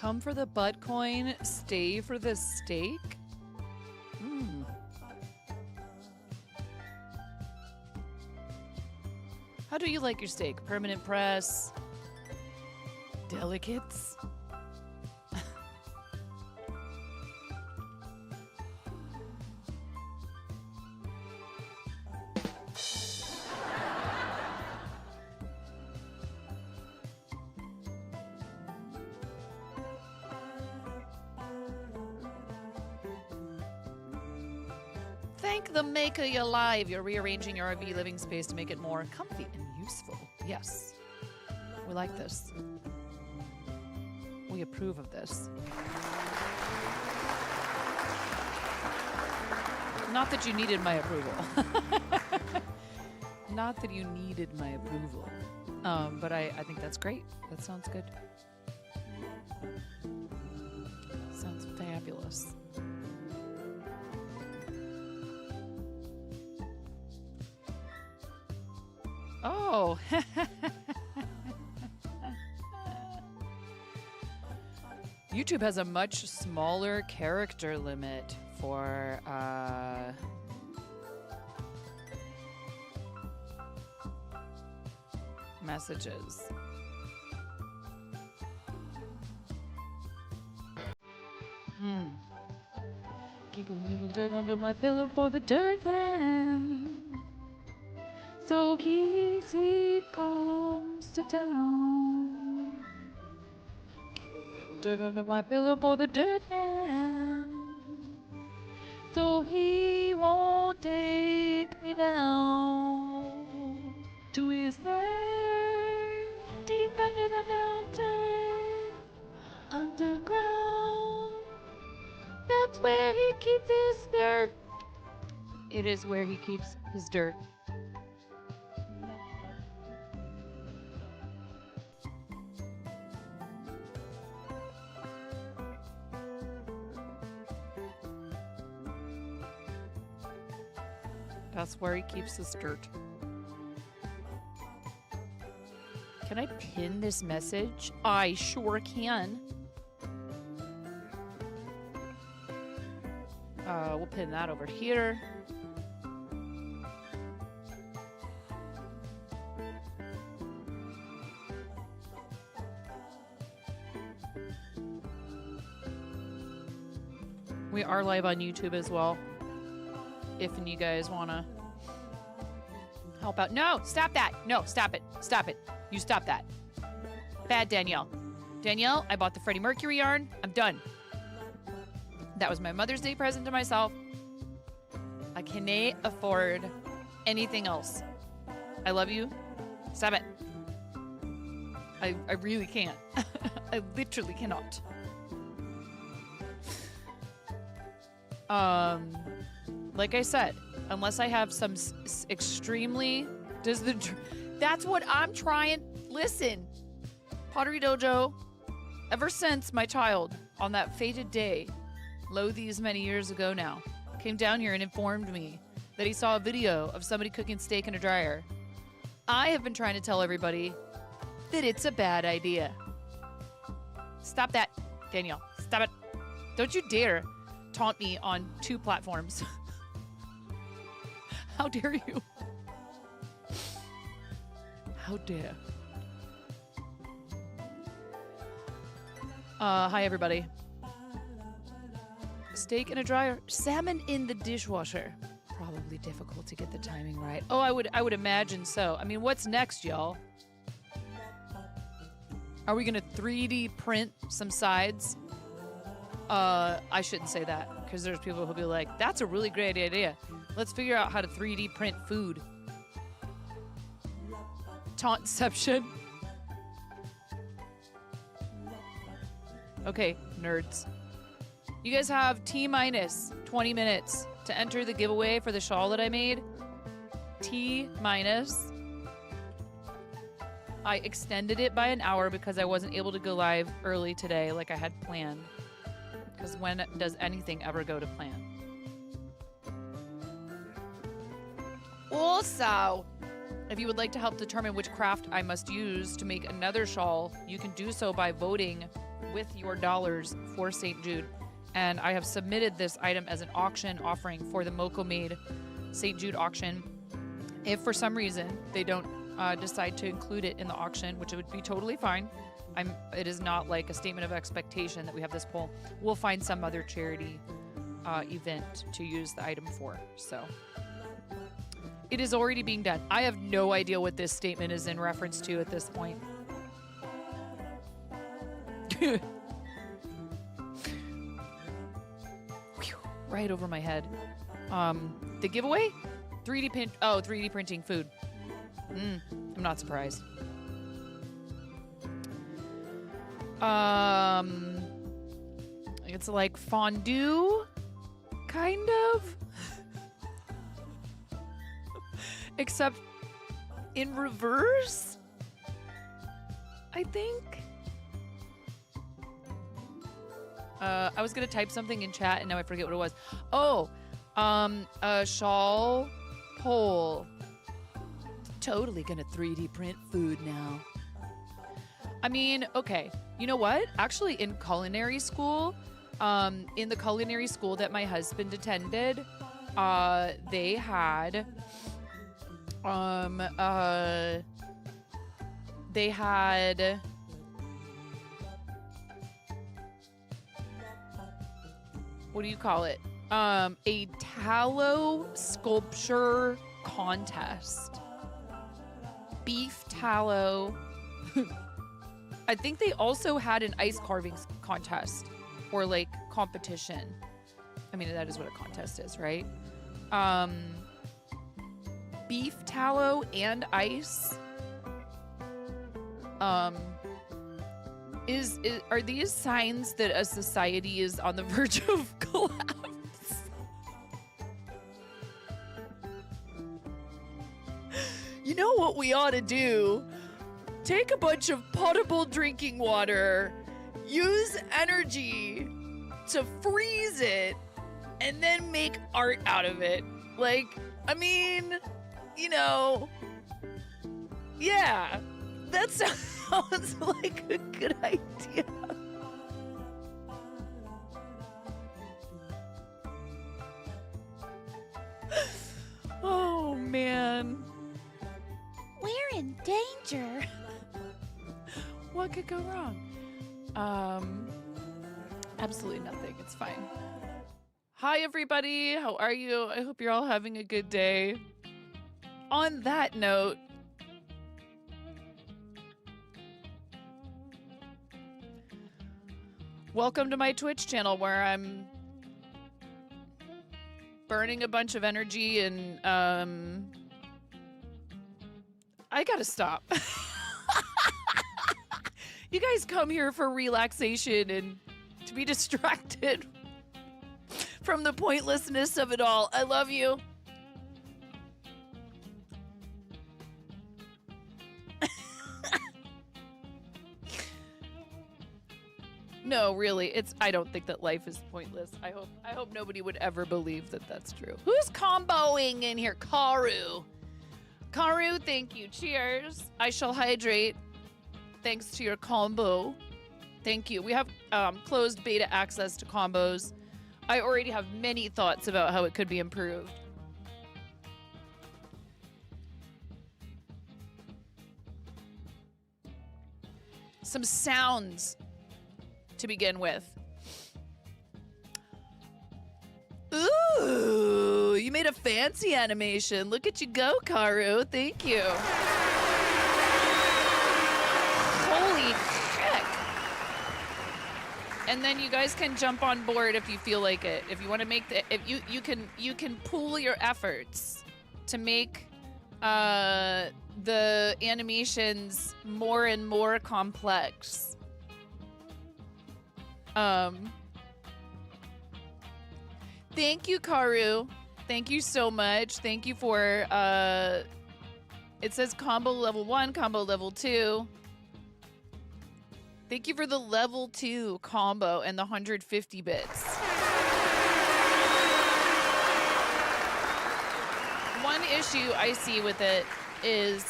Come for the butt coin, stay for the steak? How do you like your steak? Permanent press? Delicates? Thank the maker you're alive. You're rearranging your RV living space to make it more comfy and useful. Yes. We like this. We approve of this. Not that you needed my approval. Not that you needed my approval. But I think that's great. That sounds good. Sounds fabulous. Oh. YouTube has a much smaller character limit for messages. Keep a little dirt under my pillow for the dirt man. So he comes to town. Dirt under my pillow for the dirt man. So he won't take me down to his lair deep under the mountain, underground. That's where he keeps his dirt. It is where he keeps his dirt. That's where he keeps his dirt. Can I pin this message? I sure can. We'll pin that over here. We are live on YouTube as well. If you guys want to help out. No, stop that. No, stop it. Stop it. You stop that. Bad Danielle. Danielle, I bought the Freddie Mercury yarn. I'm done. That was my Mother's Day present to myself. I cannot afford anything else. I love you. Stop it. I really can't. I literally cannot. Like I said, unless I have some extremely... That's what I'm trying... Listen. Pottery Dojo, ever since my child, on that fated day, lo these many years ago now, came down here and informed me that he saw a video of somebody cooking steak in a dryer, I have been trying to tell everybody that it's a bad idea. Stop that, Danielle. Stop it. Don't you dare taunt me on 2 platforms. How dare you? How dare. Hi everybody. Steak in a dryer, salmon in the dishwasher. Probably difficult to get the timing right. Oh, I would imagine so. I mean, what's next, y'all? Are we gonna 3D print some sides? I shouldn't say that, because there's people who'll be like, that's a really great idea. Let's figure out how to 3D print food. Tauntception. Okay, nerds. You guys have T-minus 20 minutes to enter the giveaway for the shawl that I made. T-minus. I extended it by an hour because I wasn't able to go live early today like I had planned. Because when does anything ever go to plan? Also, if you would like to help determine which craft I must use to make another shawl, you can do so by voting with your dollars for St. Jude. And I have submitted this item as an auction offering for the Moco Made St. Jude auction. If for some reason they don't decide to include it in the auction, which it would be totally fine. It is not like a statement of expectation that we have this poll. We'll find some other charity event to use the item for. So it is already being done. I have no idea what this statement is in reference to at this point. Right over my head. The giveaway? 3D printing food. I'm not surprised. It's like fondue, kind of. Except in reverse, I think. I was gonna type something in chat and now I forget what it was. Oh, a shawl pole. Totally gonna 3D print food now. I mean, okay, you know what? Actually, in culinary school, in the culinary school that my husband attended, they had, what do you call it? A tallow sculpture contest. Beef tallow. I think they also had an ice carving contest or like competition. I mean, that is what a contest is, right? Beef tallow and ice. Are these signs that a society is on the verge of collapse? You know what we ought to do? Take a bunch of potable drinking water, use energy to freeze it, and then make art out of it. Like, I mean, you know, yeah, that sounds like a good idea. Oh, man. We're in danger. What could go wrong? Absolutely nothing. It's fine. Hi, everybody. How are you? I hope you're all having a good day. On that note, welcome to my Twitch channel where I'm burning a bunch of energy and, I gotta stop. You guys come here for relaxation and to be distracted from the pointlessness of it all. I love you. No, really, I don't think that life is pointless. I hope nobody would ever believe that that's true. Who's comboing in here? Karu. Karu, thank you. Cheers. I shall hydrate. Thanks to your combo. Thank you. We have closed beta access to combos. I already have many thoughts about how it could be improved. Some sounds to begin with. Ooh, you made a fancy animation. Look at you go, Karu. Thank you. Holy heck. And then you guys can jump on board if you feel like it. If you want to make if you can pool your efforts to make the animations more and more complex. Thank you, Karu. Thank you so much. Thank you for it says combo level 1, combo level 2. Thank you for the level 2 combo and the 150 bits. One issue I see with it is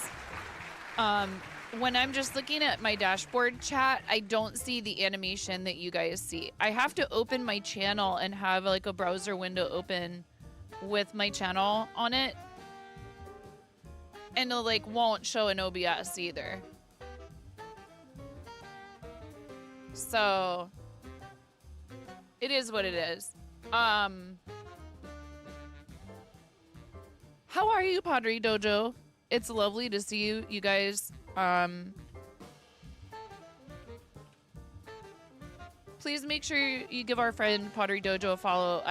when I'm just looking at my dashboard chat, I don't see the animation that you guys see. I have to open my channel and have like a browser window open with my channel on it. And it like won't show an OBS either. So it is what it is. How are you, Padre Dojo? It's lovely to see you guys. Please make sure you give our friend Pottery Dojo a follow.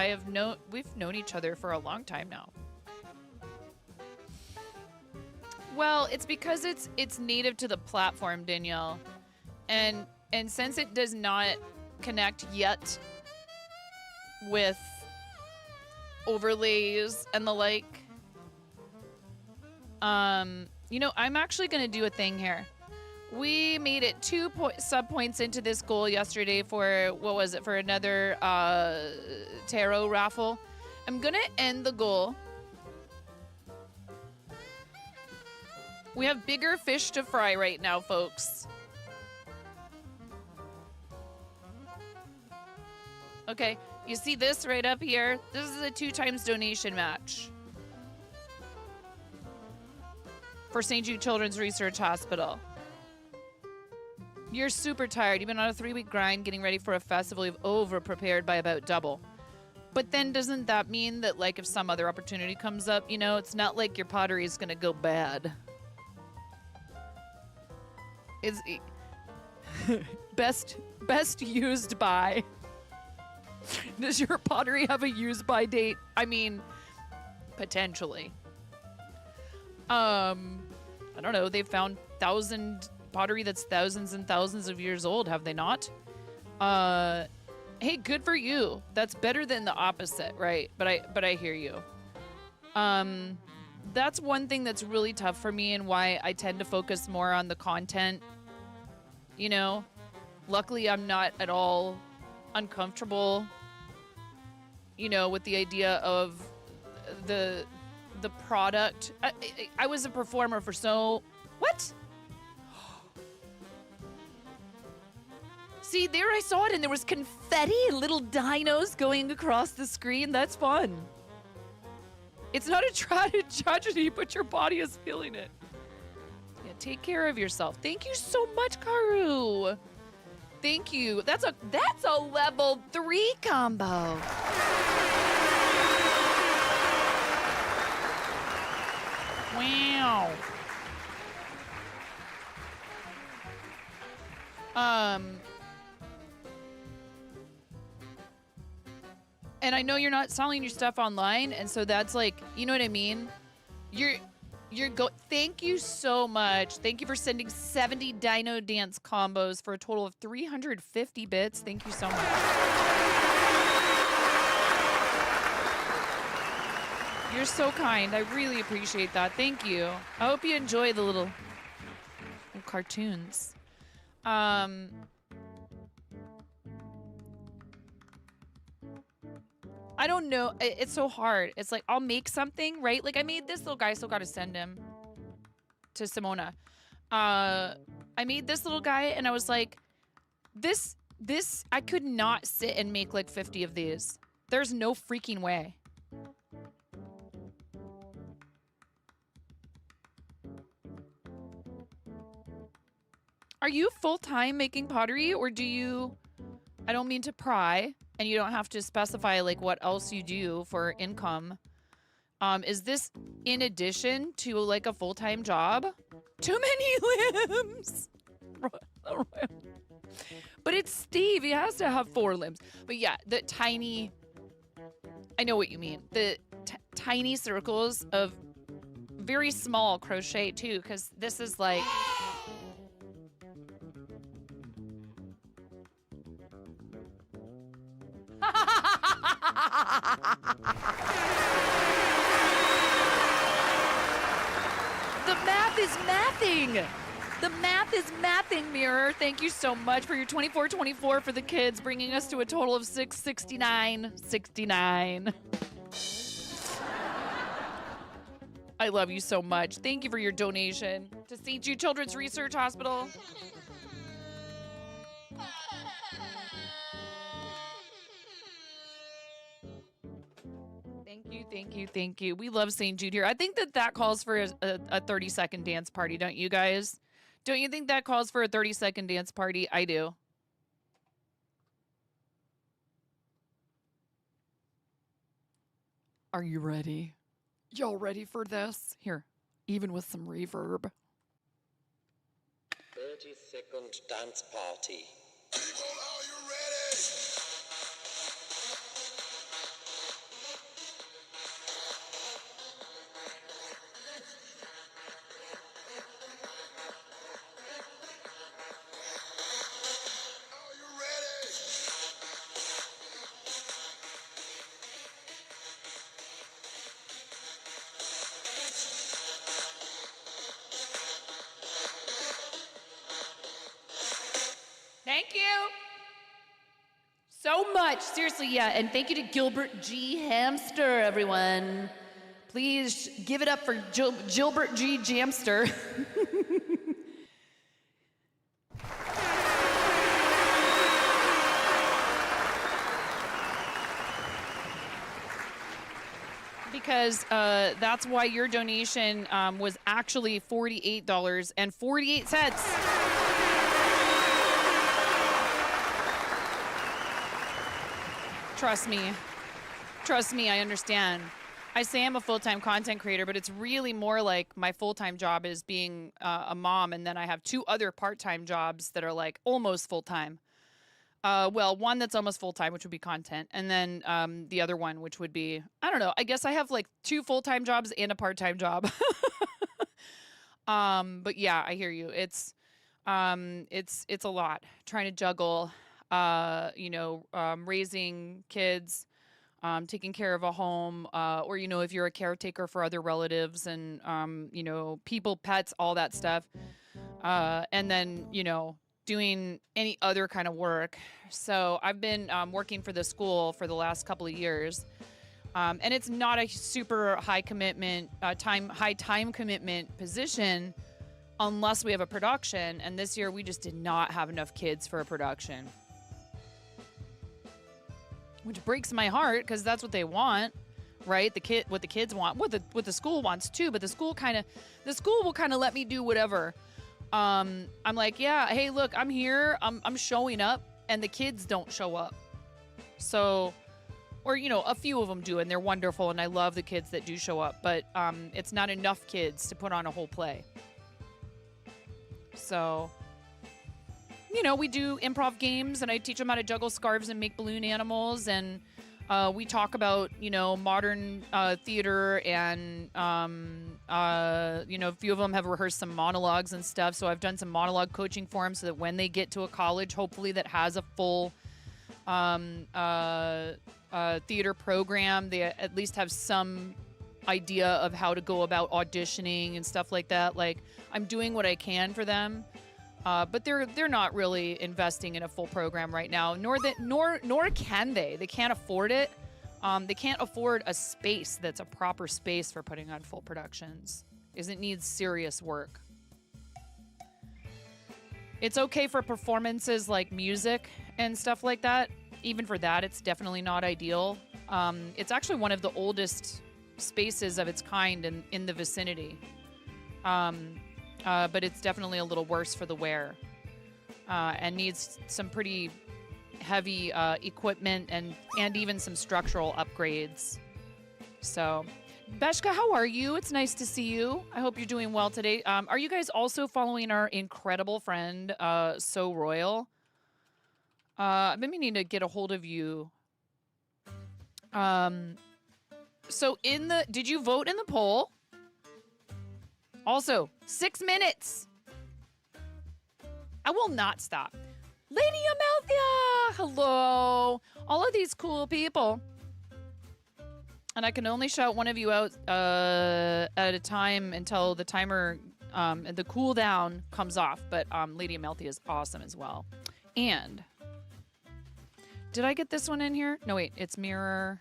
We've known each other for a long time now. Well, it's because it's native to the platform, Danielle. And since it does not connect yet with overlays and the like, you know, I'm actually going to do a thing here. We made it 2 sub points into this goal yesterday for, what was it, for another tarot raffle. I'm going to end the goal. We have bigger fish to fry right now, folks. Okay, you see this right up here? This is a 2x donation match for St. Jude Children's Research Hospital. You're super tired. You've been on a 3-week grind getting ready for a festival. You've over-prepared by about double. But then doesn't that mean that, like, if some other opportunity comes up, you know, it's not like your pottery is going to go bad. It's best used by. Does your pottery have a use by date? I mean, potentially. I don't know. They've found pottery that's thousands and thousands of years old, have they not? Hey, good for you. That's better than the opposite, right? But I hear you. That's one thing that's really tough for me and why I tend to focus more on the content. You know, luckily I'm not at all uncomfortable, you know, with the idea of the product. I was a performer for what? See, there I saw it, and there was confetti and little dinos going across the screen. That's fun. It's not a tragedy, but your body is feeling it. Yeah, take care of yourself. Thank you so much, Karu. Thank you. That's a level 3 combo. Wow. And I know you're not selling your stuff online, and so that's like, you know what I mean? Thank you so much. Thank you for sending 70 Dino Dance combos for a total of 350 bits. Thank you so much. You're so kind. I really appreciate that. Thank you. I hope you enjoy the little cartoons. I don't know. It's so hard. It's like, I'll make something, right? Like, I made this little guy, still got to send him to Simona. I made this little guy, and I was like, this, I could not sit and make like 50 of these. There's no freaking way. Are you full-time making pottery, or do you, I don't mean to pry, and you don't have to specify like what else you do for income. Is this in addition to like a full-time job? Too many limbs. But it's Steve. He has to have 4 limbs. But yeah, the tiny, I know what you mean. The tiny circles of very small crochet too, because this is like, the math is mathing. The math is mathing, Mirror. Thank you so much for your 2424 for the kids, bringing us to a total of 669. 69. I love you so much. Thank you for your donation to St. Jude Children's Research Hospital. Thank you, thank you, thank you. We love St. Jude here. I think that calls for a 30-second dance party, don't you guys? Don't you think that calls for a 30-second dance party? I do. Are you ready? Y'all ready for this? Here, even with some reverb. 30-second dance party. People, are you ready? Are you ready? Thank you so much. Seriously, yeah. And thank you to Gilbert G. Hamster, everyone. Please give it up for Gilbert G. Jamster. Because that's why your donation was actually $48.48. Trust me, I understand. I say I'm a full-time content creator, but it's really more like my full-time job is being a mom, and then I have 2 other part-time jobs that are like almost full-time. Well, one that's almost full-time, which would be content, and then the other one, which would be, I don't know, I guess I have like 2 full-time jobs and a part-time job. But yeah, I hear you. It's a lot trying to juggle, raising kids, taking care of a home, or, if you're a caretaker for other relatives and, people, pets, all that stuff. And then, doing any other kind of work. So I've been working for the school for the last couple of years. And it's not a super high commitment, high time commitment position unless we have a production. And this year we just did not have enough kids for a production. Which breaks my heart because that's what they want, right? What the kids want, what the school wants too. But the school will kind of let me do whatever. I'm like, yeah, hey, look, I'm here, I'm showing up, and the kids don't show up. So, or a few of them do, and they're wonderful, and I love the kids that do show up. But it's not enough kids to put on a whole play. So. We do improv games, and I teach them how to juggle scarves and make balloon animals, and we talk about, modern theater, and, a few of them have rehearsed some monologues and stuff, so I've done some monologue coaching for them so that when they get to a college, hopefully that has a full theater program, they at least have some idea of how to go about auditioning and stuff like that. Like, I'm doing what I can for them. But they're not really investing in a full program right now, nor can they. They can't afford it. They can't afford a space that's a proper space for putting on full productions, because it needs serious work. It's okay for performances like music and stuff like that. Even for that, it's definitely not ideal. It's actually one of the oldest spaces of its kind in the vicinity. But it's definitely a little worse for the wear, and needs some pretty heavy equipment and even some structural upgrades. So, Beshka, how are you? It's nice to see you. I hope you're doing well today. Are you guys also following our incredible friend, So Royal? I've been meaning to get a hold of you. So did you vote in the poll? Also, 6 minutes. I will not stop. Lady Amalthea! Hello. All of these cool people. And I can only shout one of you out at a time until the timer, the cooldown comes off. But Lady Amalthea is awesome as well. And did I get this one in here? No, wait. It's mirror.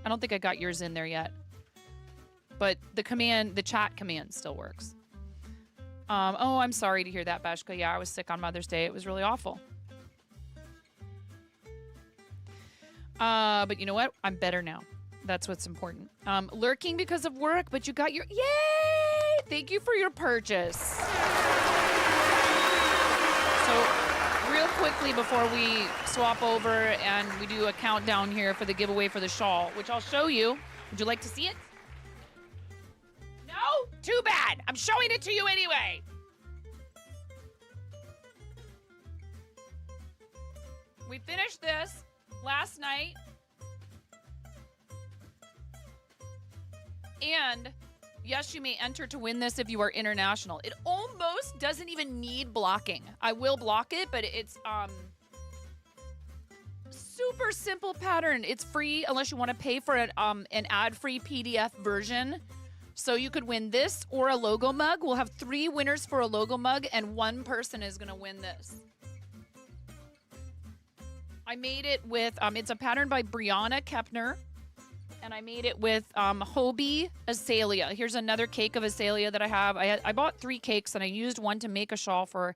I don't think I got yours in there yet. but the chat command still works. Oh, I'm sorry to hear that, Bashka. Yeah, I was sick on Mother's Day. It was really awful. But you know what? I'm better now. That's what's important. Lurking because of work, but you got your... Yay! Thank you for your purchase. So, real quickly before we swap over and we do a countdown here for the giveaway for the shawl, which I'll show you. Would you like to see it? No? Too bad. I'm showing it to you anyway. We finished this last night. And yes, you may enter to win this if you are international. It almost doesn't even need blocking. I will block it, but it's super simple pattern. It's free unless you want to pay for an ad-free PDF version. So you could win this or a logo mug. We'll have 3 winners for a logo mug, and 1 person is going to win this. I made it with, it's a pattern by Brianna Kepner, and I made it with Hobie Azalea. Here's another cake of Azalea that I have. I bought 3 cakes, and I used one to make a shawl for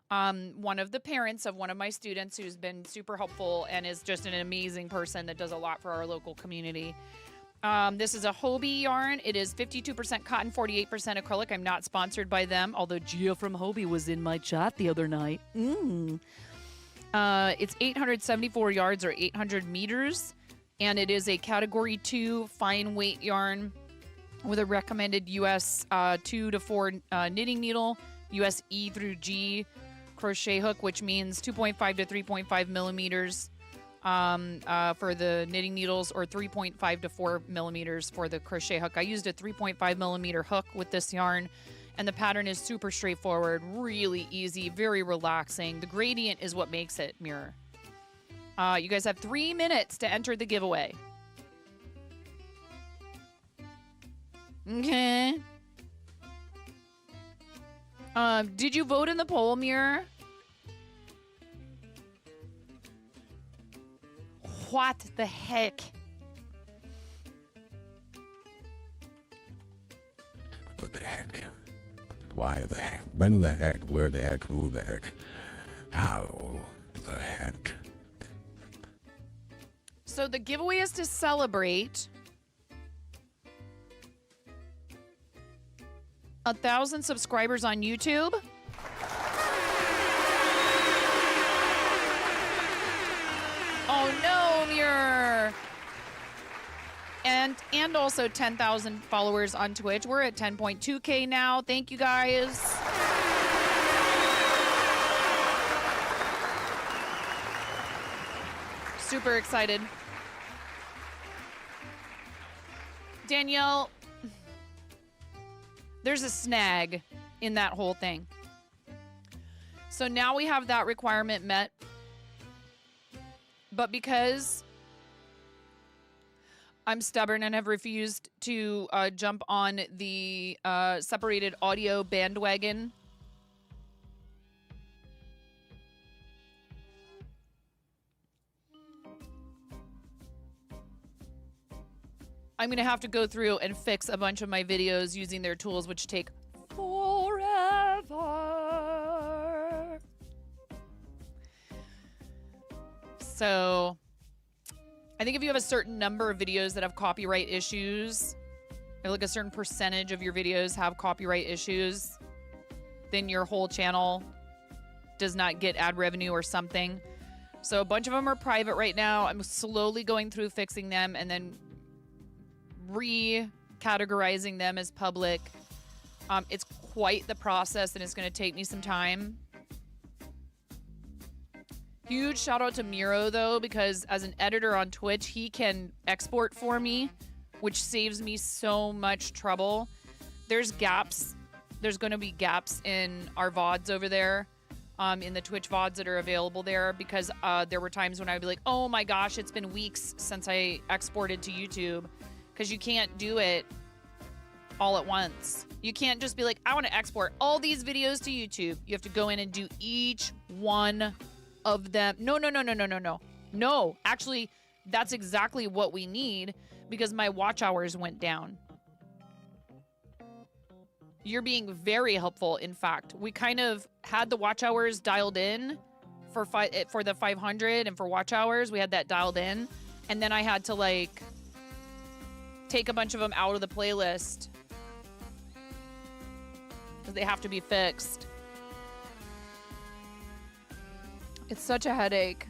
one of the parents of one of my students who's been super helpful and is just an amazing person that does a lot for our local community. This is a Hobie yarn. It is 52% cotton, 48% acrylic. I'm not sponsored by them, although Gia from Hobie was in my chat the other night. It's 874 yards or 800 meters, and it is a category 2 fine weight yarn with a recommended US 2 to 4 knitting needle, US E through G crochet hook, which means 2.5 to 3.5 millimeters for the knitting needles, or 3.5 to 4 millimeters for the crochet hook. I used a 3.5 millimeter hook with this yarn. And the pattern is super straightforward, really easy, very relaxing. The gradient is what makes it, Mirror. You guys have 3 minutes to enter the giveaway. Okay. Did you vote in the poll, Mirror? What the heck? What the heck? Why the heck? When the heck? Where the heck? Who the heck? How the heck? So the giveaway is to celebrate 1,000 subscribers on YouTube. Oh no, Muir. And also 10,000 followers on Twitch. We're at 10.2K now. Thank you guys. Super excited. Danielle, there's a snag in that whole thing. So now we have that requirement met. But because I'm stubborn and have refused to jump on the separated audio bandwagon, I'm going to have to go through and fix a bunch of my videos using their tools, which take forever. So I think if you have a certain number of videos that have copyright issues, or like a certain percentage of your videos have copyright issues, then your whole channel does not get ad revenue or something. So a bunch of them are private right now. I'm slowly going through fixing them and then recategorizing them as public. It's quite the process, and it's going to take me some time. Huge shout out to Miro, though, because as an editor on Twitch, he can export for me, which saves me so much trouble. There's gaps. There's going to be gaps in our VODs over there, in the Twitch VODs that are available there, because there were times when I'd be like, oh my gosh, it's been weeks since I exported to YouTube, because you can't do it all at once. You can't just be like, I want to export all these videos to YouTube. You have to go in and do each one of them. No. No, actually, that's exactly what we need, because my watch hours went down. You're being very helpful, in fact. We kind of had the watch hours dialed in for the 500 and for watch hours. We had that dialed in. And then I had to, like, take a bunch of them out of the playlist because they have to be fixed. It's such a headache.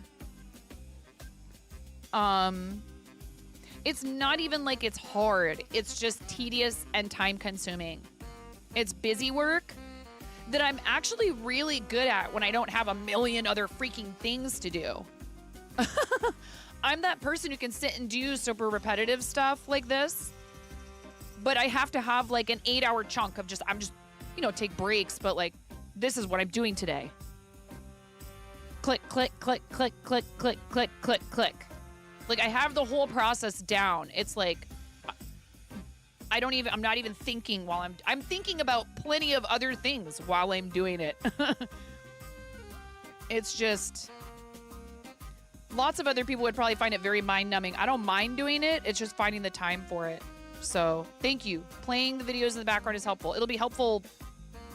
It's not even like it's hard. It's just tedious and time consuming. It's busy work that I'm actually really good at when I don't have a million other freaking things to do. I'm that person who can sit and do super repetitive stuff like this, but I have to have like an 8-hour chunk of I'm just, you know, take breaks, but like, this is what I'm doing today. Click, click, click, click, click, click, click, click, click. Like, I have the whole process down. It's like, I'm not even thinking while I'm thinking about plenty of other things while I'm doing it. It's just, lots of other people would probably find it very mind-numbing. I don't mind doing it. It's just finding the time for it. So, thank you. Playing the videos in the background is helpful. It'll be helpful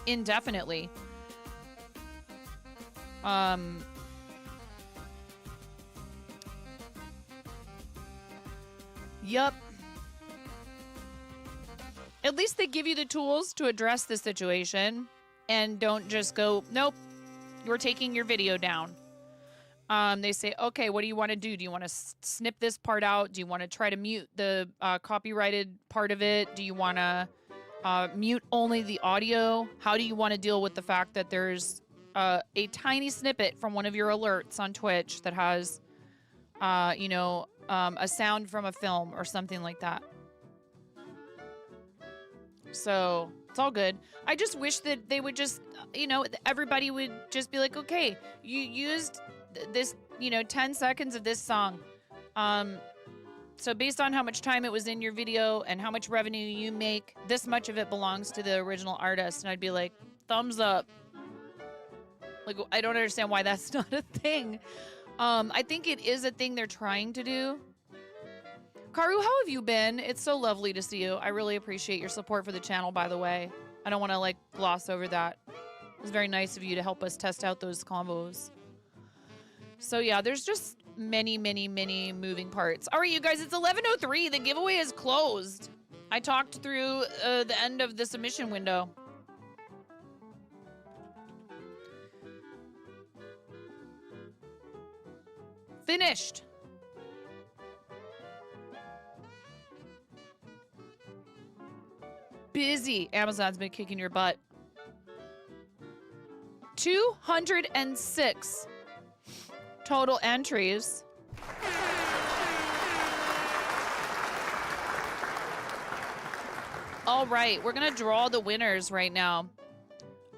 indefinitely. Yup. At least they give you the tools to address the situation and don't just go, nope, you're taking your video down. They say, okay, what do you want to do? Do you want to snip this part out? Do you want to try to mute the copyrighted part of it? Do you want to mute only the audio? How do you want to deal with the fact that there's a tiny snippet from one of your alerts on Twitch that has, a sound from a film or something like that? So it's all good. I just wish that they would just, everybody would just be like, okay, you used this, 10 seconds of this song. So based on how much time it was in your video and how much revenue you make, this much of it belongs to the original artist. And I'd be like, thumbs up. Like, I don't understand why that's not a thing. I think it is a thing they're trying to do. Karu, how have you been? It's so lovely to see you. I really appreciate your support for the channel, by the way. I don't want to, gloss over that. It was very nice of you to help us test out those combos. So, yeah, there's just many, many, many moving parts. All right, you guys, it's 11:03. The giveaway is closed. I talked through the end of the submission window. Finished. Busy. Amazon's been kicking your butt. 206 total entries. All right, we're gonna draw the winners right now.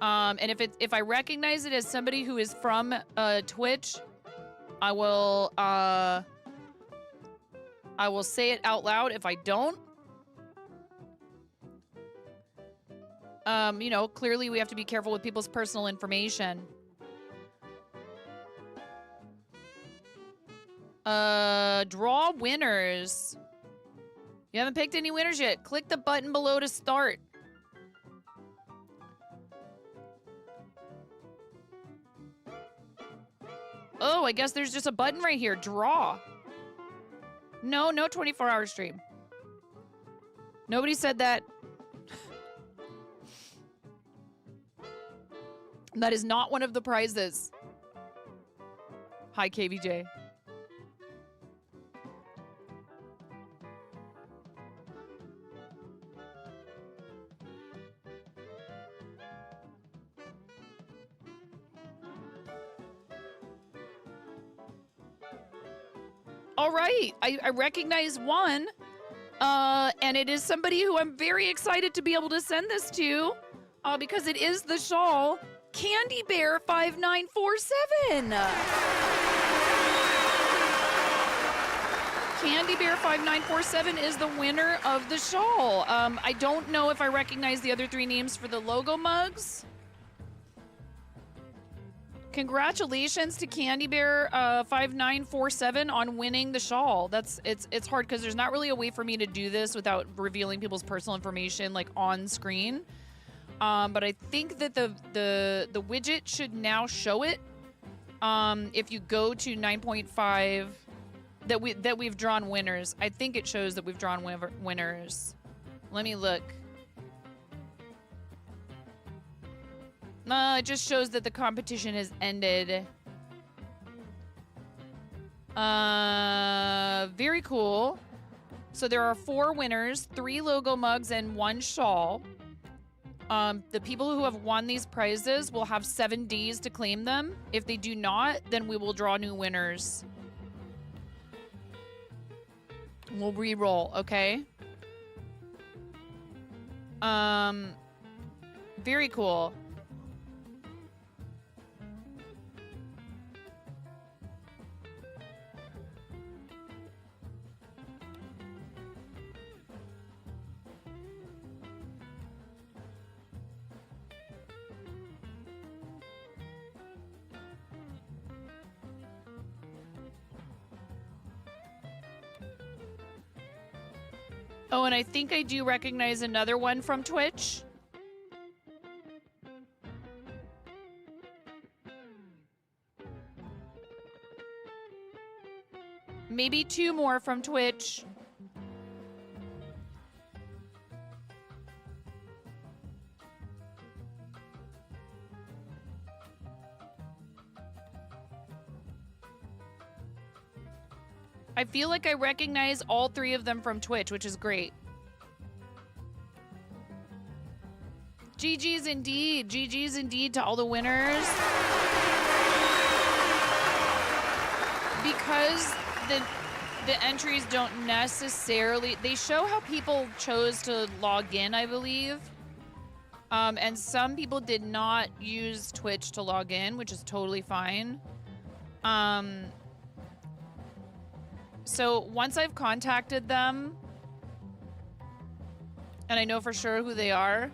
And if I recognize it as somebody who is from Twitch, I will say it out loud. If I don't, clearly we have to be careful with people's personal information. Draw winners. You haven't picked any winners yet. Click the button below to start. Oh, I guess there's just a button right here. Draw. No 24-hour stream. Nobody said that. That is not one of the prizes. Hi, KVJ. All right, I recognize one, and it is somebody who I'm very excited to be able to send this to, because it is the shawl. Candy Bear 5947. Candy Bear 5947 is the winner of the shawl. I don't know if I recognize the other three names for the logo mugs. Congratulations to Candy Bear 5947 on winning the shawl. It's hard because there's not really a way for me to do this without revealing people's personal information on screen. But I think that the widget should now show it. If you go to 9.5, that we've drawn winners. I think it shows that we've drawn winners. Let me look. No, it just shows that the competition has ended. Very cool. So there are 4 winners, 3 logo mugs, and 1 shawl. The people who have won these prizes will have 7 days to claim them. If they do not, then we will draw new winners. We'll re-roll, okay? Very cool. Oh, and I think I do recognize another one from Twitch. Maybe 2 more from Twitch. I feel like I recognize all 3 of them from Twitch, which is great. GG's indeed. GG's indeed to all the winners. Because the entries don't necessarily... They show how people chose to log in, I believe. And some people did not use Twitch to log in, which is totally fine. So once I've contacted them, and I know for sure who they are,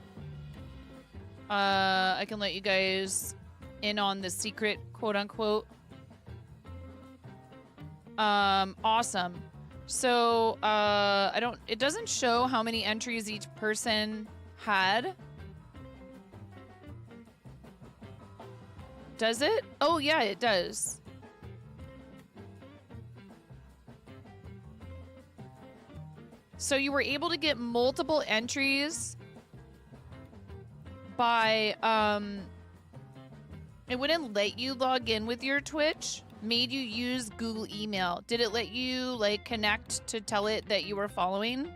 I can let you guys in on the secret, quote unquote. Awesome. So, it doesn't show how many entries each person had. Does it? Oh yeah, it does. So you were able to get multiple entries by, it wouldn't let you log in with your Twitch, made you use Google email. Did it let you, like, connect to tell it that you were following?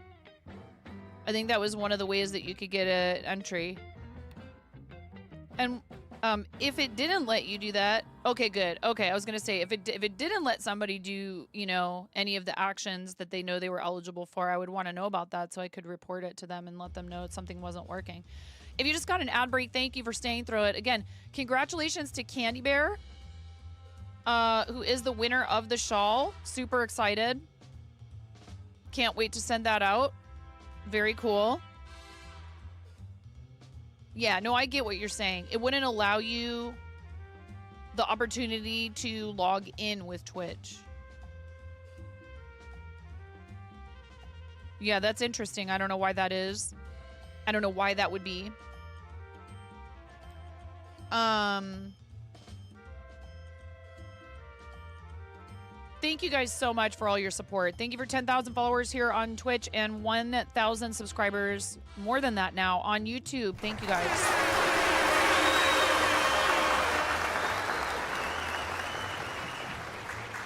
I think that was one of the ways that you could get an entry. And if it didn't let you do that, okay, good. Okay, I was gonna say if it didn't let somebody do, you know, any of the actions that they know they were eligible for, I would want to know about that so I could report it to them and let them know something wasn't working. If you just got an ad break, thank you for staying through it. Again, congratulations to Candy Bear, who is the winner of the shawl. Super excited. Can't wait to send that out. Very cool. Yeah, no, I get what you're saying. It wouldn't allow you the opportunity to log in with Twitch. Yeah, that's interesting. I don't know why that is. I don't know why that would be. Thank you guys so much for all your support. Thank you for 10,000 followers here on Twitch and 1,000 subscribers, more than that now, on YouTube. Thank you guys.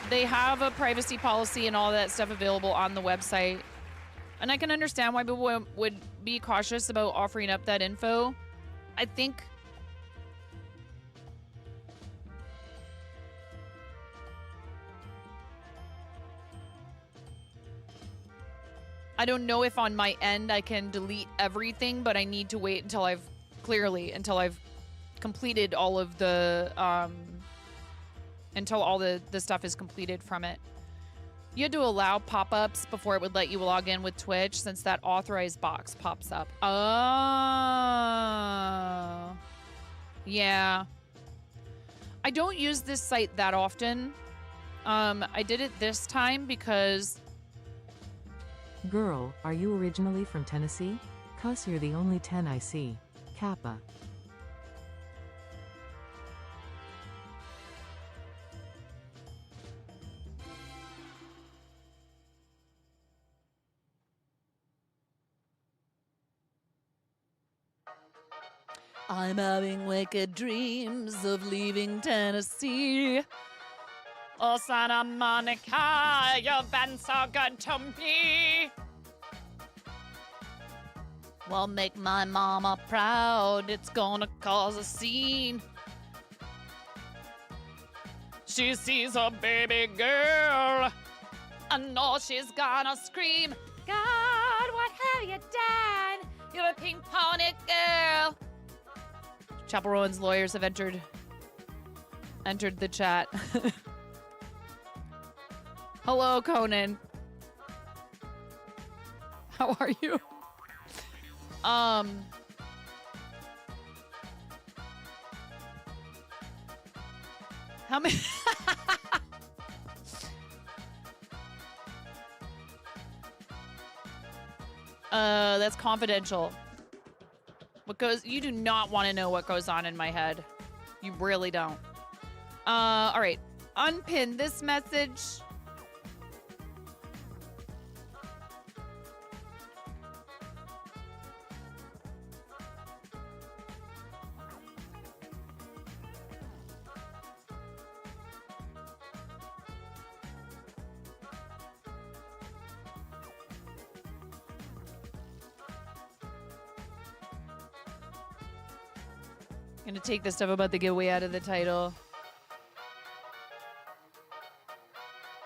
They have a privacy policy and all that stuff available on the website. And I can understand why people would be cautious about offering up that info. I think... I don't know if on my end I can delete everything, but I need to wait until I've completed all of the, until all the stuff is completed from it. You had to allow pop-ups before it would let you log in with Twitch since that authorized box pops up. Oh. Yeah. I don't use this site that often. I did it this time because... Girl, are you originally from Tennessee? 'Cause you're the only 10 I see. Kappa. I'm having wicked dreams of leaving Tennessee. Oh, Santa Monica, you've been so good to me. Well, make my mama proud. It's gonna cause a scene. She sees a baby girl. I know she's gonna scream, God, what have you done? You're a pink pony girl. Chapel Rowan's lawyers have entered the chat. Hello, Conan. How are you? How many? That's confidential. Because you do not want to know what goes on in my head. You really don't. All right. Unpin this message. Gonna take the stuff about the giveaway out of the title.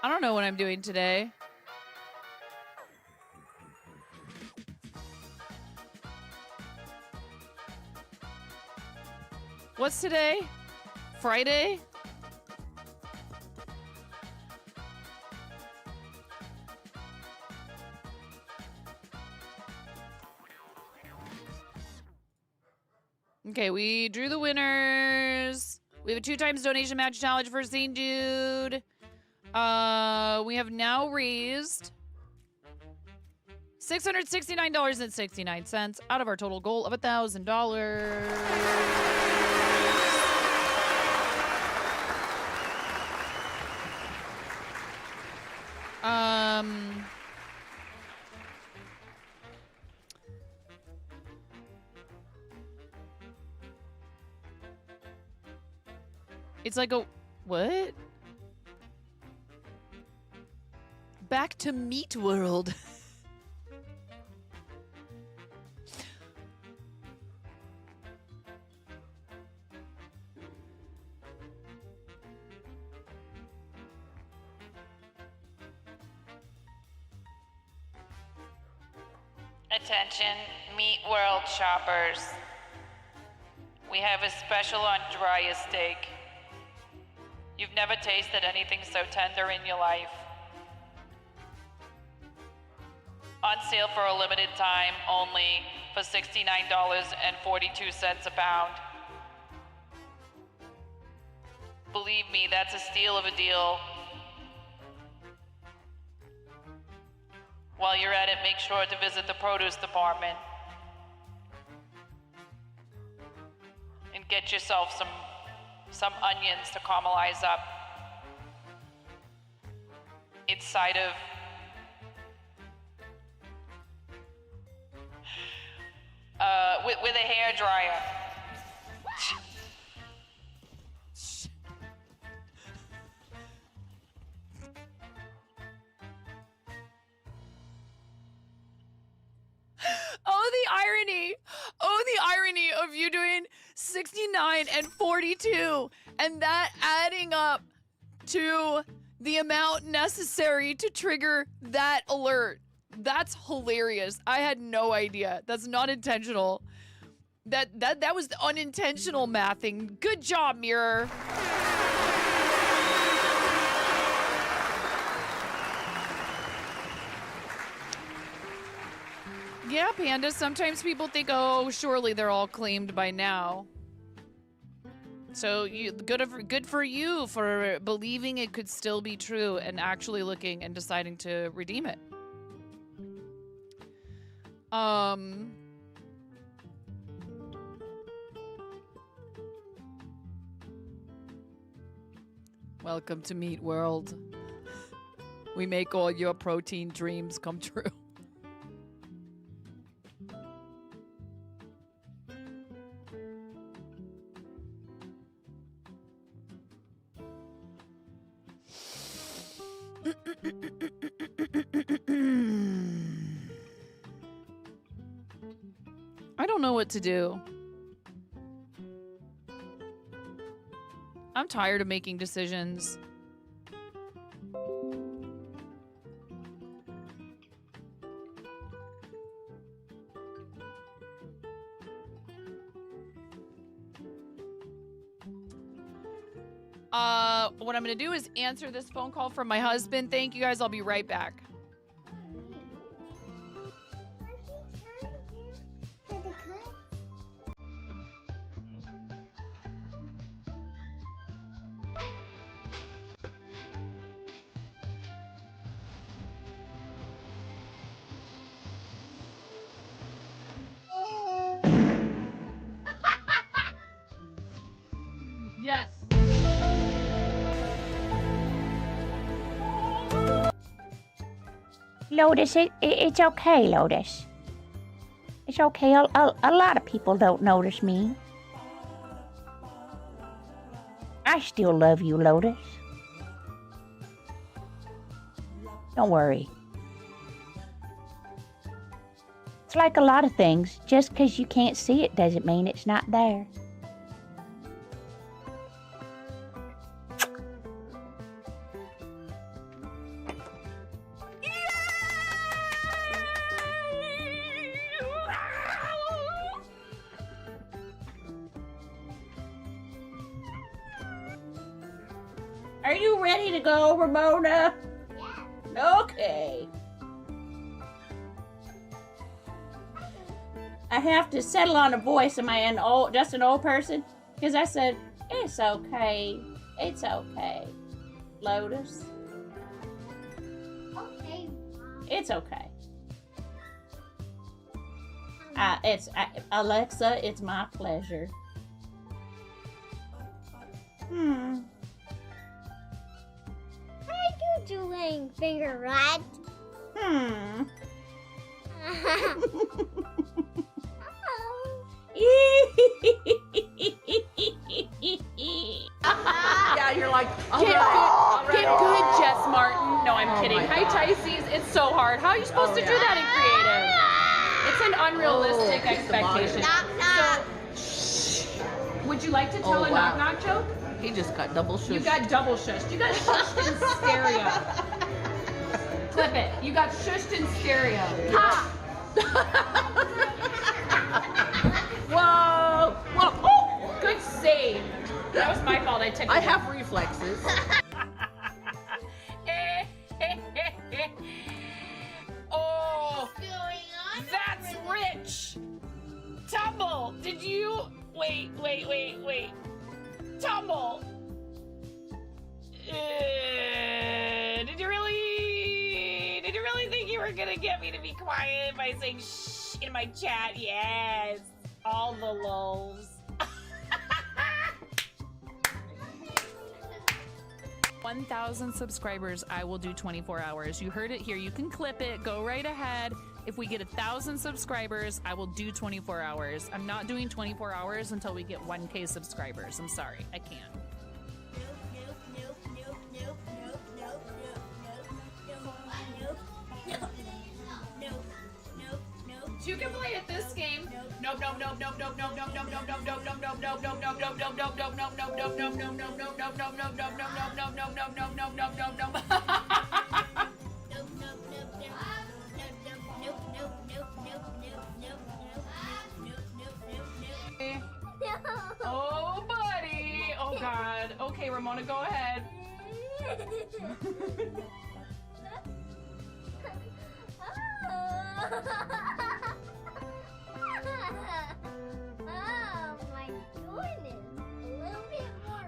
I don't know what I'm doing today. What's today? Friday? Okay, we drew the winners. We have a 2x donation match challenge for St. Jude. We have now raised $669.69 out of our total goal of $1,000. It's like a what? Back to Meat World. Attention, Meat World shoppers. We have a special on dry steak. You've never tasted anything so tender in your life. On sale for a limited time only for $69.42 a pound. Believe me, that's a steal of a deal. While you're at it, make sure to visit the produce department and get yourself some onions to caramelize up inside of with a hair dryer. Oh, the irony of you doing 69 and 42 and that adding up to the amount necessary to trigger that alert. That's hilarious. I had no idea. That's not intentional. That was the unintentional mathing. Good job, Mirror. Yeah, Panda, sometimes people think, oh, surely they're all claimed by now. So good for you for believing it could still be true and actually looking and deciding to redeem it. Welcome to Meat World. We make all your protein dreams come true. I don't know what to do. I'm tired of making decisions. What I'm gonna do is answer this phone call from my husband. Thank you guys. I'll be right back. Yes. Lotus, it's okay, Lotus. It's okay. A lot of people don't notice me. I still love you, Lotus. Don't worry. It's like a lot of things. Just because you can't see it doesn't mean it's not there. Are you ready to go, Ramona? Yeah. Okay. I have to settle on a voice. Am I just an old person? Because I said, it's okay. It's okay. Lotus. Okay. It's okay. Alexa, it's my pleasure. What are you doing, finger rat? Oh. Yeah, you're like, Get good, Jess Martin. No, I'm kidding. Hi, Pisces. It's so hard. How are you supposed to do that in creative? It's an unrealistic expectation. Knock, knock. So, would you like to tell a knock-knock joke? He just got double shushed. You got double shushed. You got shushed in stereo. Clip it. You got shushed in stereo. Ha! Whoa! Whoa! Oh, good save. That was my fault. I have reflexes. Oh, that's rich. Tumble. Did you? Wait. Tumble. Did you really think you were gonna get me to be quiet by saying shh in my chat? Yes. All the lulz. 1,000 subscribers, I will do 24 hours. You heard it here. You can clip it. Go right ahead. If we get 1,000 subscribers, I will do 24 hours. I'm not doing 24 hours until we get 1K subscribers. I'm sorry. I can't. You can play at this game. Nope. Oh, buddy. Oh, God. Okay, Ramona, go ahead. Oh my goodness. A little bit more.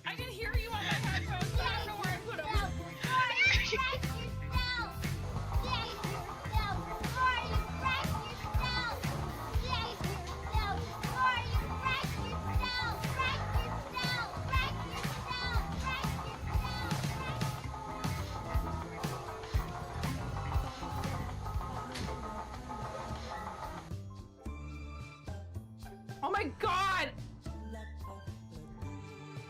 I can hear you on my headphones, but I don't know where I put them. Oh my god!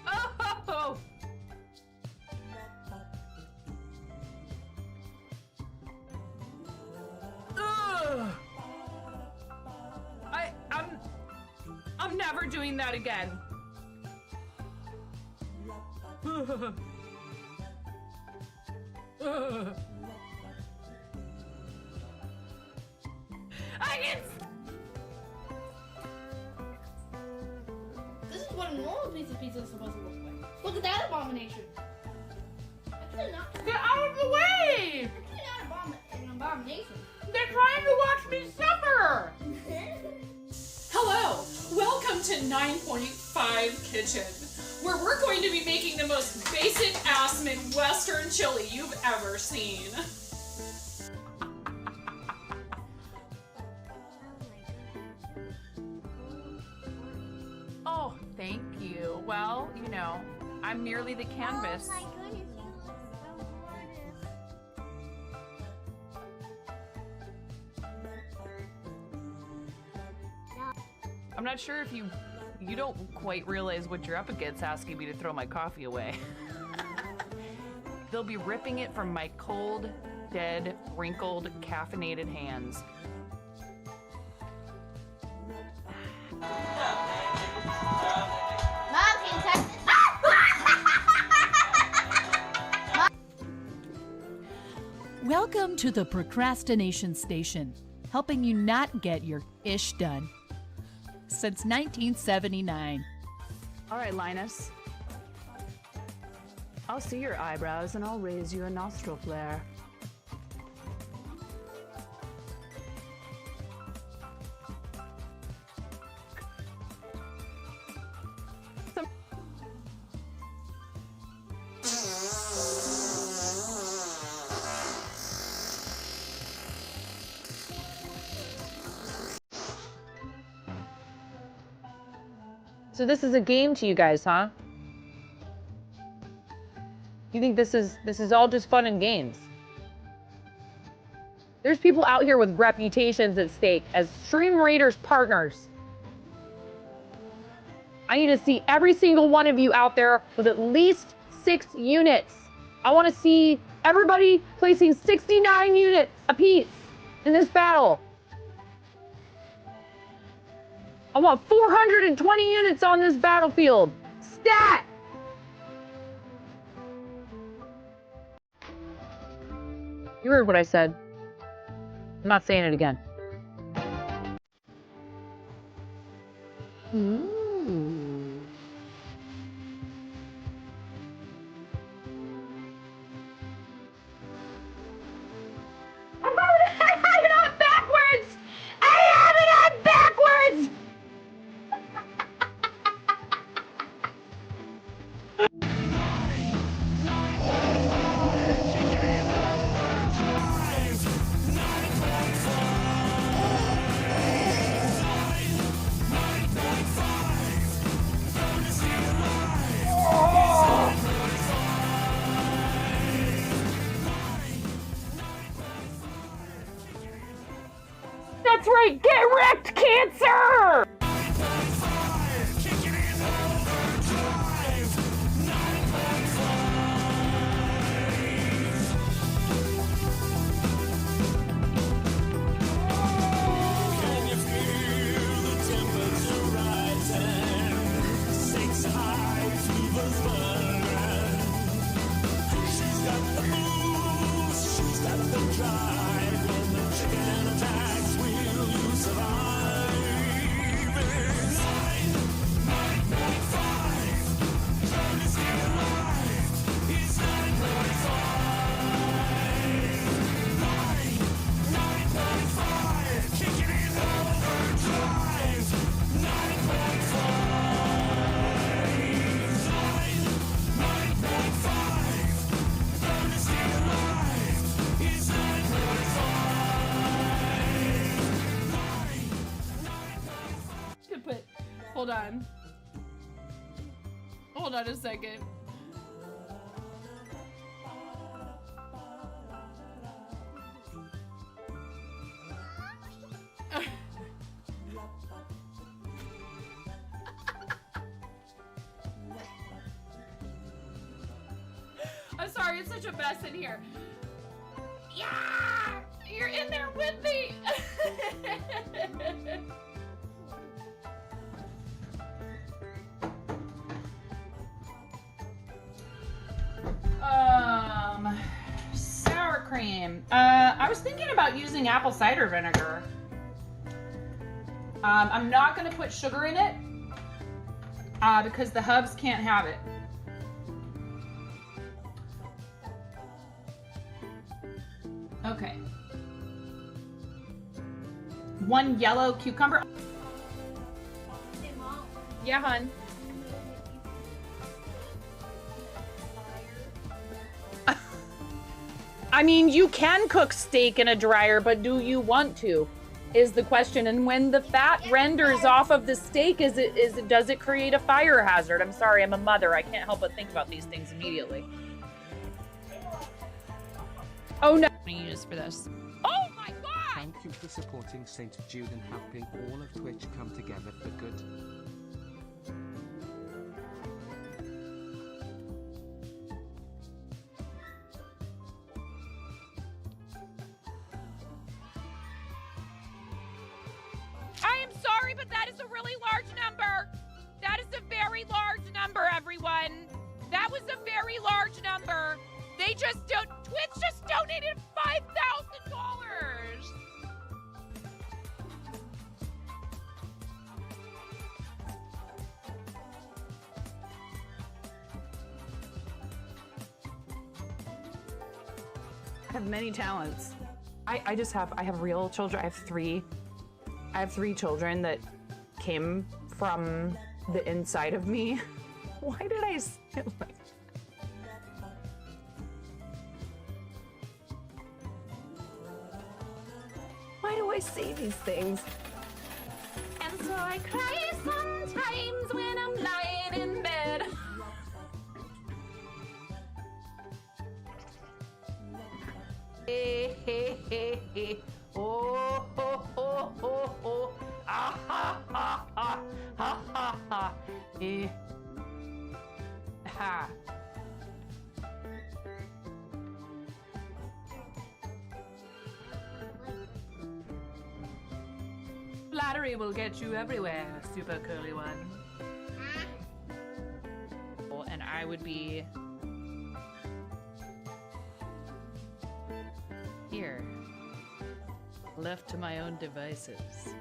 Oh! Ugh. I'm never doing that again. I can. This is what a normal piece of pizza is supposed to look like. Look at that abomination. Actually not. Get out of the way! Actually not an abomination. They're trying to watch me suffer! Hello, welcome to 9.5 Kitchen, where we're going to be making the most basic ass Midwestern chili you've ever seen. Oh, thank you. Well, you know, I'm merely the canvas. Oh my goodness, you look so gorgeous. I'm not sure if you don't quite realize what you're up against asking me to throw my coffee away. They'll be ripping it from my cold, dead, wrinkled, caffeinated hands. Mom, can you touch Welcome to the Procrastination Station, helping you not get your ish done. Since 1979. All right, Linus. I'll see your eyebrows and I'll raise you a nostril flare. So this is a game to you guys, huh? You think this is all just fun and games? There's people out here with reputations at stake as Stream Raiders partners. I need to see every single one of you out there with at least 6 units. I want to see everybody placing 69 units apiece in this battle. I want 420 units on this battlefield. Stat! You heard what I said. I'm not saying it again. I have it on backwards! I have it on backwards! Hold on. Hold on a second. I'm sorry, it's such a mess in here. Yeah! You're in there with me! Sour cream. I was thinking about using apple cider vinegar. I'm not gonna put sugar in it because the hubs can't have it. Okay. 1 yellow cucumber. Yeah, hun. I mean, you can cook steak in a dryer, but do you want to? Is the question. And when the fat renders off of the steak, does it create a fire hazard? I'm sorry, I'm a mother. I can't help but think about these things immediately. Oh no. I'm gonna use for this. Oh my god! Thank you for supporting St. Jude and helping all of Twitch come together for good. I am sorry, but that is a really large number. That is a very large number, everyone. That was a very large number. They just don't. Twitch just donated $5,000. I have many talents. I have real children. I have three children that came from the inside of me. Why did I say it like that? Why do I say these things? And so I cry sometimes when I'm lying in bed. Hey, hey, hey, hey. Oh, ho, ho, ho, ho. Ah, ha, ha, ha, ha, ha, ha. Eh. Ha. Flattery will get you everywhere, super curly one. And I would be here, left to my own devices.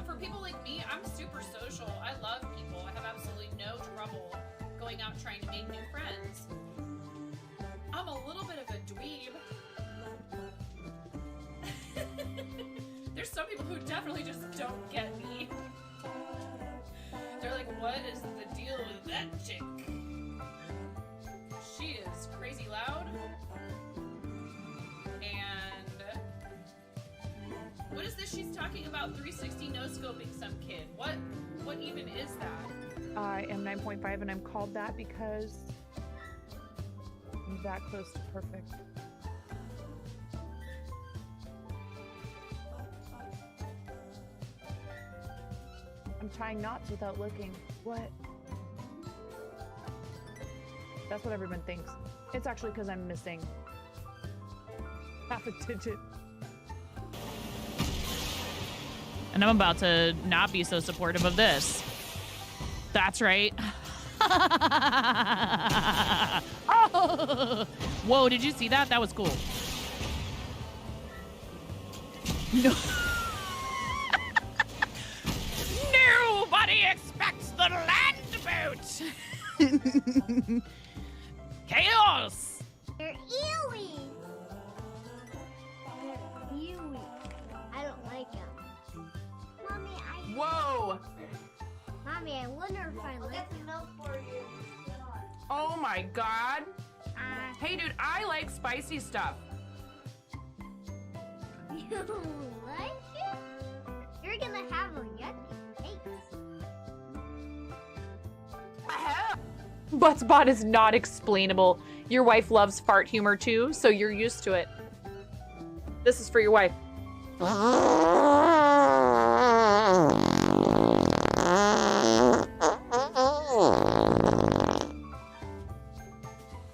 For people like me, I'm super social. I love people. I have absolutely no trouble going out trying to make new friends. I'm a little bit of a dweeb. There's some people who definitely just don't get me. They're like, what is the deal with that chick? She is crazy loud. And what is this she's talking about? 360 no-scoping some kid. What even is that? I am 9.5 and I'm called that because I'm that close to perfect. I'm tying knots without looking. What? That's what everyone thinks. It's actually because I'm missing half a digit. And I'm about to not be so supportive of this. That's right. Oh. Whoa, did you see that? That was cool. No. Nobody expects the land boat. Chaos. They're ewy. They're ewy. I don't like them. Mommy, Whoa! Mommy, I wonder if I like them. For you. Oh my god. Hey, dude, I like spicy stuff. You like it? You're gonna have a yucky taste. Buttspot is not explainable. Your wife loves fart humor too, so you're used to it. This is for your wife.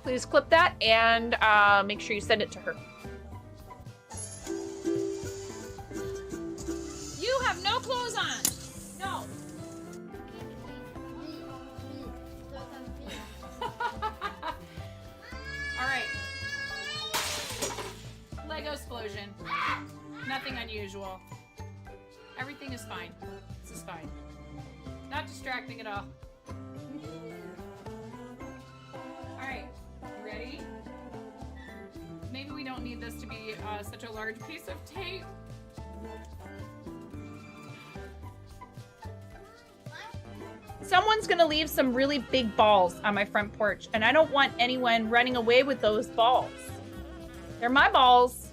Please clip that and make sure you send it to her. You have no clothes on. No. All right. Lego explosion. Nothing unusual. Everything is fine. This is fine. Not distracting at all. All right. You ready? Maybe we don't need this to be such a large piece of tape. Someone's gonna leave some really big balls on my front porch, and I don't want anyone running away with those balls. They're my balls.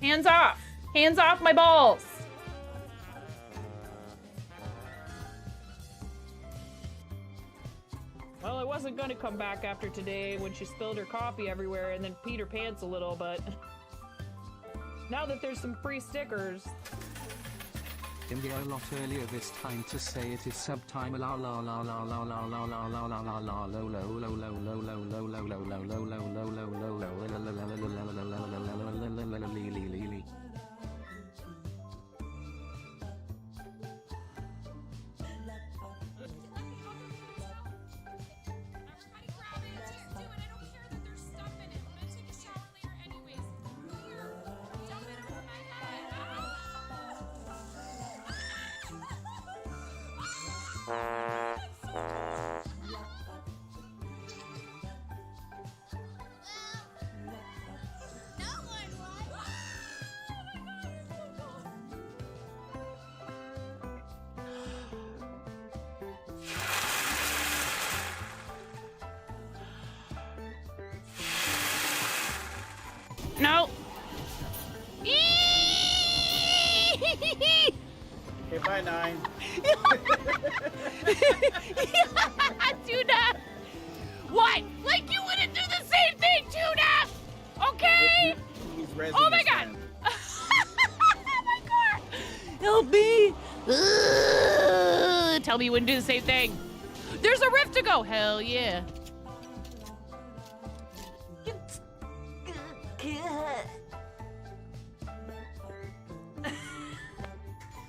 Hands off. Hands off my balls. Well, I wasn't gonna come back after today when she spilled her coffee everywhere and then peed her pants a little, but now that there's some free stickers. India a lot earlier this time to say it is subtime la la la la la la la la la la la la low low low low low low low low low low low low low low low. No. Okay, bye, 9. Tuna! What? Like you wouldn't do the same thing, Tuna! Okay? Oh my god! My car! Help me! Tell me you wouldn't do the same thing. There's a rift to go! Hell yeah.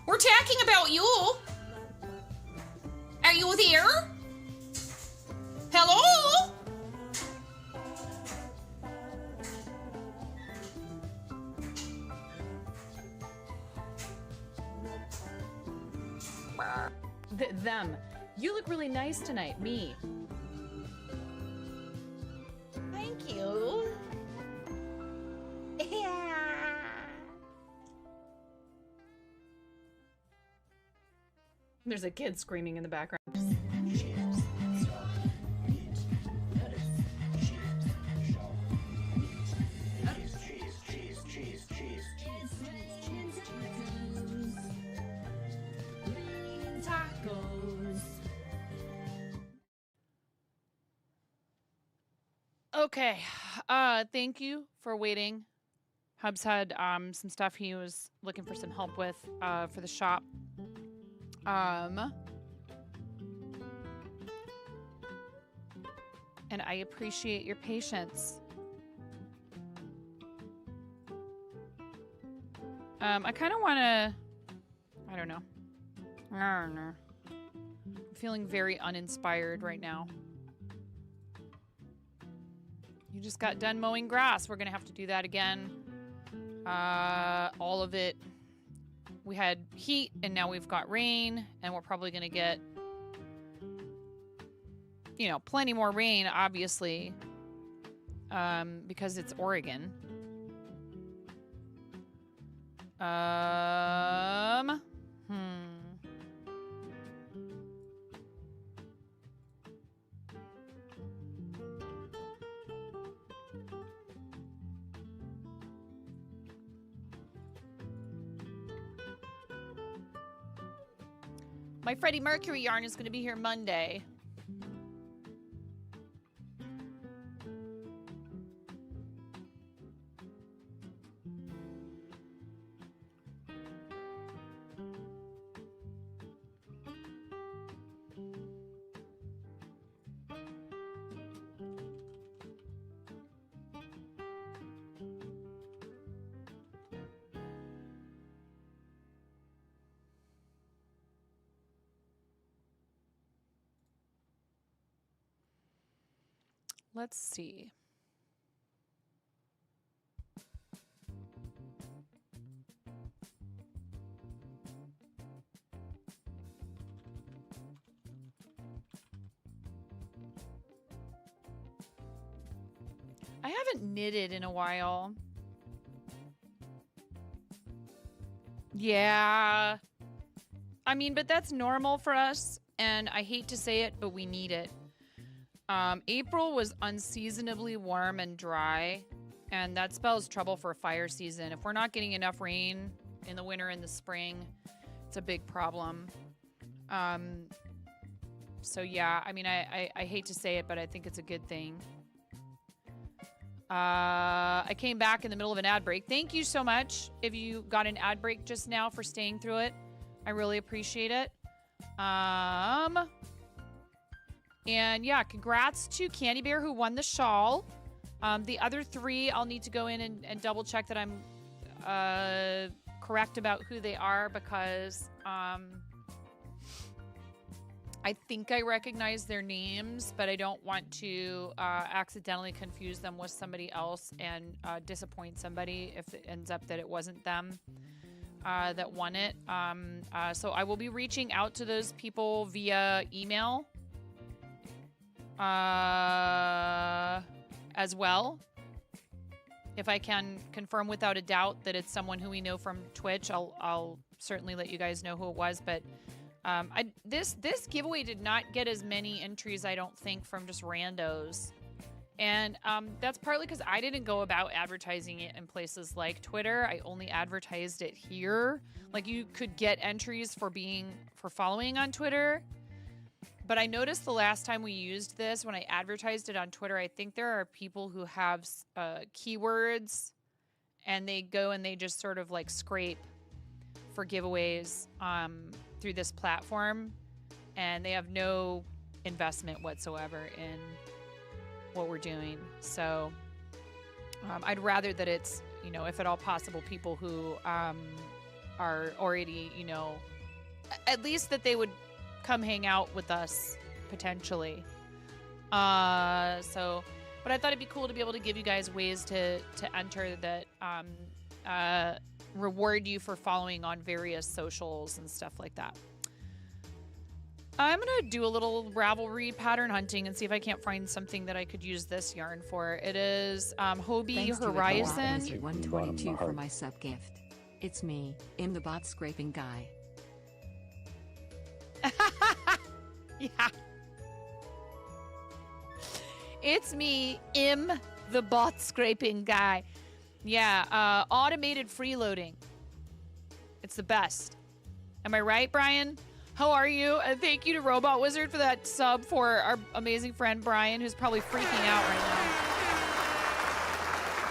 We're talking about you. Are you there? Hello? Them. You look really nice tonight. Me. Thank you. Yeah. There's a kid screaming in the background. Okay. Thank you for waiting. Hubs had some stuff he was looking for some help with for the shop. And I appreciate your patience. I kind of want to... I don't know. I'm feeling very uninspired right now. You just got done mowing grass. We're going to have to do that again. All of it. We had heat, and now we've got rain, and we're probably going to get, you know, plenty more rain, obviously, because it's Oregon. My Freddie Mercury yarn is going to be here Monday. Let's see. I haven't knitted in a while. Yeah. I mean, but that's normal for us, and I hate to say it, but we need it. April was unseasonably warm and dry, and that spells trouble for fire season. If we're not getting enough rain in the winter and the spring, it's a big problem. So yeah, I mean, I hate to say it, but I think it's a good thing. I came back in the middle of an ad break. Thank you so much if you got an ad break just now for staying through it. I really appreciate it. And yeah, congrats to Candy Bear who won the shawl. The other three, I'll need to go in and double check that I'm correct about who they are, because I think I recognize their names, but I don't want to accidentally confuse them with somebody else and disappoint somebody if it ends up that it wasn't them that won it. So I will be reaching out to those people via email. As well. If I can confirm without a doubt that it's someone who we know from Twitch, I'll certainly let you guys know who it was. But this giveaway did not get as many entries, I don't think, from just randos. And that's partly because I didn't go about advertising it in places like Twitter. I only advertised it here. Like, you could get entries for following on Twitter. But I noticed the last time we used this, when I advertised it on Twitter, I think there are people who have keywords, and they go and they just sort of like scrape for giveaways through this platform, and they have no investment whatsoever in what we're doing. So I'd rather that it's, you know, if at all possible, people who are already, you know, at least that they would come hang out with us potentially. But I thought it'd be cool to be able to give you guys ways to enter that reward you for following on various socials and stuff like that. I'm gonna do a little Ravelry pattern hunting and see if I can't find something that I could use this yarn for. It is Hobie Horizon. 122 for my sub gift. It's me, I'm the bot scraping guy. Yeah. It's me, Im, the bot scraping guy. Yeah, automated freeloading. It's the best. Am I right, Brian? How are you? And thank you to Robot Wizard for that sub for our amazing friend Brian, who's probably freaking out right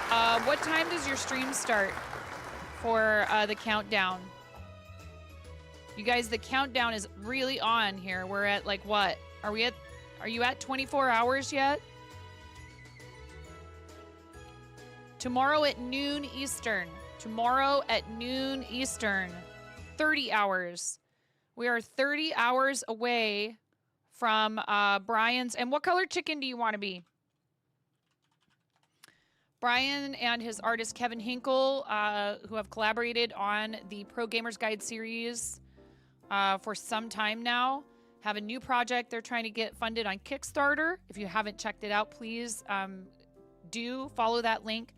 now. What time does your stream start for the countdown? You guys, the countdown is really on here. We're at like what? Are you at 24 hours yet? Tomorrow at noon Eastern. tomorrow at noon Eastern. 30 hours. We are 30 hours away from Brian's. And what color chicken do you want to be? Brian and his artist Kevin Hinkle, who have collaborated on the Pro Gamers Guide series for some time now, have a new project they're trying to get funded on Kickstarter. If you haven't checked it out, please do follow that link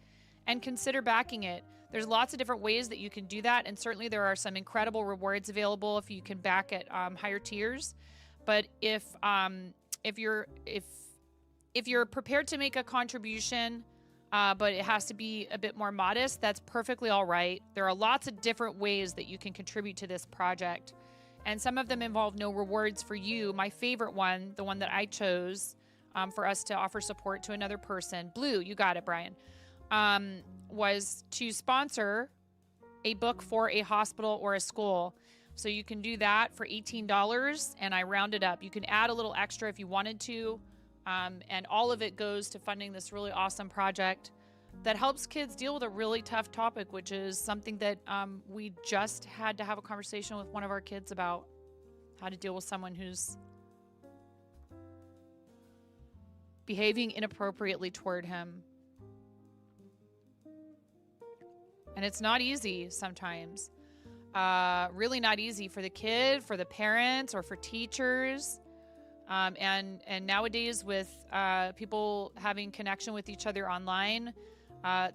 and consider backing it. There's lots of different ways that you can do that, and certainly there are some incredible rewards available if you can back at higher tiers. But if you're prepared to make a contribution, but it has to be a bit more modest, that's perfectly all right. There are lots of different ways that you can contribute to this project, and some of them involve no rewards for you. My favorite one, the one that I chose for us to offer support to another person, Blue, you got it, Brian, was to sponsor a book for a hospital or a school. So you can do that for $18, and I rounded up. You can add a little extra if you wanted to, and all of it goes to funding this really awesome project that helps kids deal with a really tough topic, which is something that we just had to have a conversation with one of our kids about, how to deal with someone who's behaving inappropriately toward him. And it's not easy sometimes. Really not easy for the kid, for the parents, or for teachers. And nowadays with people having connection with each other online,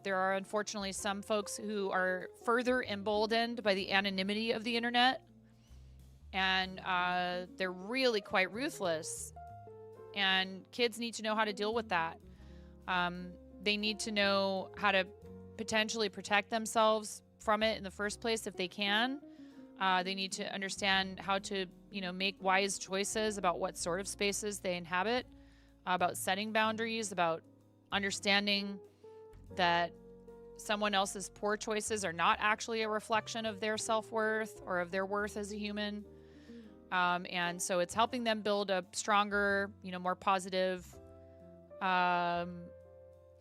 there are unfortunately some folks who are further emboldened by the anonymity of the internet. And they're really quite ruthless. And kids need to know how to deal with that. They need to know how to potentially protect themselves from it in the first place if they can. They need to understand how to, make wise choices about what sort of spaces they inhabit, about setting boundaries, about understanding that someone else's poor choices are not actually a reflection of their self-worth or of their worth as a human. And so it's helping them build a stronger, more positive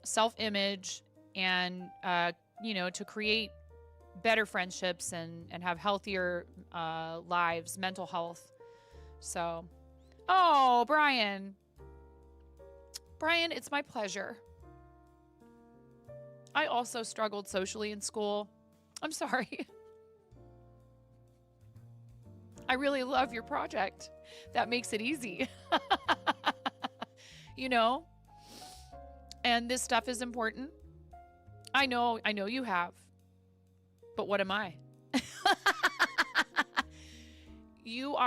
self-image, and to create better friendships and have healthier lives, mental health. So, oh, Brian, it's my pleasure. I also struggled socially in school. I'm sorry. I really love your project. That makes it easy. And this stuff is important. I know you have. But what am I? You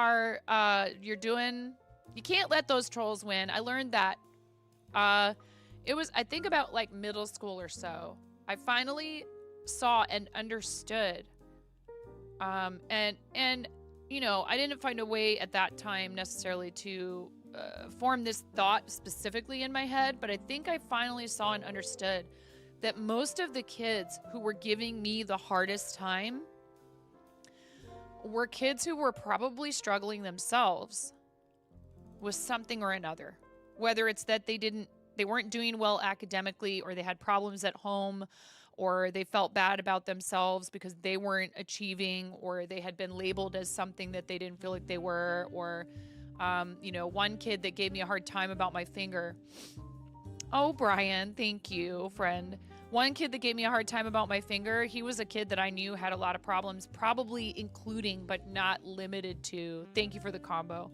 can't let those trolls win. I learned that. It was, I think, about like middle school or so. I finally saw and understood. And I didn't find a way at that time necessarily to form this thought specifically in my head, but I think I finally saw and understood that most of the kids who were giving me the hardest time were kids who were probably struggling themselves with something or another. Whether it's that they weren't doing well academically, or they had problems at home, or they felt bad about themselves because they weren't achieving, or they had been labeled as something that they didn't feel like they were, or, one kid that gave me a hard time about my finger. Oh, Brian, thank you, friend. One kid that gave me a hard time about my finger, he was a kid that I knew had a lot of problems, probably including but not limited to, thank you for the combo,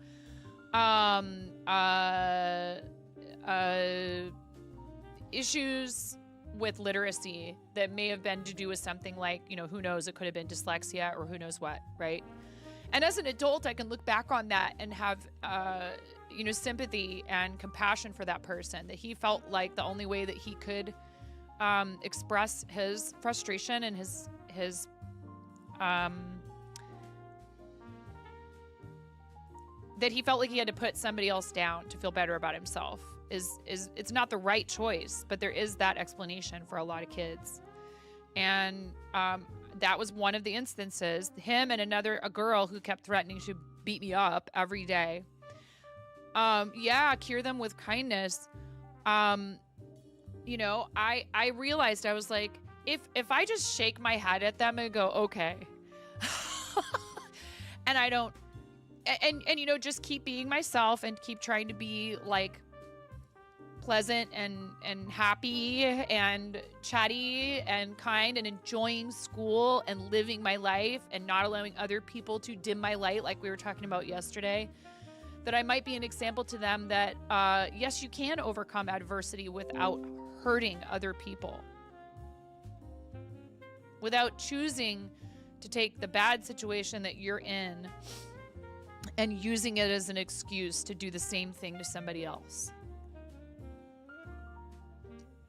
issues with literacy that may have been to do with something like, who knows, it could have been dyslexia or who knows what, right? And as an adult, I can look back on that and have, sympathy and compassion for that person, that he felt like the only way that he could express his frustration and his that he felt like he had to put somebody else down to feel better about himself is it's not the right choice, but there is that explanation for a lot of kids. And that was one of the instances. Him and a girl who kept threatening to beat me up every day. Cure them with kindness. I realized, I was like, if I just shake my head at them and go, okay, and I don't, and you know, just keep being myself and keep trying to be like pleasant and happy and chatty and kind and enjoying school and living my life and not allowing other people to dim my light like we were talking about yesterday, that I might be an example to them that yes, you can overcome adversity without hurting other people, without choosing to take the bad situation that you're in and using it as an excuse to do the same thing to somebody else.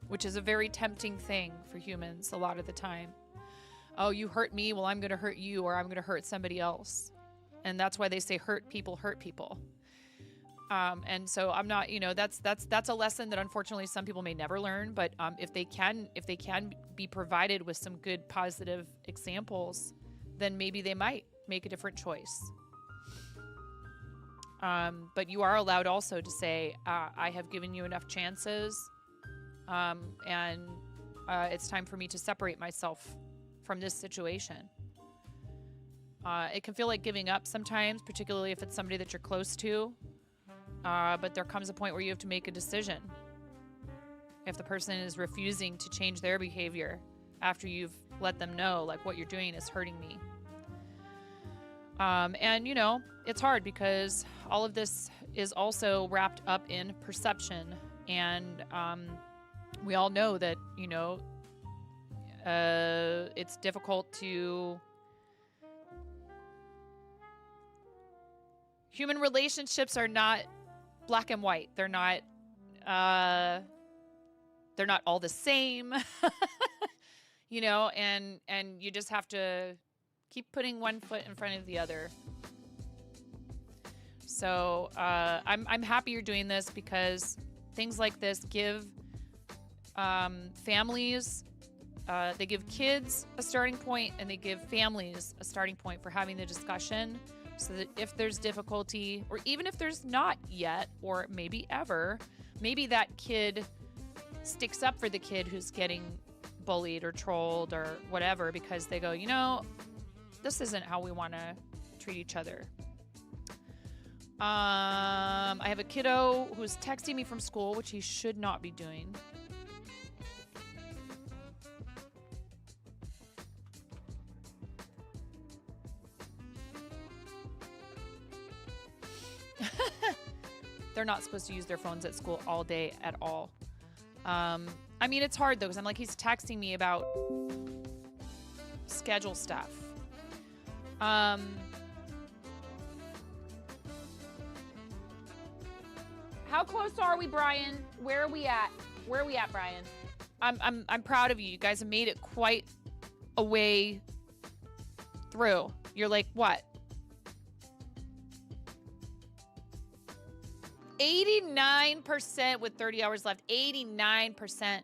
Which is a very tempting thing for humans a lot of the time. Oh, you hurt me, well, I'm going to hurt you, or I'm going to hurt somebody else. And that's why they say hurt people hurt people. And so I'm not, you know, that's a lesson that unfortunately some people may never learn. But if they can be provided with some good positive examples, then maybe they might make a different choice. But you are allowed also to say, I have given you enough chances. And it's time for me to separate myself from this situation. It can feel like giving up sometimes, particularly if it's somebody that you're close to. But there comes a point where you have to make a decision. If the person is refusing to change their behavior after you've let them know, like, what you're doing is hurting me. And, you know, it's hard because all of this is also wrapped up in perception. And, we all know that, you know, it's difficult to... Human relationships are not black and white. They're not all the same, you know, and you just have to keep putting one foot in front of the other. So I'm happy you're doing this because things like this give families, they give kids a starting point, and they give families a starting point for having the discussion, so that if there's difficulty, or even if there's not yet, or maybe ever, maybe that kid sticks up for the kid who's getting bullied or trolled or whatever, because they go, you know, this isn't how we want to treat each other. I have a kiddo who's texting me from school, which he should not be doing. They're not supposed to use their phones at school all day at all. I mean, it's hard though, because I'm like, he's texting me about schedule stuff. How close are we, Brian? Where are we at? Where are we at, Brian? I'm proud of you. You guys have made it quite a way through. You're like, what? 89% with 30 hours left. 89%.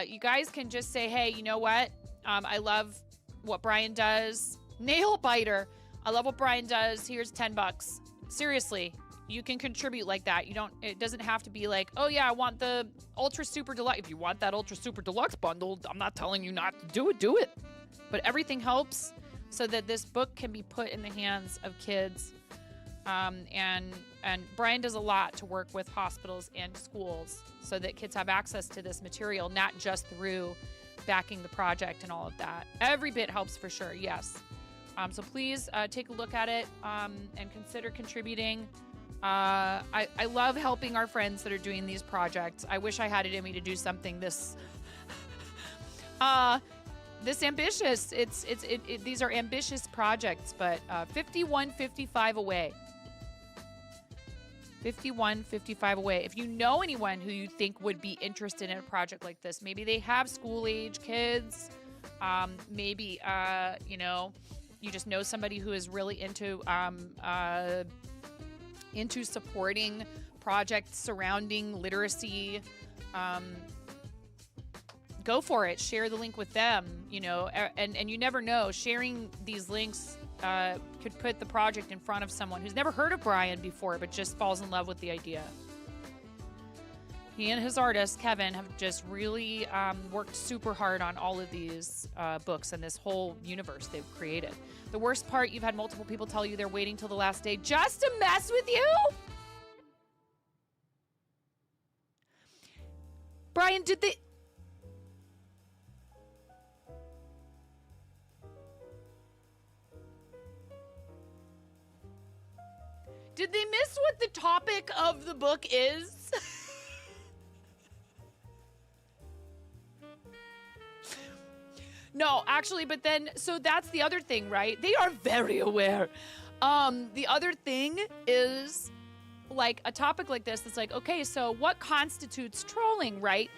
You guys can just say, hey, you know what? I love what Brian does. Nail biter. I love what Brian does. Here's $10. Seriously, you can contribute like that. It doesn't have to be like, oh yeah, I want the Ultra Super Deluxe. If you want that Ultra Super Deluxe bundle, I'm not telling you not to do it. But everything helps so that this book can be put in the hands of kids. And Brian does a lot to work with hospitals and schools so that kids have access to this material, not just through backing the project and all of that. Every bit helps for sure, yes. So please take a look at it and consider contributing. I love helping our friends that are doing these projects. I wish I had it in me to do something this ambitious. These are ambitious projects, but 51.55 away. 51.55 away. If you know anyone who you think would be interested in a project like this, maybe they have school-age kids, maybe you know, you just know somebody who is really into supporting projects surrounding literacy, go for it. Share the link with them, you know, and you never know. Sharing these links could put the project in front of someone who's never heard of Brian before, but just falls in love with the idea. He and his artist, Kevin, have just really worked super hard on all of these books and this whole universe they've created. The worst part, you've had multiple people tell you they're waiting till the last day just to mess with you? Brian, did they... Did they miss what the topic of the book is? No, actually, but then, so that's the other thing, right? They are very aware. The other thing is, like, a topic like this, it's like, okay, so what constitutes trolling, right?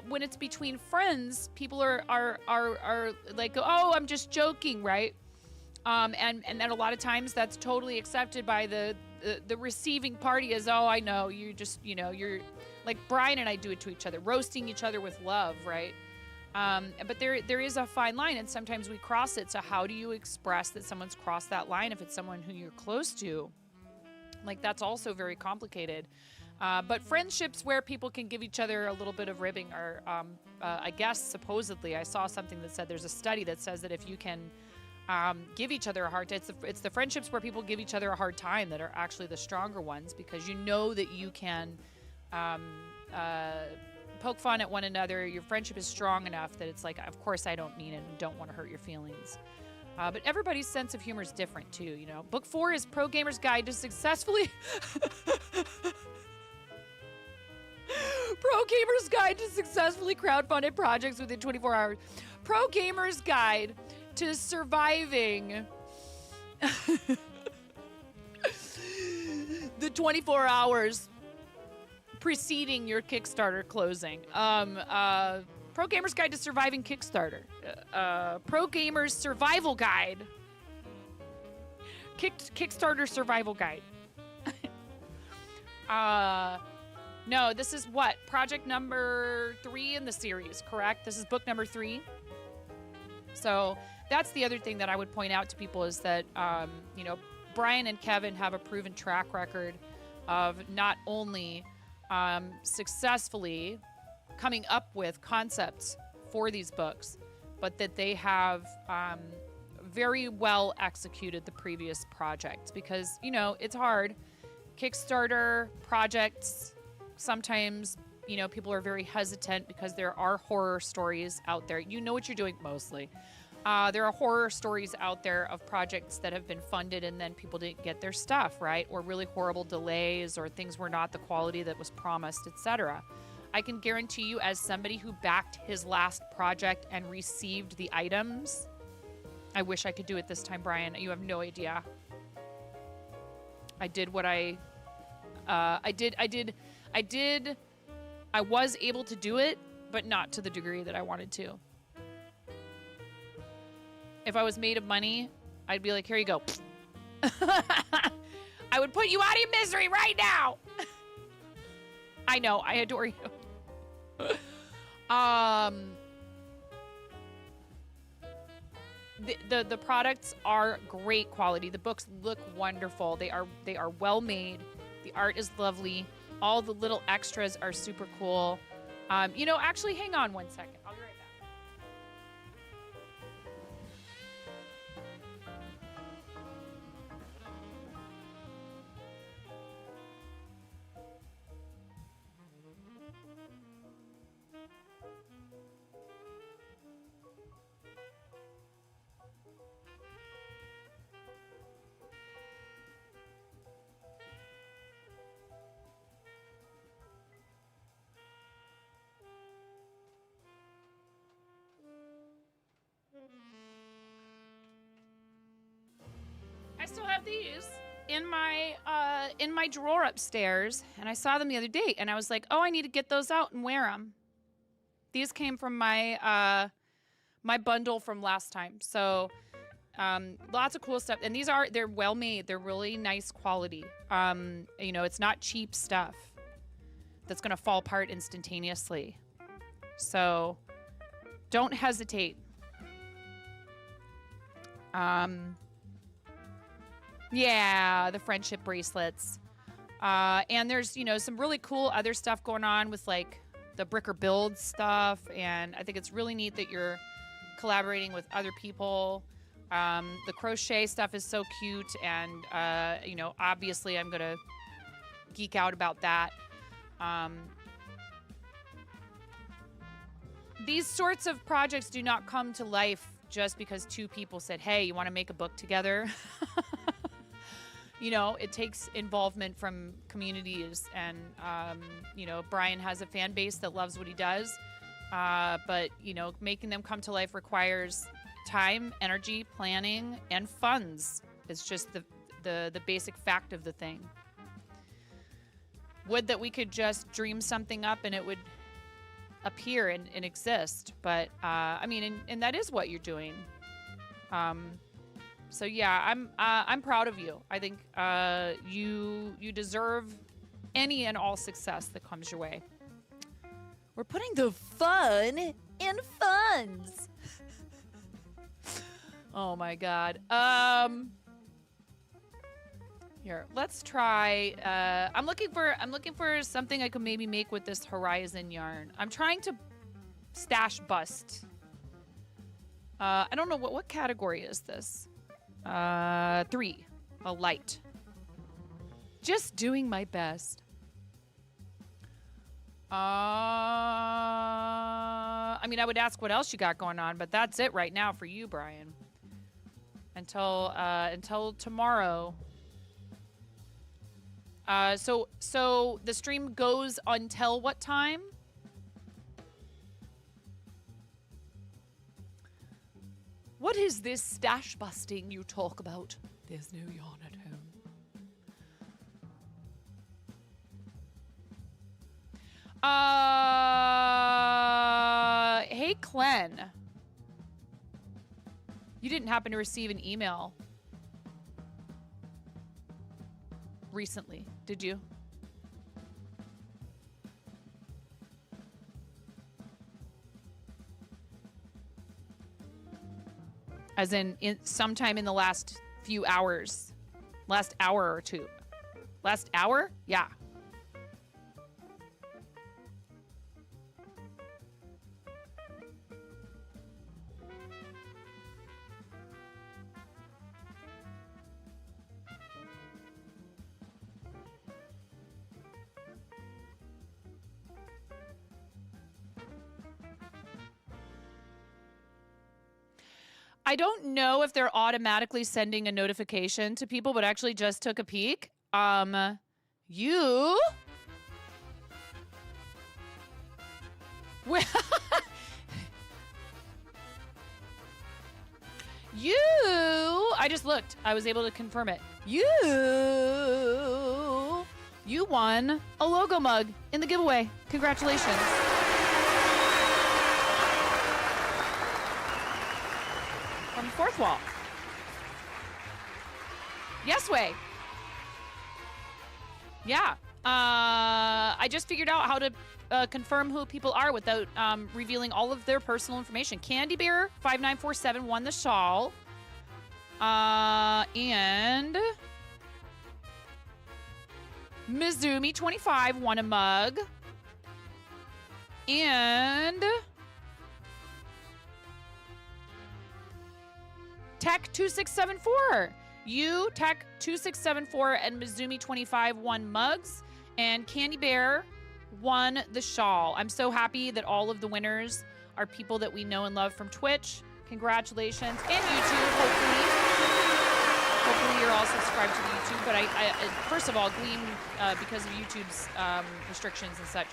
When it's between friends, people are like, oh, I'm just joking, right? And then a lot of times that's totally accepted by the receiving party as, oh, I know, you just, you know, you're, like Brian and I do it to each other, roasting each other with love, right? But there is a fine line, and sometimes we cross it. So how do you express that someone's crossed that line if it's someone who you're close to? Like, that's also very complicated. But friendships where people can give each other a little bit of ribbing are, I guess, supposedly, I saw something that said there's a study that says that if you can give each other a hard time, it's the friendships where people give each other a hard time that are actually the stronger ones, because you know that you can poke fun at one another. Your friendship is strong enough that it's like, of course I don't mean it and don't want to hurt your feelings. But everybody's sense of humor is different too, you know. Book 4 is Pro Gamer's Guide to Successfully... Pro Gamer's Guide to Successfully Crowdfunded Projects Within 24 Hours. Pro Gamer's Guide to Surviving the 24 hours preceding your Kickstarter closing. Pro Gamer's Guide to Surviving Kickstarter. Pro Gamer's Survival Guide. Kickstarter Survival Guide. No, this is what? Project number 3 in the series, correct? This is book number 3. So that's the other thing that I would point out to people is that, you know, Brian and Kevin have a proven track record of not only successfully coming up with concepts for these books, but that they have very well executed the previous projects, because, you know, it's hard. Kickstarter projects, sometimes, you know, people are very hesitant because there are horror stories out there. You know what you're doing mostly. There are horror stories out there of projects that have been funded and then people didn't get their stuff, right? Or really horrible delays, or things were not the quality that was promised, etc. I can guarantee you, as somebody who backed his last project and received the items, I wish I could do it this time, Brian. You have no idea. I did what I was able to do it, but not to the degree that I wanted to. If I was made of money, I'd be like, here you go. I would put you out of your misery right now. I know, I adore you. The products are great quality. The books look wonderful. They are well made. The art is lovely. All the little extras are super cool. You know, actually, hang on one second. I'll be right back. I still have these in my drawer upstairs, and I saw them the other day, and I was like, oh, I need to get those out and wear them. These came from my my bundle from last time, so lots of cool stuff. And they're well made. They're really nice quality. You know, it's not cheap stuff that's gonna fall apart instantaneously. So don't hesitate. Yeah, the friendship bracelets. And there's, some really cool other stuff going on with like the Bricker Build stuff. And I think it's really neat that you're collaborating with other people. The crochet stuff is so cute. And, obviously I'm going to geek out about that. These sorts of projects do not come to life just because two people said, hey, you want to make a book together? It takes involvement from communities. And, Brian has a fan base that loves what he does. But, making them come to life requires time, energy, planning, and funds. It's just the basic fact of the thing. Would that we could just dream something up and it would appear and exist. But, and that is what you're doing. So yeah, I'm proud of you. I think you deserve any and all success that comes your way. We're putting the fun in funds. Oh my God. Here, let's try. I'm looking for something I could maybe make with this Horizon yarn. I'm trying to stash bust. I don't know what category is this. 3, a light. Just doing my best. I would ask what else you got going on, but that's it right now for you, Brian. Until tomorrow. So the stream goes until what time? What is this stash busting you talk about? There's no yarn at home. Hey, Clen. You didn't happen to receive an email recently, did you? As in sometime in the last few hours. Last hour or two. Last hour? Yeah. I don't know if they're automatically sending a notification to people, but I actually just took a peek. You I just looked. I was able to confirm it. You won a logo mug in the giveaway. Congratulations. From Fourth Wall. Yes way. Yeah. I just figured out how to confirm who people are without revealing all of their personal information. Candy Bear 5947 won the shawl. And Mizumi 25 won a mug. And Tech 2674. You, Tech 2674, and Mizumi 25 won mugs, and Candy Bear won the shawl. I'm so happy that all of the winners are people that we know and love from Twitch. Congratulations. And YouTube, hopefully you're all subscribed to the YouTube. But I first of all, Gleam, because of YouTube's restrictions and such,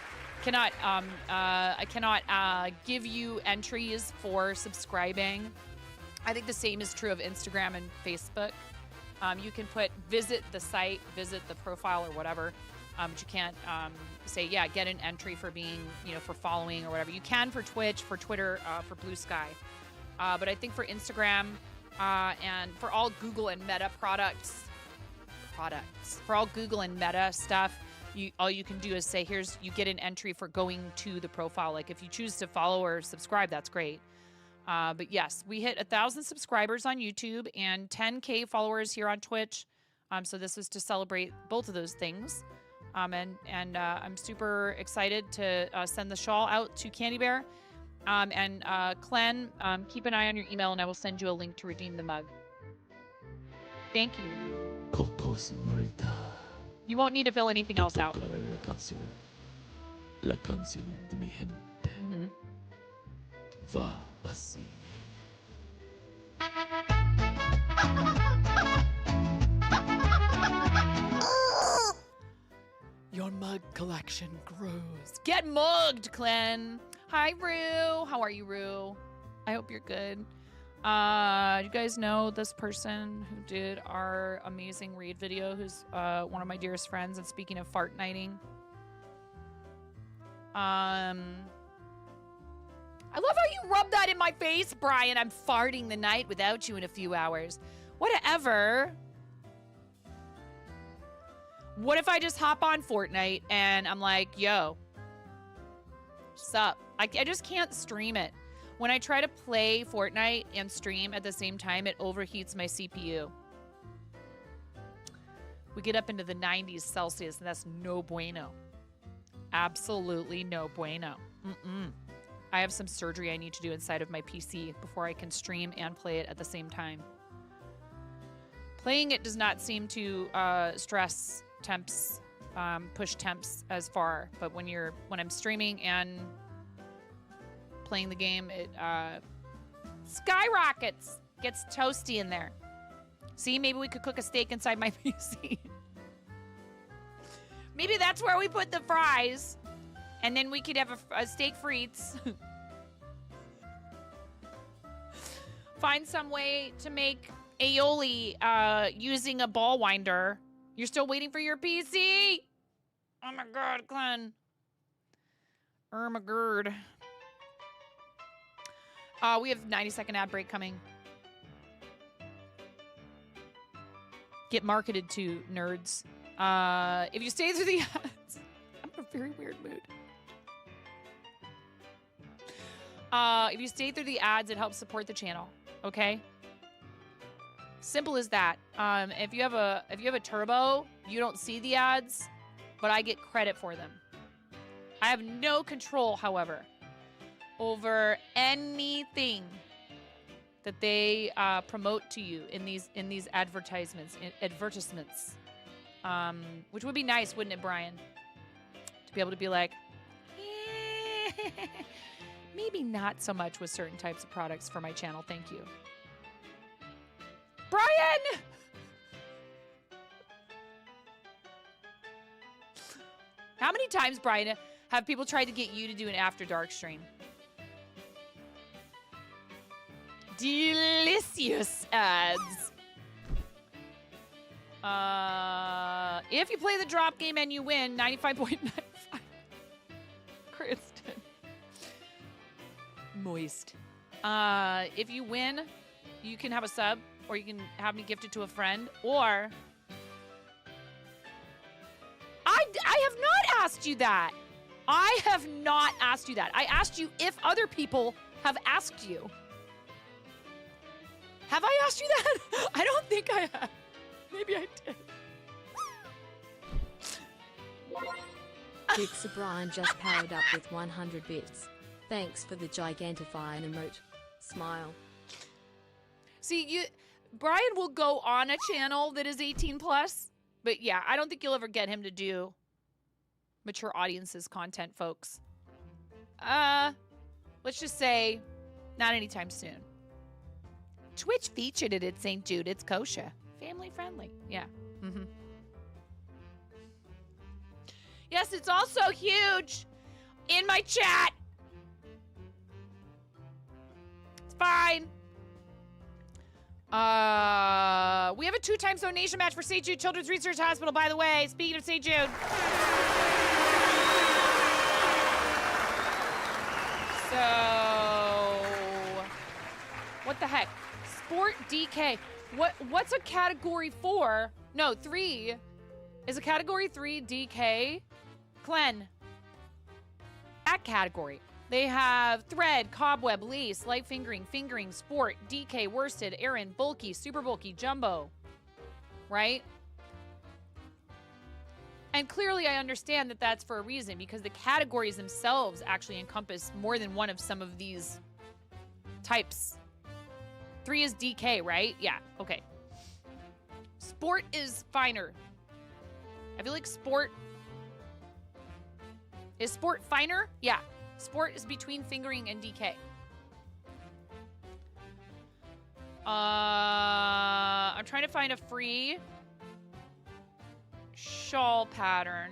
I cannot give you entries for subscribing. I think the same is true of Instagram and Facebook. You can visit the site, visit the profile or whatever, but you can't say, yeah, get an entry for being, for following or whatever. You can for Twitch, for Twitter, for Blue Sky. But I think for Instagram and for all Google and Meta products, for all Google and Meta stuff, all you can do is say, you get an entry for going to the profile. Like if you choose to follow or subscribe, that's great. But yes, we hit 1,000 subscribers on YouTube and 10K followers here on Twitch. So this was to celebrate both of those things. And I'm super excited to send the shawl out to Candy Bear. And Clen, keep an eye on your email, and I will send you a link to redeem the mug. Thank you. You won't need to fill anything else out. La canción de mi gente va así. Your mug collection grows. Get mugged, Clen. Hi, Rue. How are you, Rue? I hope you're good. You guys know this person who did our amazing read video, who's one of my dearest friends, and speaking of fartnighting. I love how you rub that in my face, Brian. I'm farting the night without you in a few hours. Whatever. What if I just hop on Fortnite and I'm like, yo, sup? I just can't stream it. When I try to play Fortnite and stream at the same time, it overheats my CPU. We get up into the 90s Celsius, and that's no bueno. Absolutely no bueno. I have some surgery I need to do inside of my PC before I can stream and play it at the same time. Playing it does not seem to stress temps, push temps as far, but when I'm streaming and playing the game, it skyrockets, gets toasty in there. See, maybe we could cook a steak inside my PC. Maybe that's where we put the fries, and then we could have a steak frites. Find some way to make aioli using a ball winder. You're still waiting for your PC? Oh my god, Glenn. Oh my god. We have 90-second ad break coming. Get marketed to, nerds. If you stay through the ads, I'm in a very weird mood. If you stay through the ads, it helps support the channel. Okay. Simple as that. If you have a turbo, you don't see the ads, but I get credit for them. I have no control, however, over anything that they promote to you in these advertisements, which would be nice, wouldn't it, Brian? To be able to be like, maybe not so much with certain types of products for my channel. Thank you. Brian! How many times, Brian, have people tried to get you to do an After Dark stream? Delicious ads. If you play the drop game and you win, 95.95. Kristen. Moist. If you win, you can have a sub, or you can have me gifted to a friend, or I have not asked you that. I have not asked you that. I asked you if other people have asked you. Have I asked you that? I don't think I have. Maybe I did. Pixar Brian just powered up with 100 bits. Thanks for the gigantifying emote. Smile. See, Brian will go on a channel that is 18 plus, but yeah, I don't think you'll ever get him to do mature audiences content, folks. Let's just say not anytime soon. Twitch featured it at St. Jude. It's kosher. Family friendly. Yeah. Mm-hmm. Yes, it's also huge in my chat. It's fine. We have a 2-time donation match for St. Jude Children's Research Hospital, by the way. Speaking of St. Jude. So, what the heck? Sport DK. What's a category 4? No, 3. Is a category 3 DK? Clen. That category. They have thread, cobweb, lace, light fingering, sport, DK, worsted, Aaron, bulky, super bulky, jumbo. Right? And clearly I understand that that's for a reason, because the categories themselves actually encompass more than one of some of these types. 3 is DK, right? Yeah, okay. Sport is finer. I feel like sport... Is sport finer? Yeah. Sport is between fingering and DK. I'm trying to find a free shawl pattern.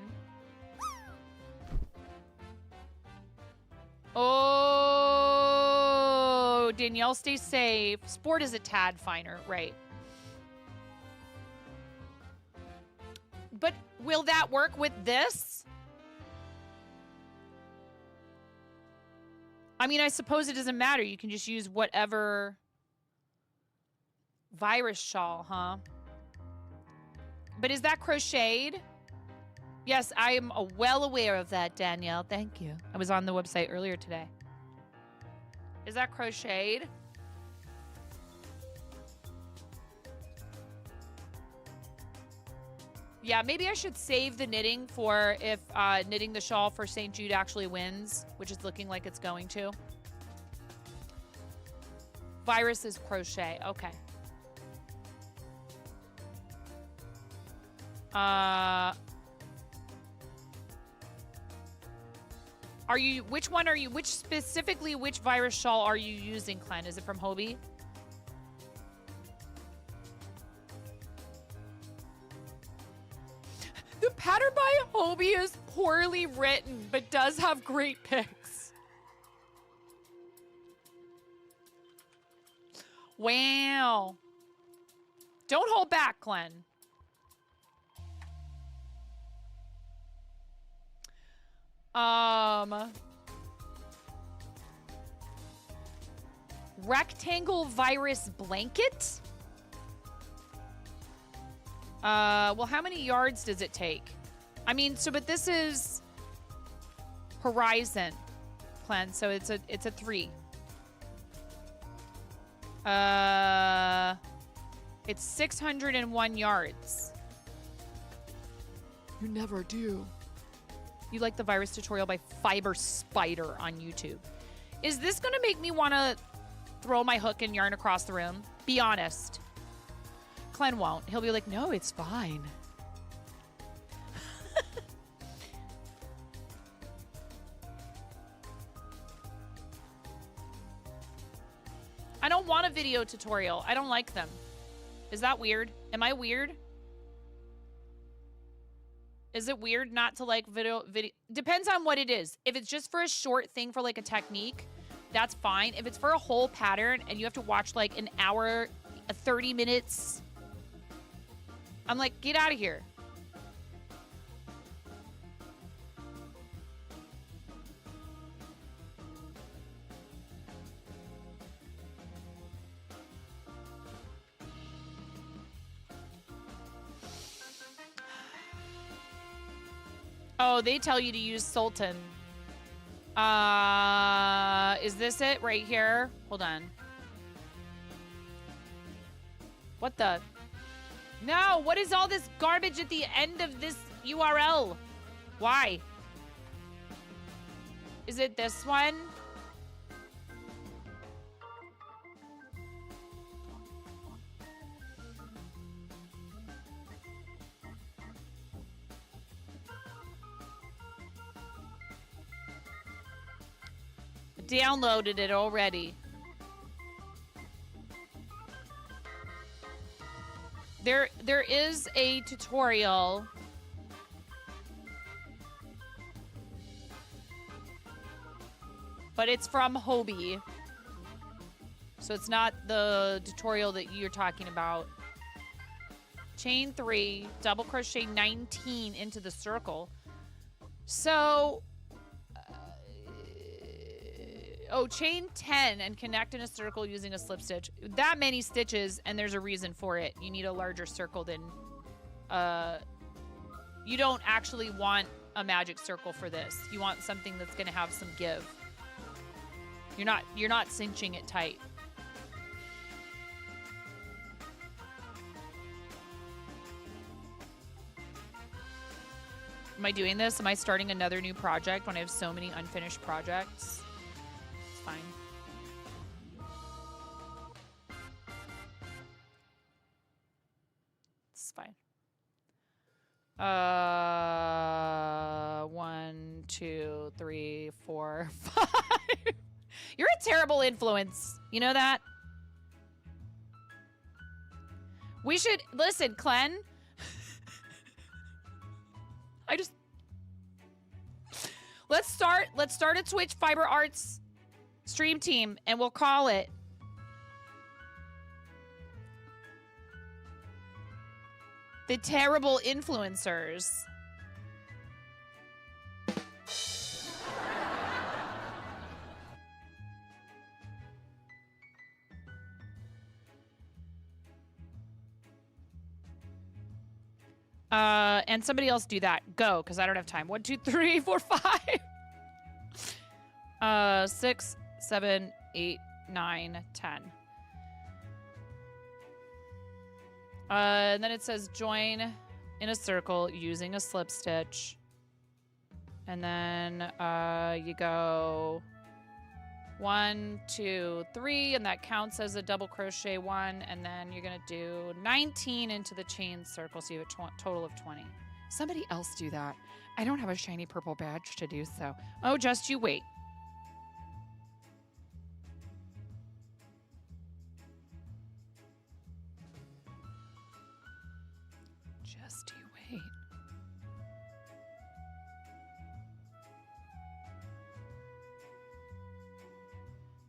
Oh, Danielle, stay safe. Sport is a tad finer, right? But will that work with this? I mean, I suppose it doesn't matter. You can just use whatever virus shawl, huh? But is that crocheted? Yes, I am well aware of that, Danielle. Thank you. I was on the website earlier today. Is that crocheted? Yeah, maybe I should save the knitting for if knitting the shawl for St. Jude actually wins, which is looking like it's going to. Virus is crochet. Okay. Which virus shawl are you using, Clen? Is it from Hobie? The pattern by Hobie is poorly written, but does have great pics. Wow. Don't hold back, Clen. Rectangle virus blanket? Well, how many yards does it take? I mean, but this is Horizon plan, so it's a 3. It's 601 yards. You never do. You like the virus tutorial by Fiber Spider on YouTube. Is this gonna make me wanna throw my hook and yarn across the room? Be honest. Clen won't. He'll be like, no, it's fine. I don't want a video tutorial. I don't like them. Is that weird? Am I weird? Is it weird not to like video? Depends on what it is. If it's just for a short thing for like a technique, that's fine. If it's for a whole pattern and you have to watch like an hour, 30 minutes, I'm like, get out of here. Oh, they tell you to use Sultan. Is this it right here? Hold on. What the? No, what is all this garbage at the end of this URL? Why? Is it this one? Downloaded it already. There is a tutorial. But it's from Hobie. So it's not the tutorial that you're talking about. Chain 3, double crochet 19 into the circle. So chain 10 and connect in a circle using a slip stitch. That many stitches, and there's a reason for it. You need a larger circle than... you don't actually want a magic circle for this. You want something that's going to have some give. You're not cinching it tight. Am I doing this? Am I starting another new project when I have so many unfinished projects? It's fine. It's fine. 1, 2, 3, 4, 5. You're a terrible influence. You know that? We should listen, Clen. Let's start a Twitch Fiber Arts stream team and we'll call it the Terrible Influencers. And somebody else do that. Go, because I don't have time. 1, 2, 3, 4, 5. 6, 7, 8, 9, 10. And then it says join in a circle using a slip stitch. And then you go 1, 2, 3, and that counts as a double crochet 1. And then you're gonna do 19 into the chain circle, so you have a total of 20. Somebody else do that. I don't have a shiny purple badge to do so. Oh, just you wait. Just you wait.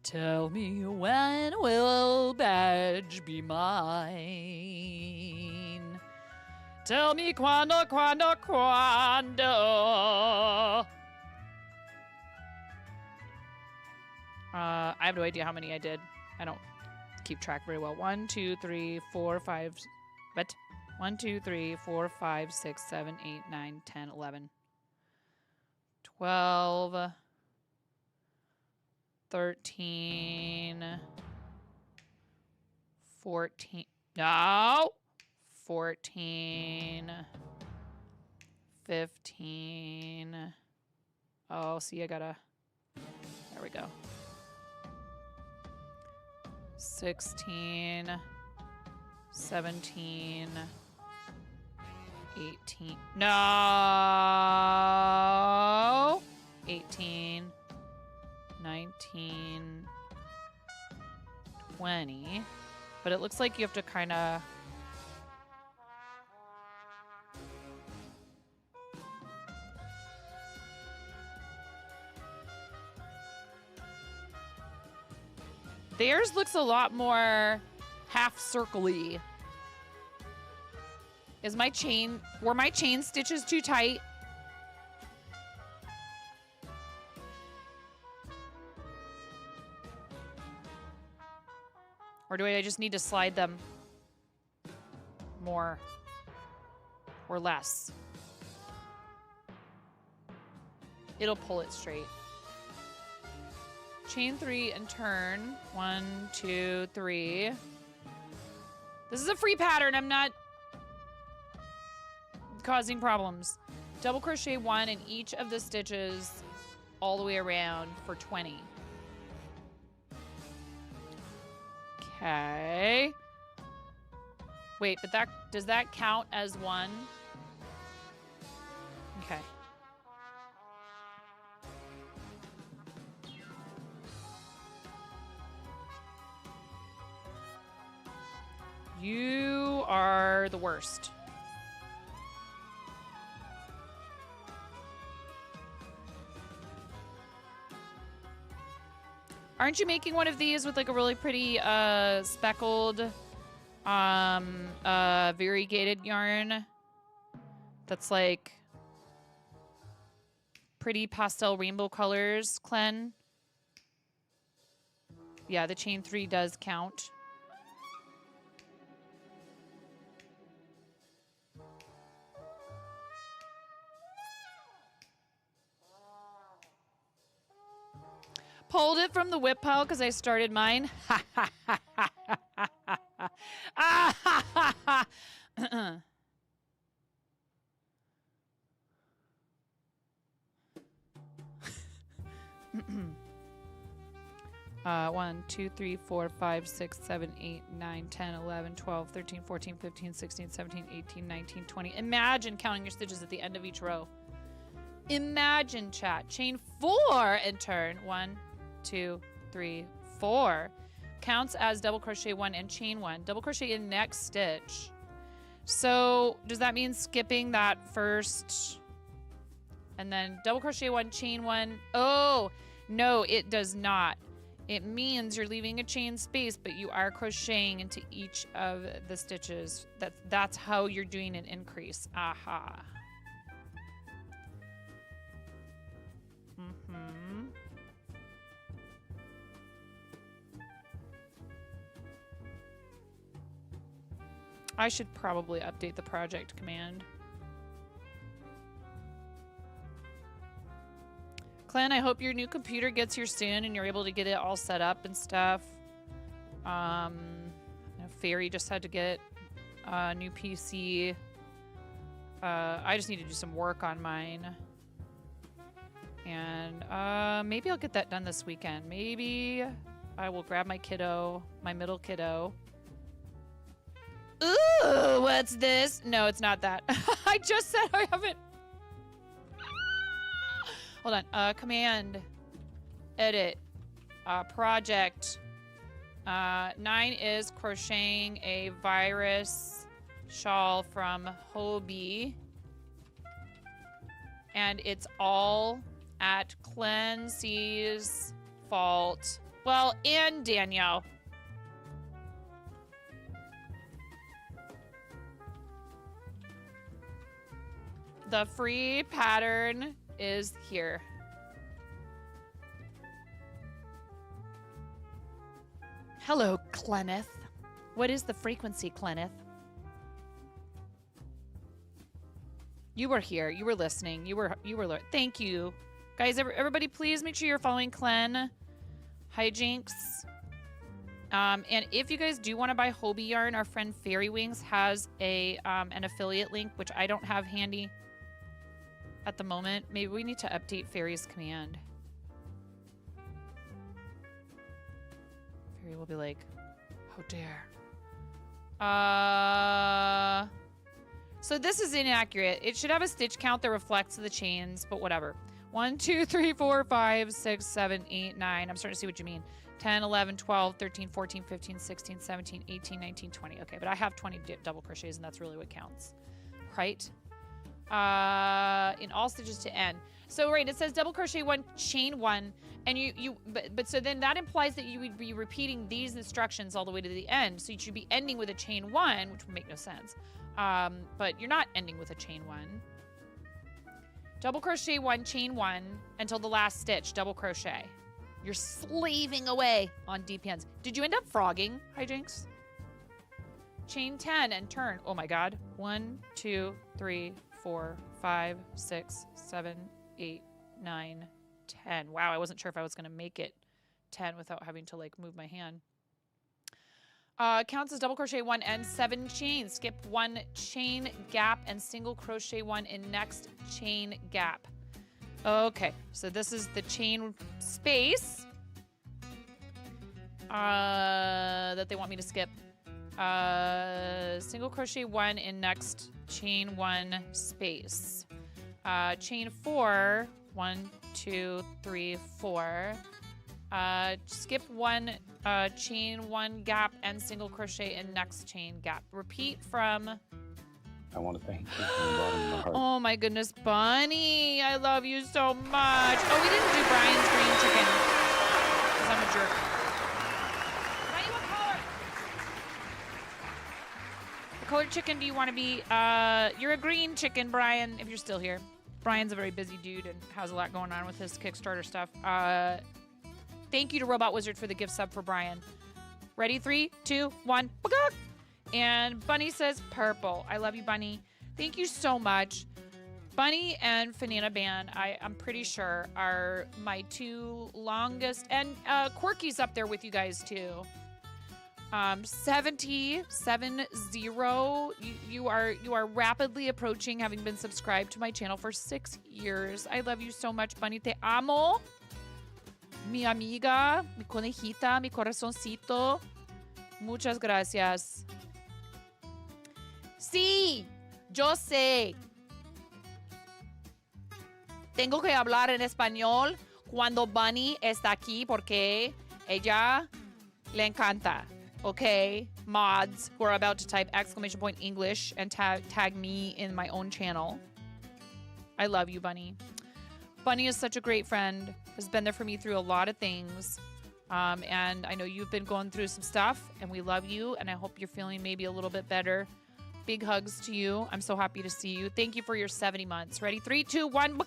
Tell me when will badge be mine? Tell me quando. I have no idea how many I did. I don't keep track very well. 1, 2, 3, 4, 5. But 1, 2, 3, 4, 5, 6, 7, 8, 9, 10, 11, 12, 13, 14. No! 14, 15. Oh, see, I gotta. There we go. 16, 17, 18. No! 18, 19, 20. But it looks like you have to kind of. Theirs looks a lot more half circle-y. Were my chain stitches too tight? Or do I just need to slide them more or less? It'll pull it straight. Chain 3 and turn. 1, 2, 3. This is a free pattern. I'm not causing problems. Double crochet 1 in each of the stitches all the way around for 20. Okay. Wait, but does that count as 1? Okay. You are the worst. Aren't you making one of these with like a really pretty speckled variegated yarn that's like pretty pastel rainbow colors, Clen? Yeah, the chain 3 does count. Pulled it from the whip pile because I started mine. 1, 2, 3, 4, 5, 6, 7, 8, 9, 10, 11, 12, 13, 14, 15, 16, 17, 18, 19, 20. Imagine counting your stitches at the end of each row. Imagine, chat. Chain 4 and turn. 1, 2, 3, 4. Counts as double crochet 1 and chain 1. Double crochet in next stitch. So does that mean skipping that first and then double crochet 1, chain 1? Oh, no, it does not. It means you're leaving a chain space, but you are crocheting into each of the stitches. That's how you're doing an increase. Aha. Mm-hmm. I should probably update the project command. Clan, I hope your new computer gets here soon and you're able to get it all set up and stuff. Fairy just had to get a new PC. I just need to do some work on mine. And maybe I'll get that done this weekend. Maybe I will grab my kiddo, my middle kiddo. Ooh, what's this? No, it's not that. I just said I haven't. Hold on. Command. Edit. Project. 9 is crocheting a virus shawl from Hobie. And it's all at Clancy's fault. Well, and Danielle. The free pattern is here. Hello, Clenneth. What is the frequency, Clenneth? You were here. You were listening. You were. Thank you, guys. Everybody, please make sure you're following Clen. Hijinks. And if you guys do want to buy Hobie yarn, our friend Fairy Wings has a an affiliate link, which I don't have handy at the moment. Maybe we need to update Fairy's command. Fairy will be like, how dare. So this is inaccurate. It should have a stitch count that reflects the chains, but whatever. 1, 2, 3, 4, 5, 6, 7, 8, 9. I'm starting to see what you mean. 10, 11, 12, 13, 14, 15, 16, 17, 18, 19, 20. Okay, but I have 20 double crochets, and that's really what counts. Right? In all stitches to end. So right, it says double crochet 1, chain 1, and but so then that implies that you would be repeating these instructions all the way to the end. So you should be ending with a chain 1, which would make no sense. But you're not ending with a chain 1. Double crochet 1, chain 1 until the last stitch, double crochet. You're slaving away on deep ends. Did you end up frogging, Hijinks? Chain 10 and turn. Oh my god. 1, 2, 3, 4, 5, 6, 7, 8, 9, 10. Wow, I wasn't sure if I was going to make it 10 without having to like move my hand. Counts as double crochet 1 and 7 chains. Skip 1 chain gap and single crochet 1 in next chain gap. Okay, so this is the chain space that they want me to skip. Single crochet 1 in next chain 1 space. Chain 4, 1, 2, 3, 4. Skip 1 chain 1 gap and single crochet in next chain gap. Repeat from. I want to thank you from the bottom of my heart. Oh my goodness, Bunny, I love you so much. Oh, we didn't do Brian's green chicken because I'm a jerk. Brian, what color? What color chicken do you want to be? You're a green chicken, Brian, if you're still here. Brian's a very busy dude and has a lot going on with his Kickstarter stuff. Thank you to Robot Wizard for the gift sub for Brian. Ready? 3, 2, 1. And Bunny says purple. I love you, Bunny. Thank you so much. Bunny and Fanana Ban, I'm pretty sure, are my 2 longest. And Quirky's up there with you guys, too. 70. You are rapidly approaching having been subscribed to my channel for 6 years. I love you so much, Bunny. Te amo. Mi amiga, mi conejita, mi corazoncito. Muchas gracias. Sí, yo sé. Tengo que hablar en español cuando Bunny está aquí porque ella le encanta. Okay, mods who are about to type ! English and tag me in my own channel. I love you, Bunny. Bunny is such a great friend, has been there for me through a lot of things. And I know you've been going through some stuff, and we love you, and I hope you're feeling maybe a little bit better. Big hugs to you. I'm so happy to see you. Thank you for your 70 months. Ready? 3, 2, 1.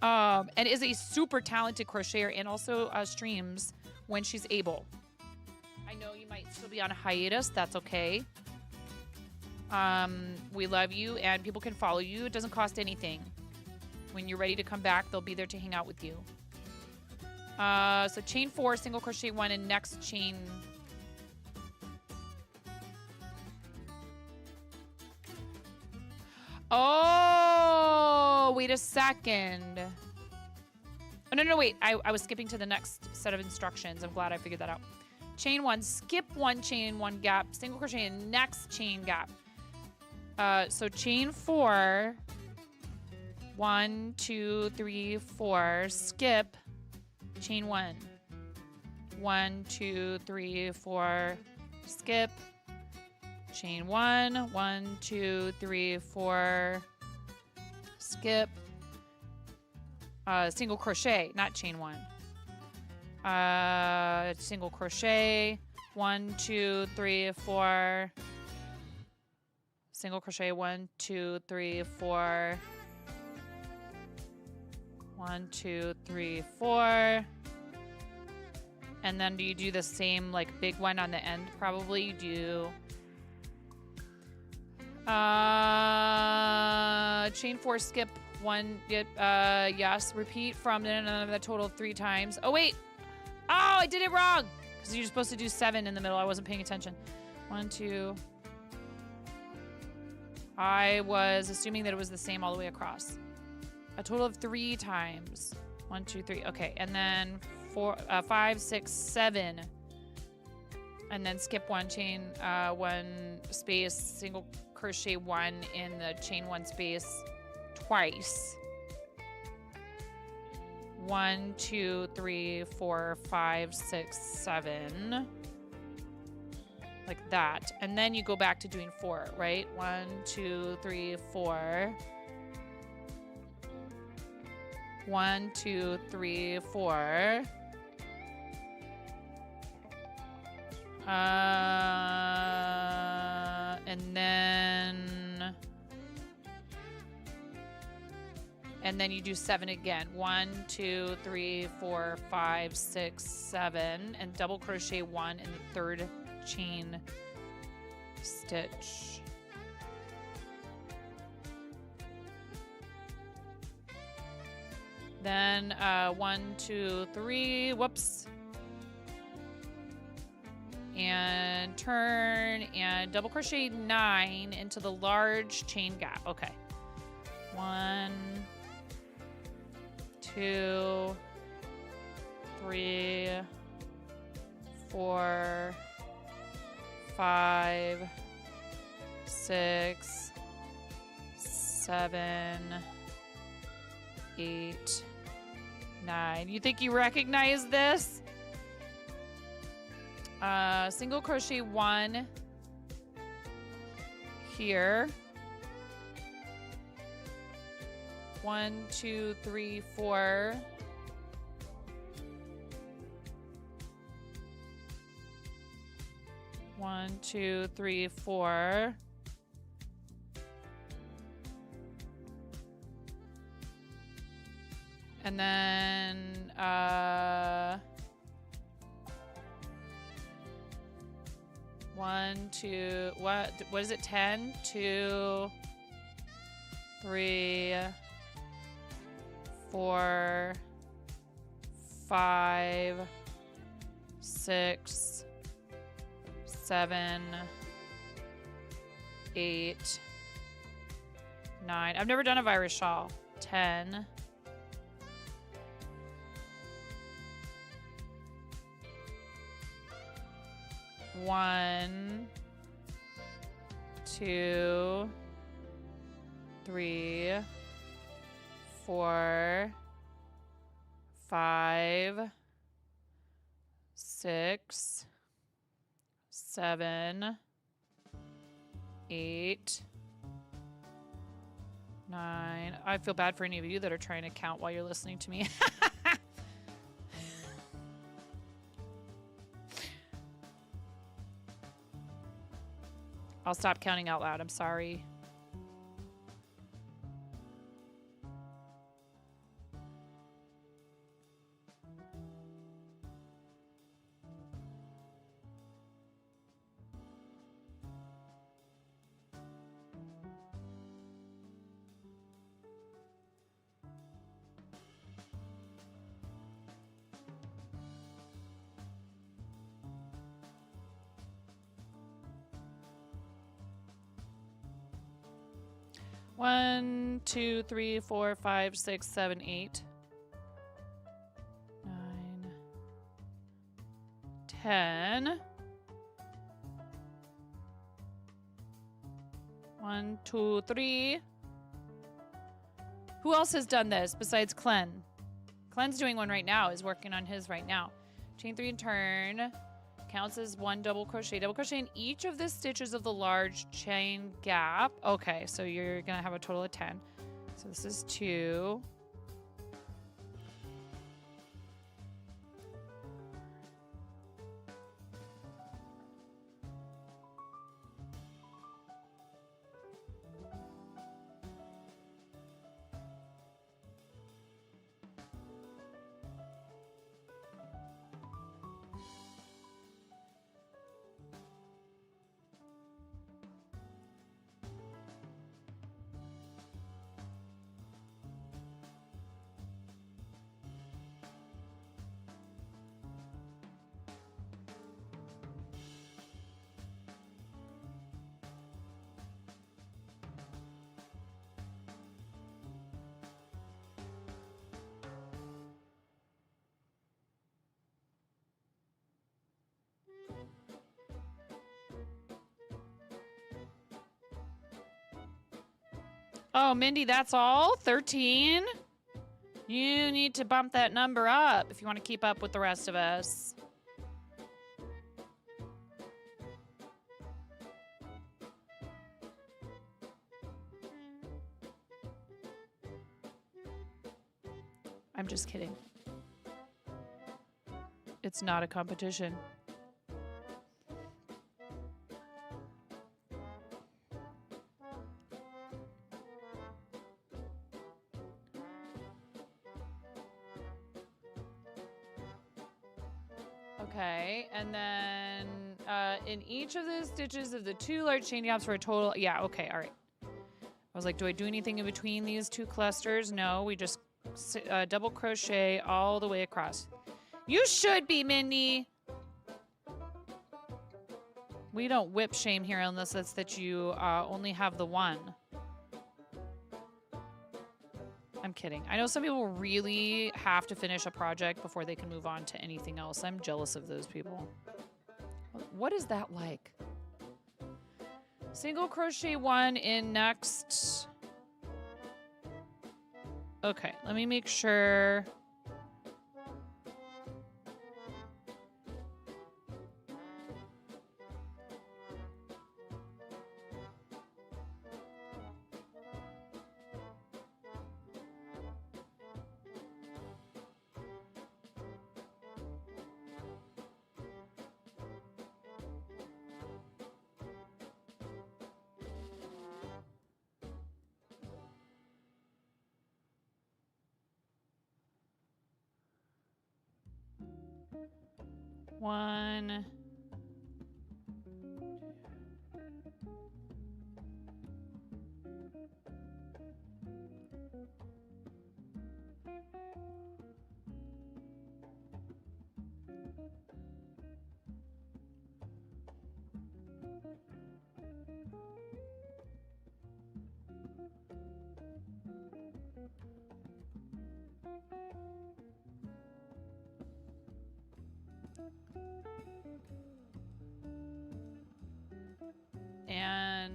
And is a super talented crocheter and also streams when she's able. I know you might still be on a hiatus. That's okay. We love you, and people can follow you. It doesn't cost anything. When you're ready to come back, they'll be there to hang out with you. So chain 4, single crochet 1, and next chain. Oh, wait a second. Oh, no, wait. I was skipping to the next set of instructions. I'm glad I figured that out. Chain 1, skip 1 chain, 1 gap, single crochet, and next chain gap. So chain 4, 1, 2, 3, 4, skip, chain 1. 1, 2, 3, 4, skip, chain 1, 1, 2, 3, 4, skip, single crochet, not chain 1. Single crochet, 1, 2, 3, 4, single crochet, 1, 2, 3, 4, 1, 2, 3, 4, and then do you do the same like big one on the end? Probably you do. Chain 4, skip 1, yes, repeat from the total 3 times. Oh wait, oh, I did it wrong because you're supposed to do 7 in the middle. I wasn't paying attention. 1, 2. I was assuming that it was the same all the way across. A total of 3 times. 1, 2, 3. Okay, and then 4, 5, 6, 7, and then skip 1 chain, 1 space, single crochet 1 in the chain 1 space twice. 1, 2, 3, 4, 5, 6, 7. Like that. And then you go back to doing 4, right? 1, 2, 3, 4. 1, 2, 3, 4. And then you do 7 again. 1, 2, 3, 4, 5, 6, 7, and double crochet 1 in the 3rd chain stitch. Then 1, 2, 3, whoops. And turn and double crochet 9 into the large chain gap. Okay. 1, 2, 3, 4, 5, 6, 7, 8, 9. You think you recognize this? Single crochet 1 here. 1, 2, 3, 4. One, 2, 3, 4. And then 1, 2, what is it? 10, 2, 3, 4, 5, 6, 7, 8, 9. I've never done a virus shawl. 10, 1, 2, 3, 4, 5, 6, 7, 8, 9. I feel bad for any of you that are trying to count while you're listening to me. I'll stop counting out loud. I'm sorry. One, 2, 3, 4, 5, 6, 7, 8, 9, 10. 1, 2, 3. Who else has done this besides Clen? Clen's doing one right now, is working on his right now. Chain 3 and turn. Counts as 1 double crochet. Double crochet in each of the stitches of the large chain gap. Okay, so you're gonna have a total of 10. So this is 2. Oh, Mindy, that's all? 13? You need to bump that number up if you want to keep up with the rest of us. I'm just kidding. It's not a competition. Okay, and then in each of the stitches of the 2 large chain gaps for a total, yeah, okay, all right. I was like, do I do anything in between these 2 clusters? No, we just double crochet all the way across. You should be, Mindy. We don't whip shame here unless it's that you only have the 1. I'm kidding. I know some people really have to finish a project before they can move on to anything else. I'm jealous of those people. What is that like? Single crochet 1 in next. Okay, let me make sure. One.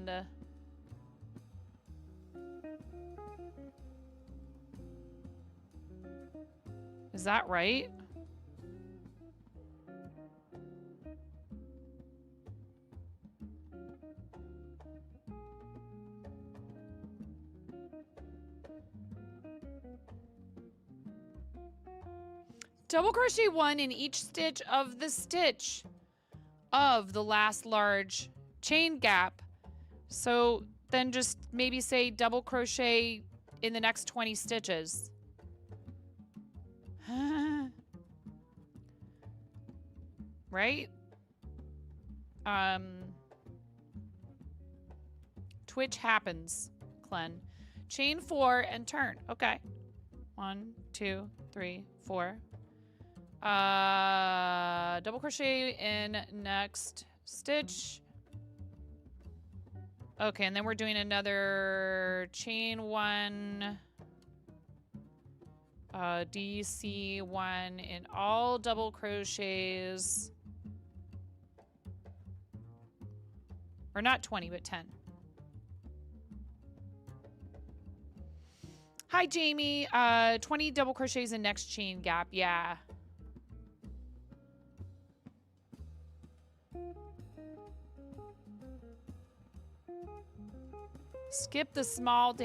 and is that right? Double crochet 1 in each stitch of the last large chain gap. So then just maybe say double crochet in the next 20 stitches. Right? Twitch happens, Clen. Chain 4 and turn. Okay. 1, 2, 3, 4. Double crochet in next stitch. Okay, and then we're doing another chain 1, DC 1 in all double crochets. Or not 20, but 10. Hi, Jamie. 20 double crochets in next chain gap. Yeah. Skip the small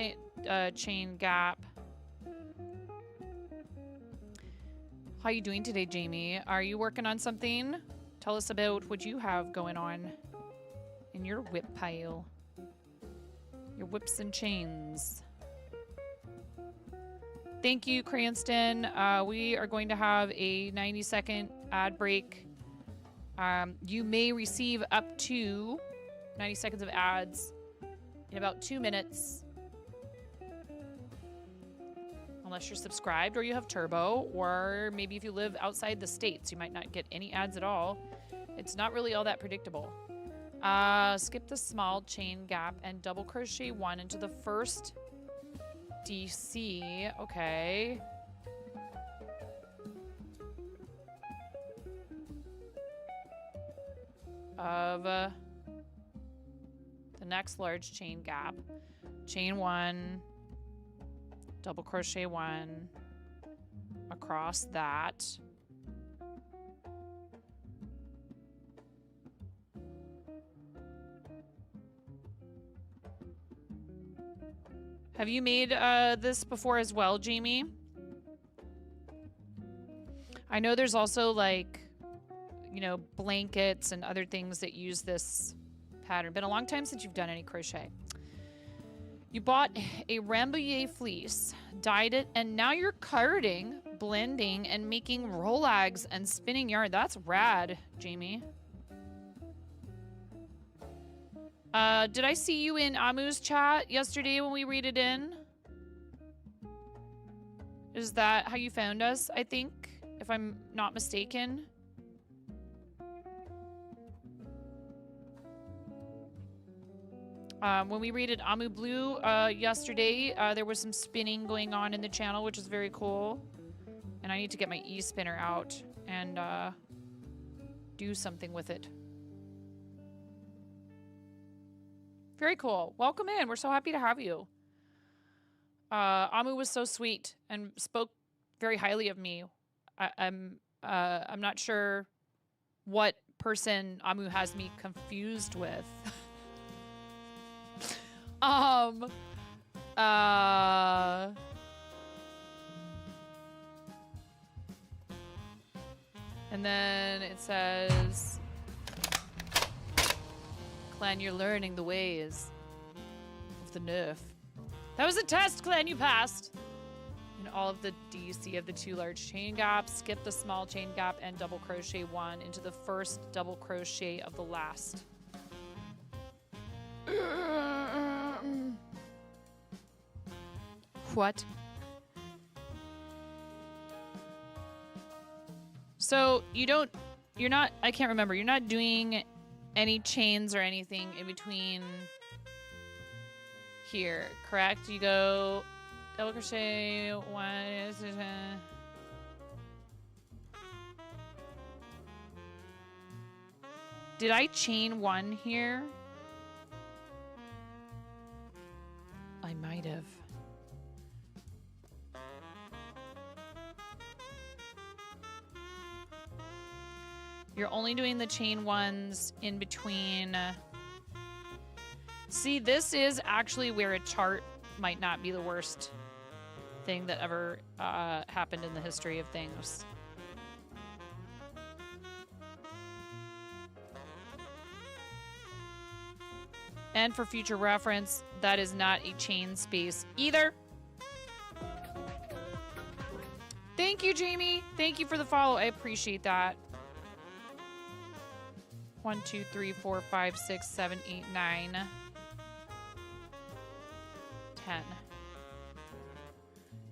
chain gap. How you doing today, Jamie? Are you working on something? Tell us about what you have going on in your whip pile. Your whips and chains. Thank you, Cranston. We are going to have a 90-second ad break. You may receive up to 90 seconds of ads in about 2 minutes. Unless you're subscribed or you have Turbo, or maybe if you live outside the States, you might not get any ads at all. It's not really all that predictable. Skip the small chain gap and double crochet 1 into the first DC. Okay. Of the next large chain gap. Chain 1, double crochet 1 across that. Have you made this before as well, Jamie? I know there's also like, you know, blankets and other things that use this pattern. Been a long time since you've done any crochet. You bought a Rambouillet fleece, dyed it, and now you're carding, blending, and making rolags and spinning yarn. That's rad, Jamie. Did I see you in Amu's chat yesterday when we read it in? Is that how you found us, I think, if I'm not mistaken? When we rated Amu Blue yesterday, there was some spinning going on in the channel, which is very cool. And I need to get my e-spinner out and do something with it. Very cool. Welcome in. We're so happy to have you. Amu was so sweet and spoke very highly of me. I'm not sure what person Amu has me confused with. And then it says, Clan, you're learning the ways of the nerf. That was a test, Clan, you passed. In all of the DC of the 2 large chain gaps, skip the small chain gap and double crochet 1 into the first double crochet of the last. What? So you're not, I can't remember, you're not doing any chains or anything in between here, correct? You go double crochet 1. Did I chain 1 here? Native. You're only doing the chain ones in between. See, this is actually where a chart might not be the worst thing that ever happened in the history of things. And for future reference, that is not a chain space either. Thank you, Jamie. Thank you for the follow. I appreciate that. 1, 2, 3, 4, 5, 6, 7, 8, 9, 10.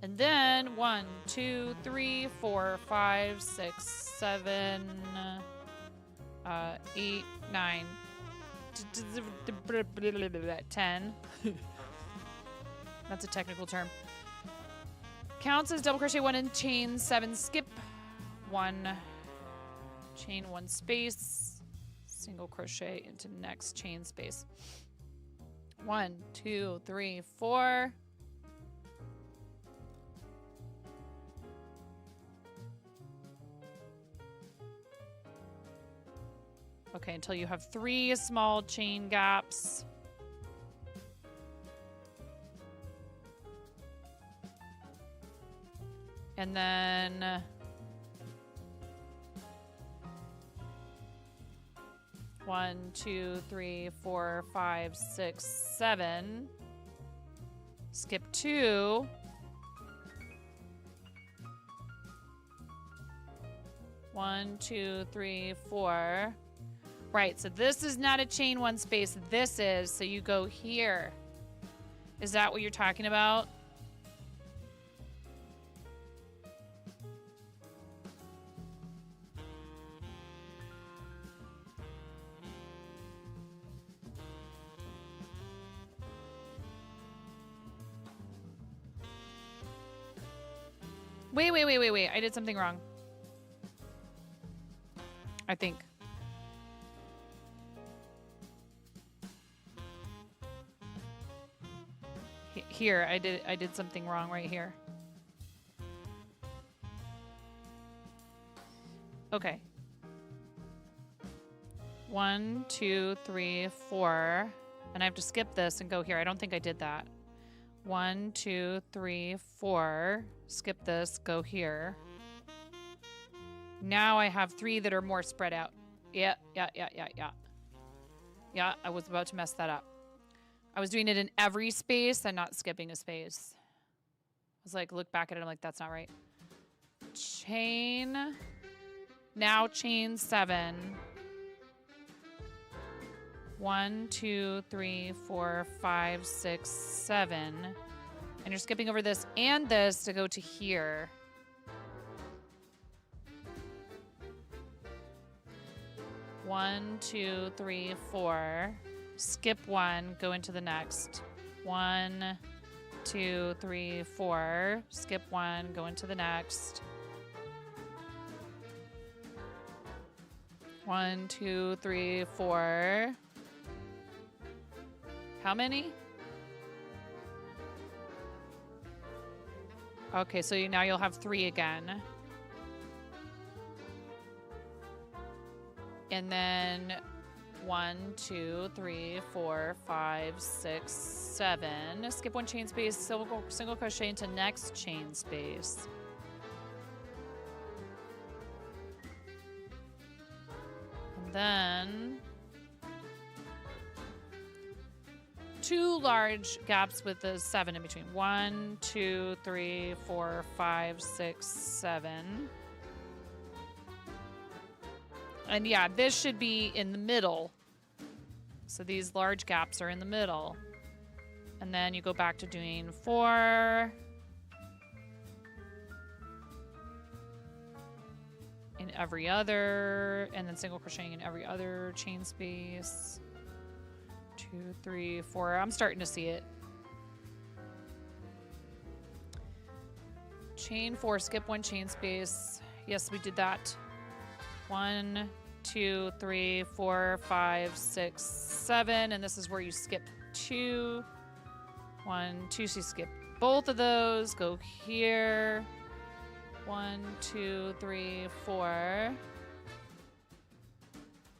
And then 1, 2, 3, 4, 5, 6, 7, 8, 9, 10. That's a technical term. Counts as double crochet 1 and chain 7, skip 1, chain 1 space, single crochet into next chain space. 1, 2, 3, 4. Okay, until you have 3 small chain gaps. And then 1, 2, 3, 4, 5, 6, 7. Skip 2. One, 2, 3, 4. Right, so this is not a chain 1 space. This is, so you go here. Is that what you're talking about? Wait. I did something wrong. I think. Here, I did something wrong right here. Okay. 1, 2, 3, 4. And I have to skip this and go here. I don't think I did that. 1, 2, 3, 4. Skip this, go here. Now I have 3 that are more spread out. Yeah. Yeah, I was about to mess that up. I was doing it in every space and not skipping a space. I was like, look back at it, I'm like, that's not right. Chain. Now chain 7. 1, 2, 3, 4, 5, 6, 7. And you're skipping over this and this to go to here. One, 2, 3, 4. Skip 1, go into the next. 1, 2, 3, 4. Skip 1, go into the next. 1, 2, 3, 4. How many? Okay, so now you'll have 3 again. And then 1, 2, 3, 4, 5, 6, 7. Skip 1 chain space, single crochet into next chain space. And then 2 large gaps with the 7 in between. 1, 2, 3, 4, 5, 6, 7. And yeah, this should be in the middle. So these large gaps are in the middle. And then you go back to doing 4. In every other, and then single crocheting in every other chain space. 2, 3, 4. I'm starting to see it. Chain 4, skip 1 chain space. Yes, we did that. 1, 2, 3, 4, 5, 6, 7. And this is where you skip 2. 1, 2, so skip both of those. Go here. 1, 2, 3, 4.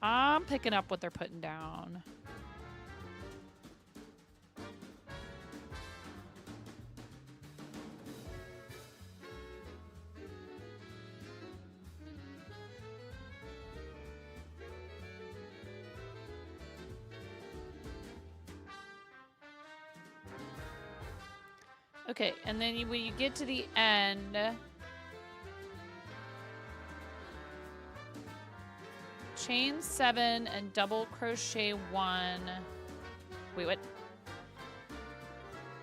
I'm picking up what they're putting down. Okay, and then when you get to the end, chain 7 and double crochet 1. Wait, what?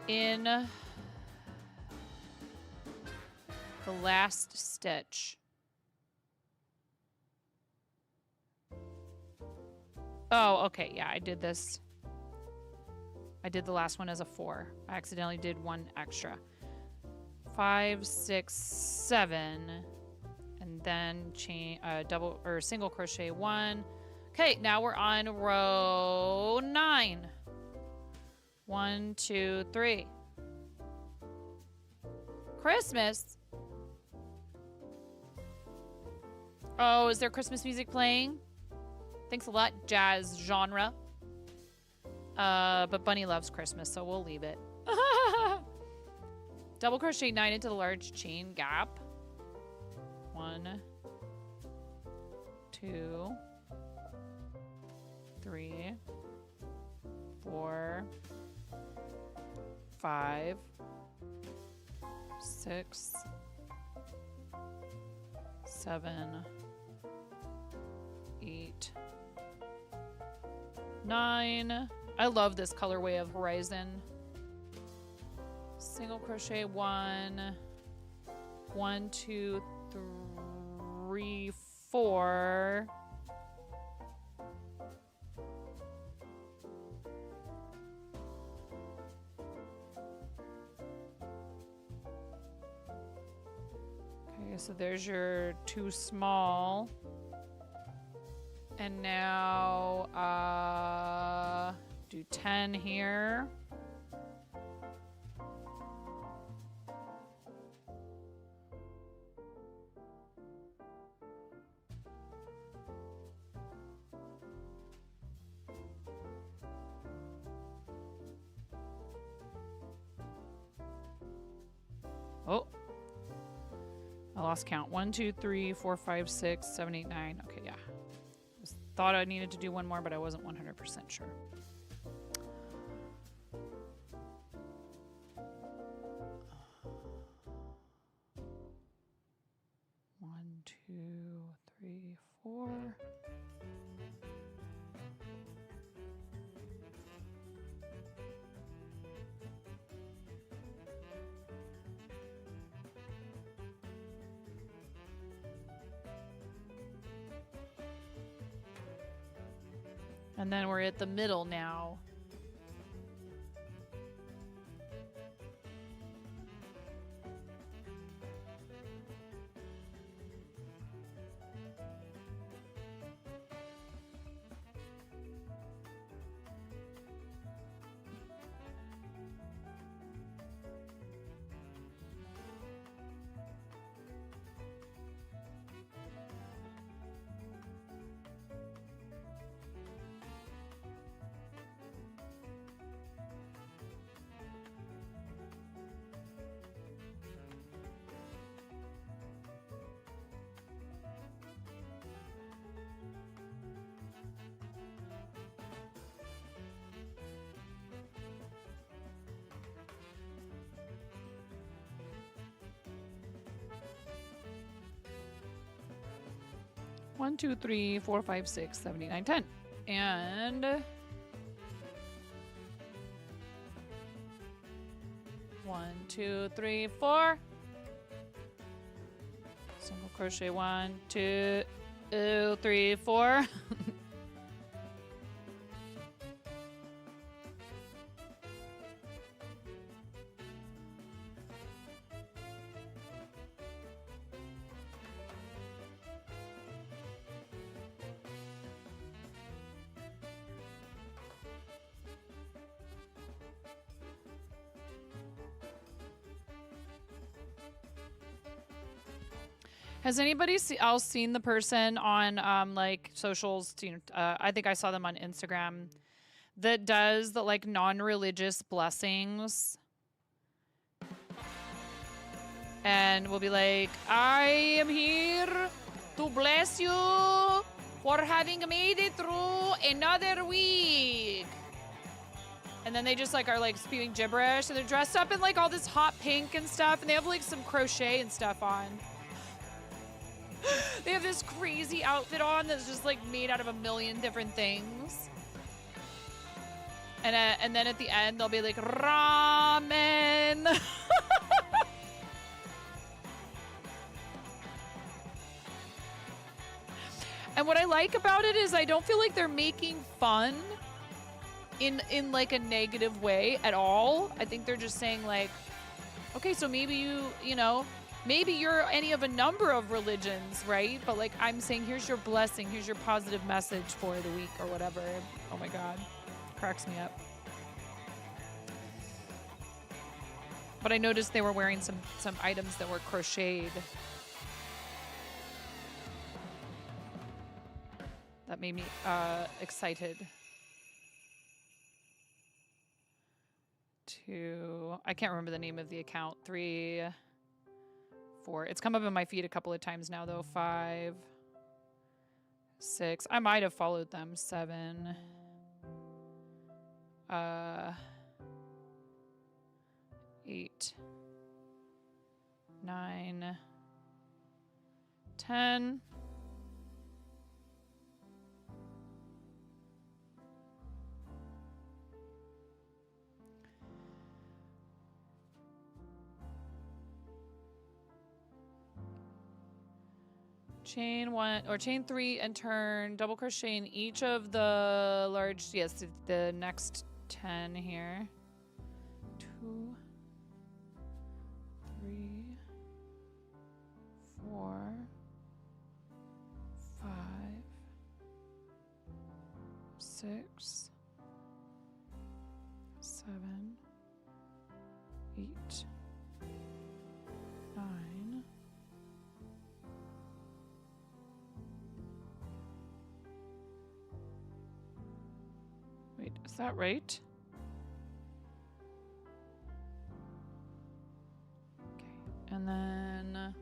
In the last stitch. Oh, okay, yeah, I did this. I did the last one as a 4. I accidentally did 1 extra. 5, 6, 7, and then chain double or single crochet 1. Okay, now we're on row 9. 1, 2, 3. Christmas. Oh, is there Christmas music playing? Thanks a lot, jazz genre. But Bunny loves Christmas, so we'll leave it. Double crochet 9 into the large chain gap. 1, 2, 3, 4, 5, 6, 7, 8, 9. I love this colorway of Horizon. Single crochet 1, 1, 2, 3, 4. Okay, so there's your 2 small. And now, do 10 here. Oh, I lost count. 1, 2, 3, 4, 5, 6, 7, 8, 9. Okay, yeah. Thought I needed to do one more, but I wasn't 100% sure. One, 2, 3, 4. And then we're at the middle now. One, 2, 3, 4, 5, 6, 7, 8, 9, 10. And 1, 2, 3, 4. Single crochet 1, 2, 3, 4. Has anybody else seen the person on like socials? I think I saw them on Instagram that does the like non-religious blessings, and will be like, "I am here to bless you for having made it through another week." And then they just like are like spewing gibberish, and they're dressed up in like all this hot pink and stuff, and they have like some crochet and stuff on. They have this crazy outfit on that's just like made out of a million different things. And then at the end they'll be like ramen. And what I like about it is I don't feel like they're making fun in like a negative way at all. I think they're just saying like, okay, so maybe you know, maybe you're any of a number of religions, right? But like I'm saying, here's your blessing, here's your positive message for the week or whatever. Oh my God, cracks me up. But I noticed they were wearing some items that were crocheted. That made me excited to, I can't remember the name of the account. 3, 4. It's come up in my feed a couple of times now though. 5, 6. I might have followed them. 7. 8, 9, 10. Chain 1 or chain 3 and turn double crochet in each of the large, yes, the next 10 here. 2, 3, 4, 5, 6, 7, 8, 9. Wait, is that right? Okay, and then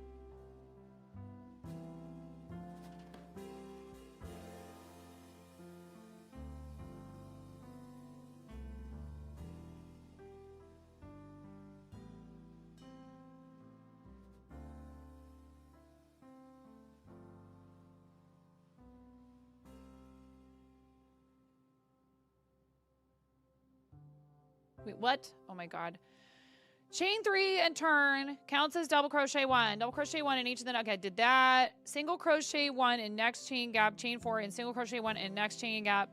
wait, what? Oh my God. Chain 3 and turn counts as double crochet 1. Double crochet 1 in each of the, okay, did that. Single crochet 1 in next chain gap, chain 4 and single crochet 1 in next chain gap.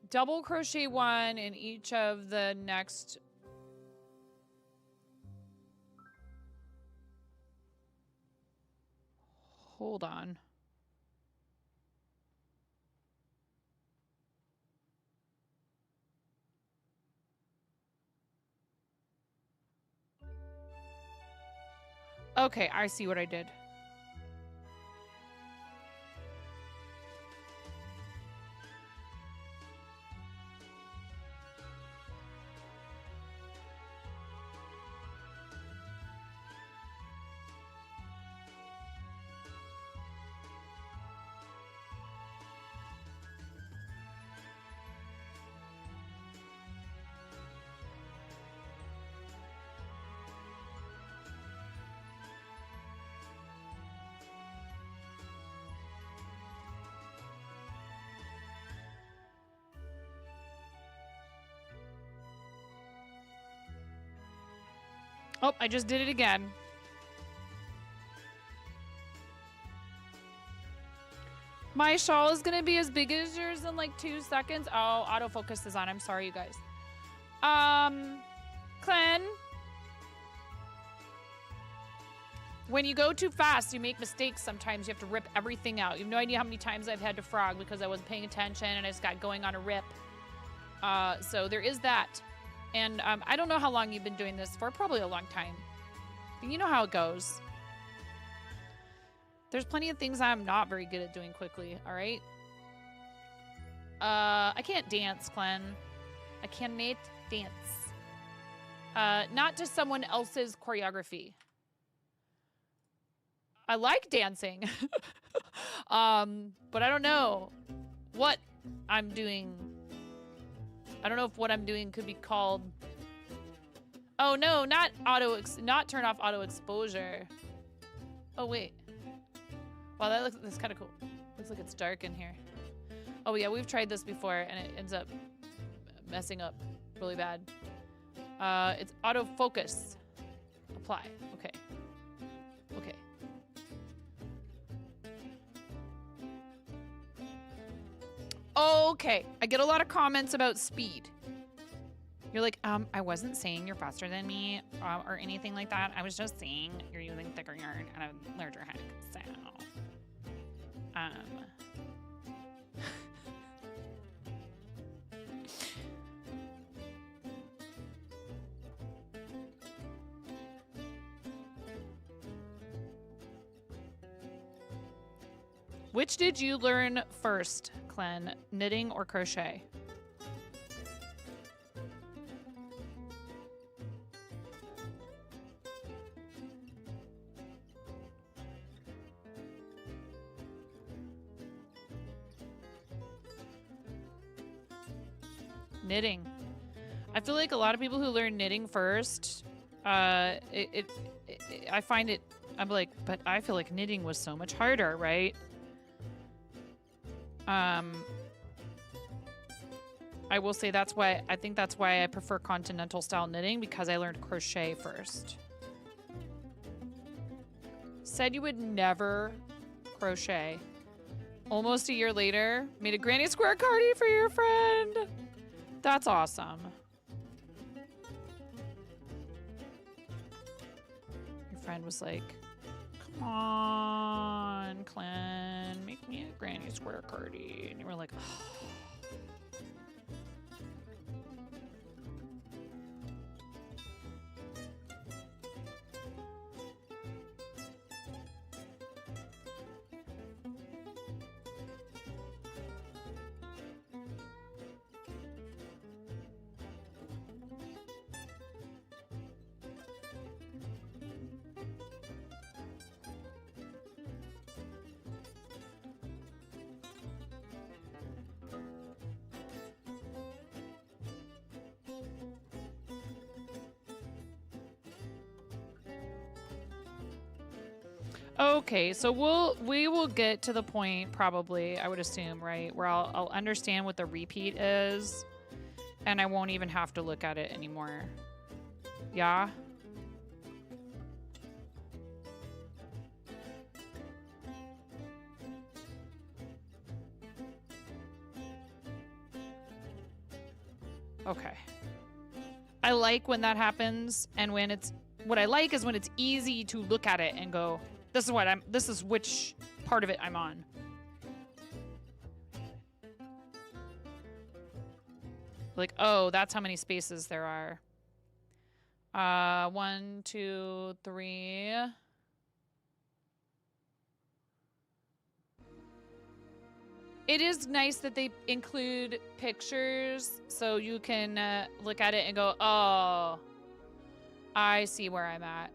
Double crochet 1 in each of the next. Hold on. Okay, I see what I did. Oh, I just did it again. My shawl is gonna be as big as yours in like 2 seconds. Oh, autofocus is on. I'm sorry, you guys. Clen. When you go too fast, you make mistakes sometimes. You have to rip everything out. You have no idea how many times I've had to frog because I wasn't paying attention and I just got going on a rip. So there is that. And I don't know how long you've been doing this for. Probably a long time. But you know how it goes. There's plenty of things I'm not very good at doing quickly, all right? I can't dance, Glenn. I cannot dance. Not to someone else's choreography. I like dancing. But I don't know what I'm doing. I don't know if what I'm doing could be called... Oh no, not turn off auto exposure. Oh wait. Wow, that's kind of cool. Looks like it's dark in here. Oh yeah, we've tried this before and it ends up messing up really bad. It's autofocus. Apply. Okay. Okay. Okay. I get a lot of comments about speed. You're like, I wasn't saying you're faster than me or anything like that. I was just saying you're using thicker yarn and a larger head. So, which did you learn first, Clen? Knitting or crochet? Knitting. I feel like a lot of people who learn knitting first, I find it, I'm like, but I feel like knitting was so much harder, right? I will say I think that's why I prefer continental style knitting, because I learned crochet first. Said you would never crochet. Almost a year later, made a granny square cardi for your friend. That's awesome. Your friend was like, come on, Clan, make me a granny square cardi. And you were like, oh. Okay, so we will get to the point probably, I would assume, right, where I'll understand what the repeat is, and I won't even have to look at it anymore. Yeah? Okay. I like when that happens, and when it's, what I like is when it's easy to look at it and go, this is which part of it I'm on. Like, oh, that's how many spaces there are. 1, 2, 3. It is nice that they include pictures so you can look at it and go, oh, I see where I'm at.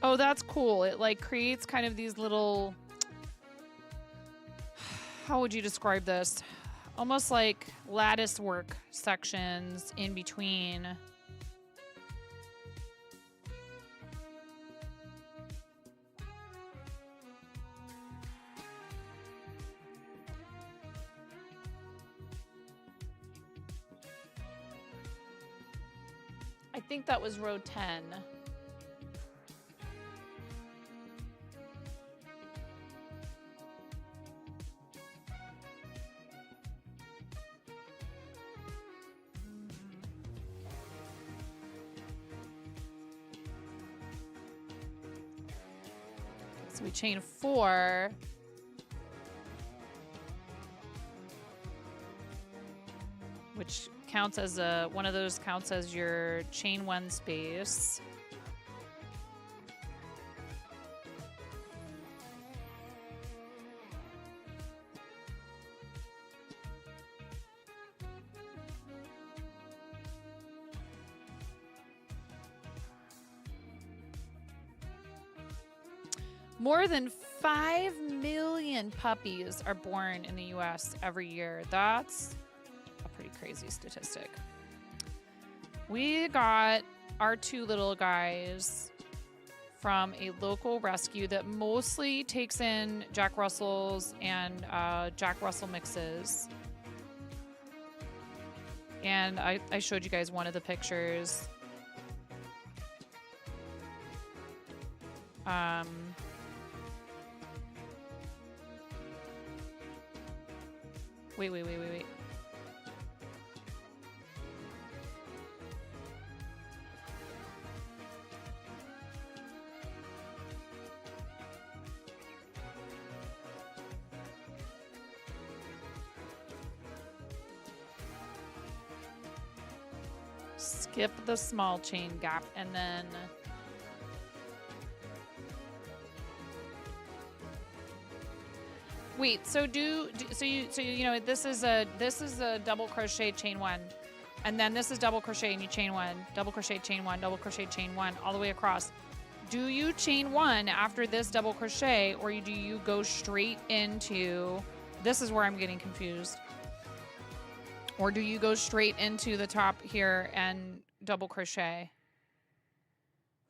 Oh, that's cool. It like creates kind of these little, how would you describe this? Almost like lattice work sections in between. I think that was row 10. So we chain 4. Which counts as one of those counts as your chain 1 space. More than 5 million puppies are born in the US every year. That's a pretty crazy statistic. We got our 2 little guys from a local rescue that mostly takes in Jack Russells and Jack Russell mixes. And I showed you guys one of the pictures. Wait. Skip the small chain gap and then wait, so you know this is a double crochet chain 1, and then this is double crochet and you chain 1, double crochet chain 1, double crochet chain 1 all the way across. Do you chain 1 after this double crochet, or do you go straight into, this is where I'm getting confused, or do you go straight into the top here and double crochet,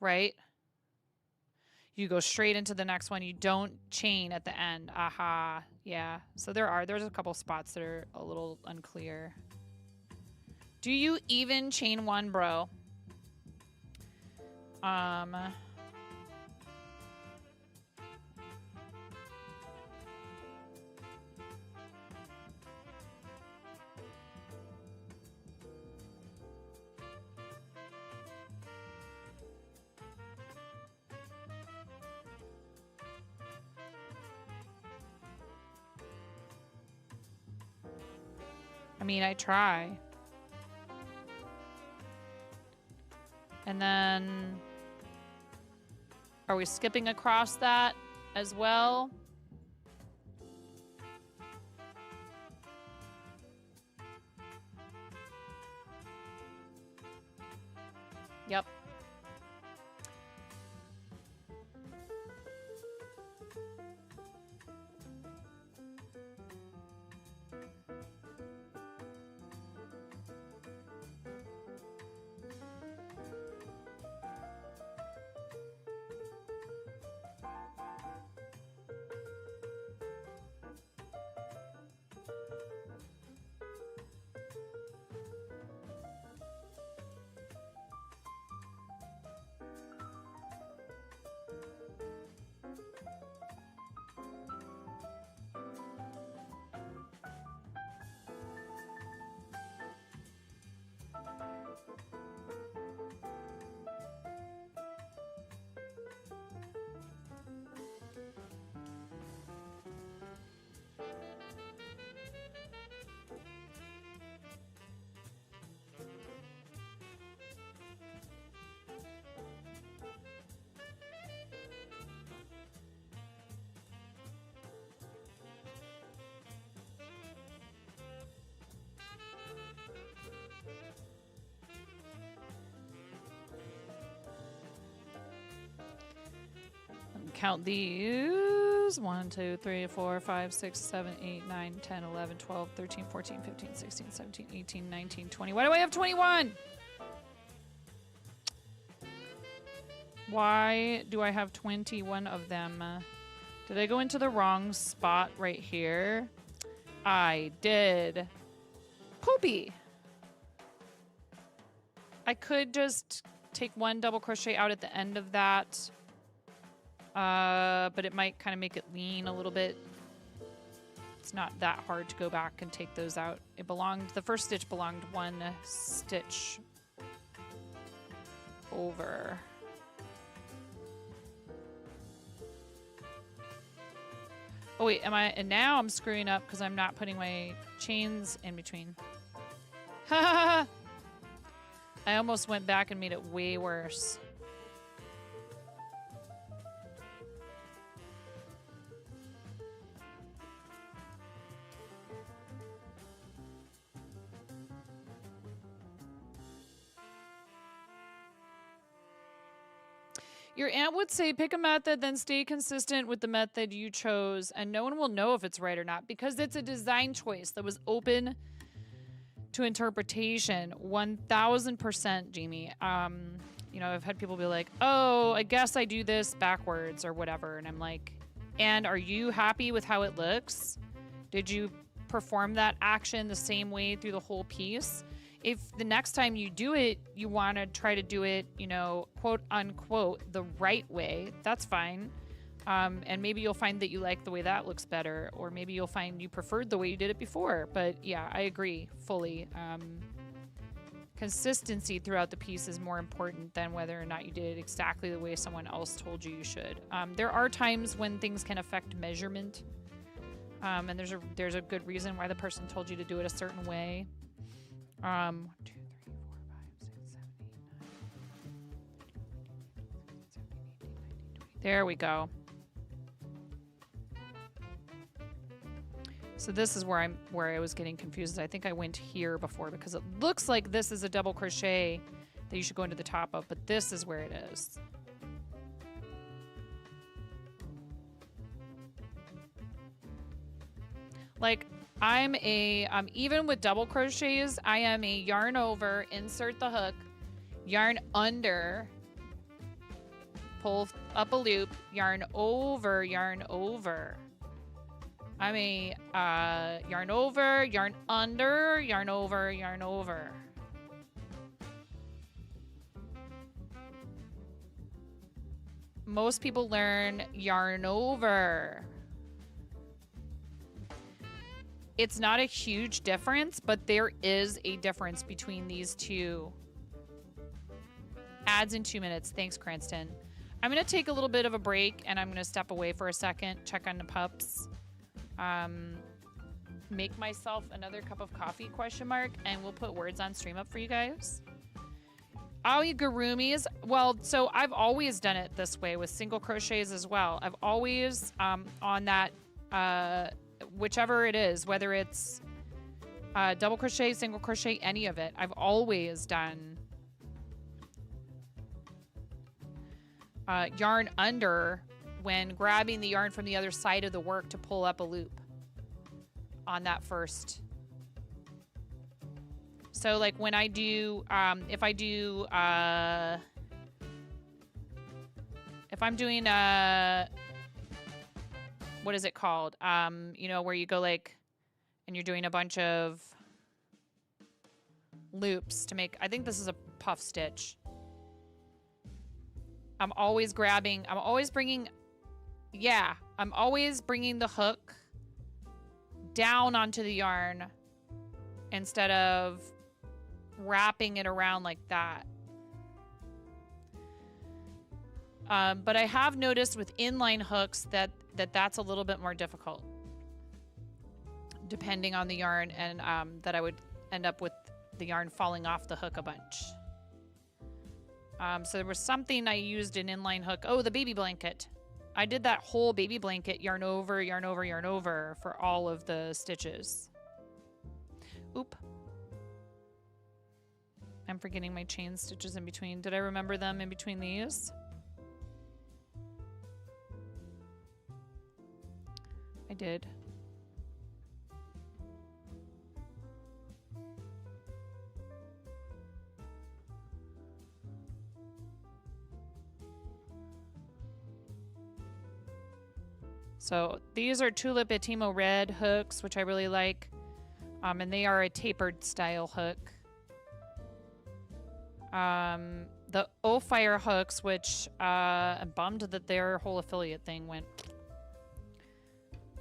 right? You go straight into the next one. You don't chain at the end. Aha. Yeah. So there's a couple spots that are a little unclear. Do you even chain 1, bro? I mean, I try. And then, are we skipping across that as well? Yep. Count these. 1, 2, 3, 4, 5, 6, 7, 8, 9, 10, 11, 12, 13, 14, 15, 16, 17, 18, 19, 20. Why do I have 21? Why do I have 21 of them? Did I go into the wrong spot right here? I did. Poopy. I could just take 1 double crochet out at the end of that. But it might kind of make it lean a little bit. It's not that hard to go back and take those out. It belonged, the first stitch belonged 1 stitch over. Oh wait, am I? And now I'm screwing up because I'm not putting my chains in between. I almost went back and made it way worse. Your aunt would say pick a method, then stay consistent with the method you chose, and no one will know if it's right or not because it's a design choice that was open to interpretation. 1000%, Jamie. You know, I've had people be like, oh, I guess I do this backwards or whatever. And I'm like, and are you happy with how it looks? Did you perform that action the same way through the whole piece? If the next time you do it, you want to try to do it, you know, quote unquote, the right way, that's fine. And maybe you'll find that you like the way that looks better, or maybe you'll find you preferred the way you did it before. But yeah, I agree fully. Consistency throughout the piece is more important than whether or not you did it exactly the way someone else told you should. There are times when things can affect measurement, and there's a good reason why the person told you to do it a certain way. 1, 2, 3, 4, 5, 6, 7, 8, 9. There we go. So this is where I was getting confused. I think I went here before because it looks like this is a double crochet that you should go into the top of, but this is where it is. Like, I'm a, even with double crochets, I am a yarn over, insert the hook, yarn under, pull up a loop, yarn over, yarn over. I'm a yarn over, yarn under, yarn over, yarn over. Most people learn yarn over. It's not a huge difference, but there is a difference between these two. Ads in 2 minutes. Thanks, Cranston. I'm going to take a little bit of a break, and I'm going to step away for a second, check on the pups, make myself another cup of coffee, ? And we'll put words on stream up for you guys. Aoigurumis. Well, so I've always done it this way with single crochets as well. I've always, on that, whichever it is, whether it's double crochet, single crochet, any of it, I've always done yarn under when grabbing the yarn from the other side of the work to pull up a loop on that first. So like when I do, if I'm doing what is it called? You know, where you go like, and you're doing a bunch of loops to make, I think this is a puff stitch. I'm always bringing the hook down onto the yarn instead of wrapping it around like that. But I have noticed with inline hooks that's a little bit more difficult depending on the yarn, and that I would end up with the yarn falling off the hook a bunch. So there was something I used an inline hook. Oh, the baby blanket. I did that whole baby blanket yarn over, yarn over, yarn over for all of the stitches. Oop. I'm forgetting my chain stitches in between. Did I remember them in between these? I did. So these are Tulip Etimo Red hooks, which I really like. And they are a tapered style hook. The O-Fire hooks, which I'm bummed that their whole affiliate thing went.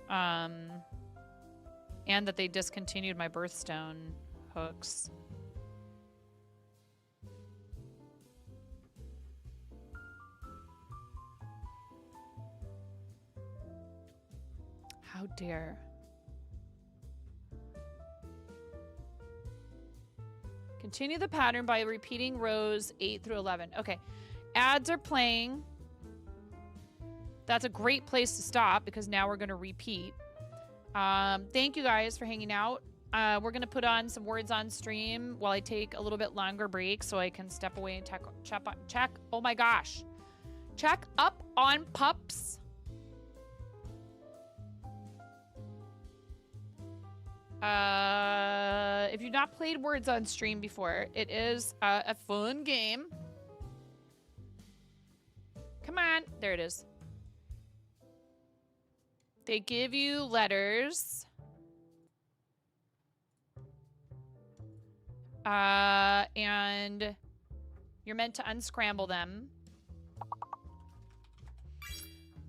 And that they discontinued my birthstone hooks. How dare. Continue the pattern by repeating rows 8 through 11. Okay. Ads are playing. That's a great place to stop because now we're going to repeat. Thank you guys for hanging out. We're going to put on some words on stream while I take a little bit longer break so I can step away and check. Oh my gosh. Check up on pups. If you've not played words on stream before, it is a fun game. Come on. There it is. They give you letters. And you're meant to unscramble them.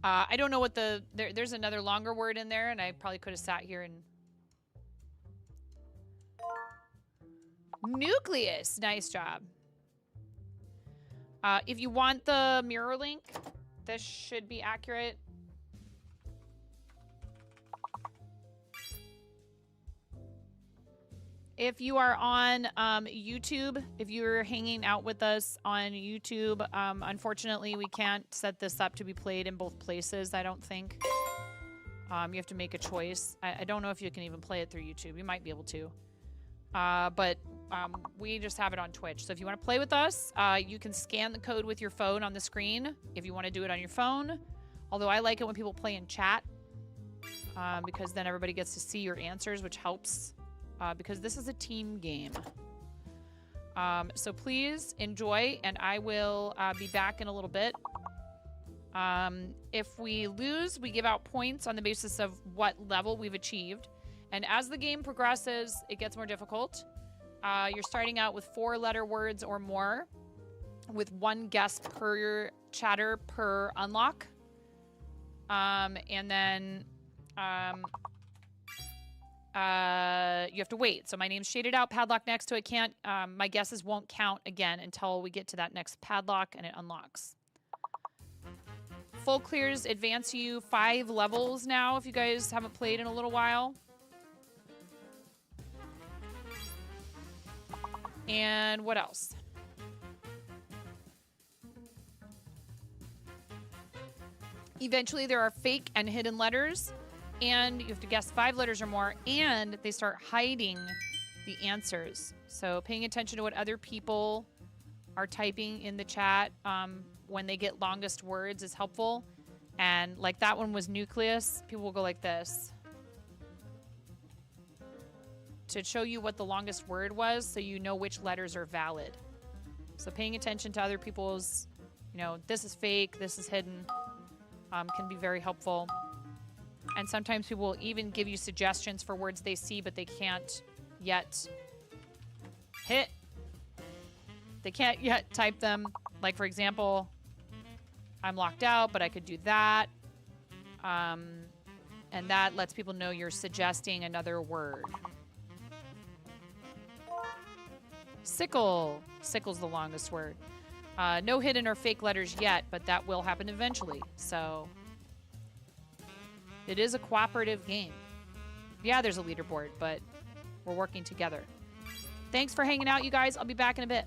I don't know what there's another longer word in there, and I probably could have sat here and... Nucleus. Nice job. If you want the mirror link, this should be accurate. If you are on YouTube, if you're hanging out with us on YouTube, unfortunately, we can't set this up to be played in both places, I don't think. You have to make a choice. I don't know if you can even play it through YouTube. You might be able to. But we just have it on Twitch. So if you want to play with us, you can scan the code with your phone on the screen if you want to do it on your phone. Although I like it when people play in chat because then everybody gets to see your answers, which helps. Because this is a team game. So please enjoy, and I will be back in a little bit. If we lose, we give out points on the basis of what level we've achieved. And as the game progresses, it gets more difficult. You're starting out with 4-letter words or more, with 1 guess per chatter per unlock. And then... you have to wait. So my name's shaded out, padlock next to it. Can't, my guesses won't count again until we get to that next padlock and it unlocks. Full clears advance you 5 levels now if you guys haven't played in a little while. And what else? Eventually there are fake and hidden letters. And you have to guess 5 letters or more, and they start hiding the answers. So paying attention to what other people are typing in the chat when they get longest words is helpful. And like that one was nucleus. People will go like this to show you what the longest word was so you know which letters are valid. So paying attention to other people's, you know, this is fake, this is hidden, can be very helpful. And sometimes people will even give you suggestions for words they see, but they can't yet hit. They can't yet type them. Like, for example, I'm locked out, but I could do that. And that lets people know you're suggesting another word. Sickle. Sickle's the longest word. No hidden or fake letters yet, but that will happen eventually. So... it is a cooperative game. Yeah, there's a leaderboard, but we're working together. Thanks for hanging out, you guys. I'll be back in a bit.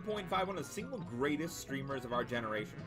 1.5, one of the single greatest streamers of our generation.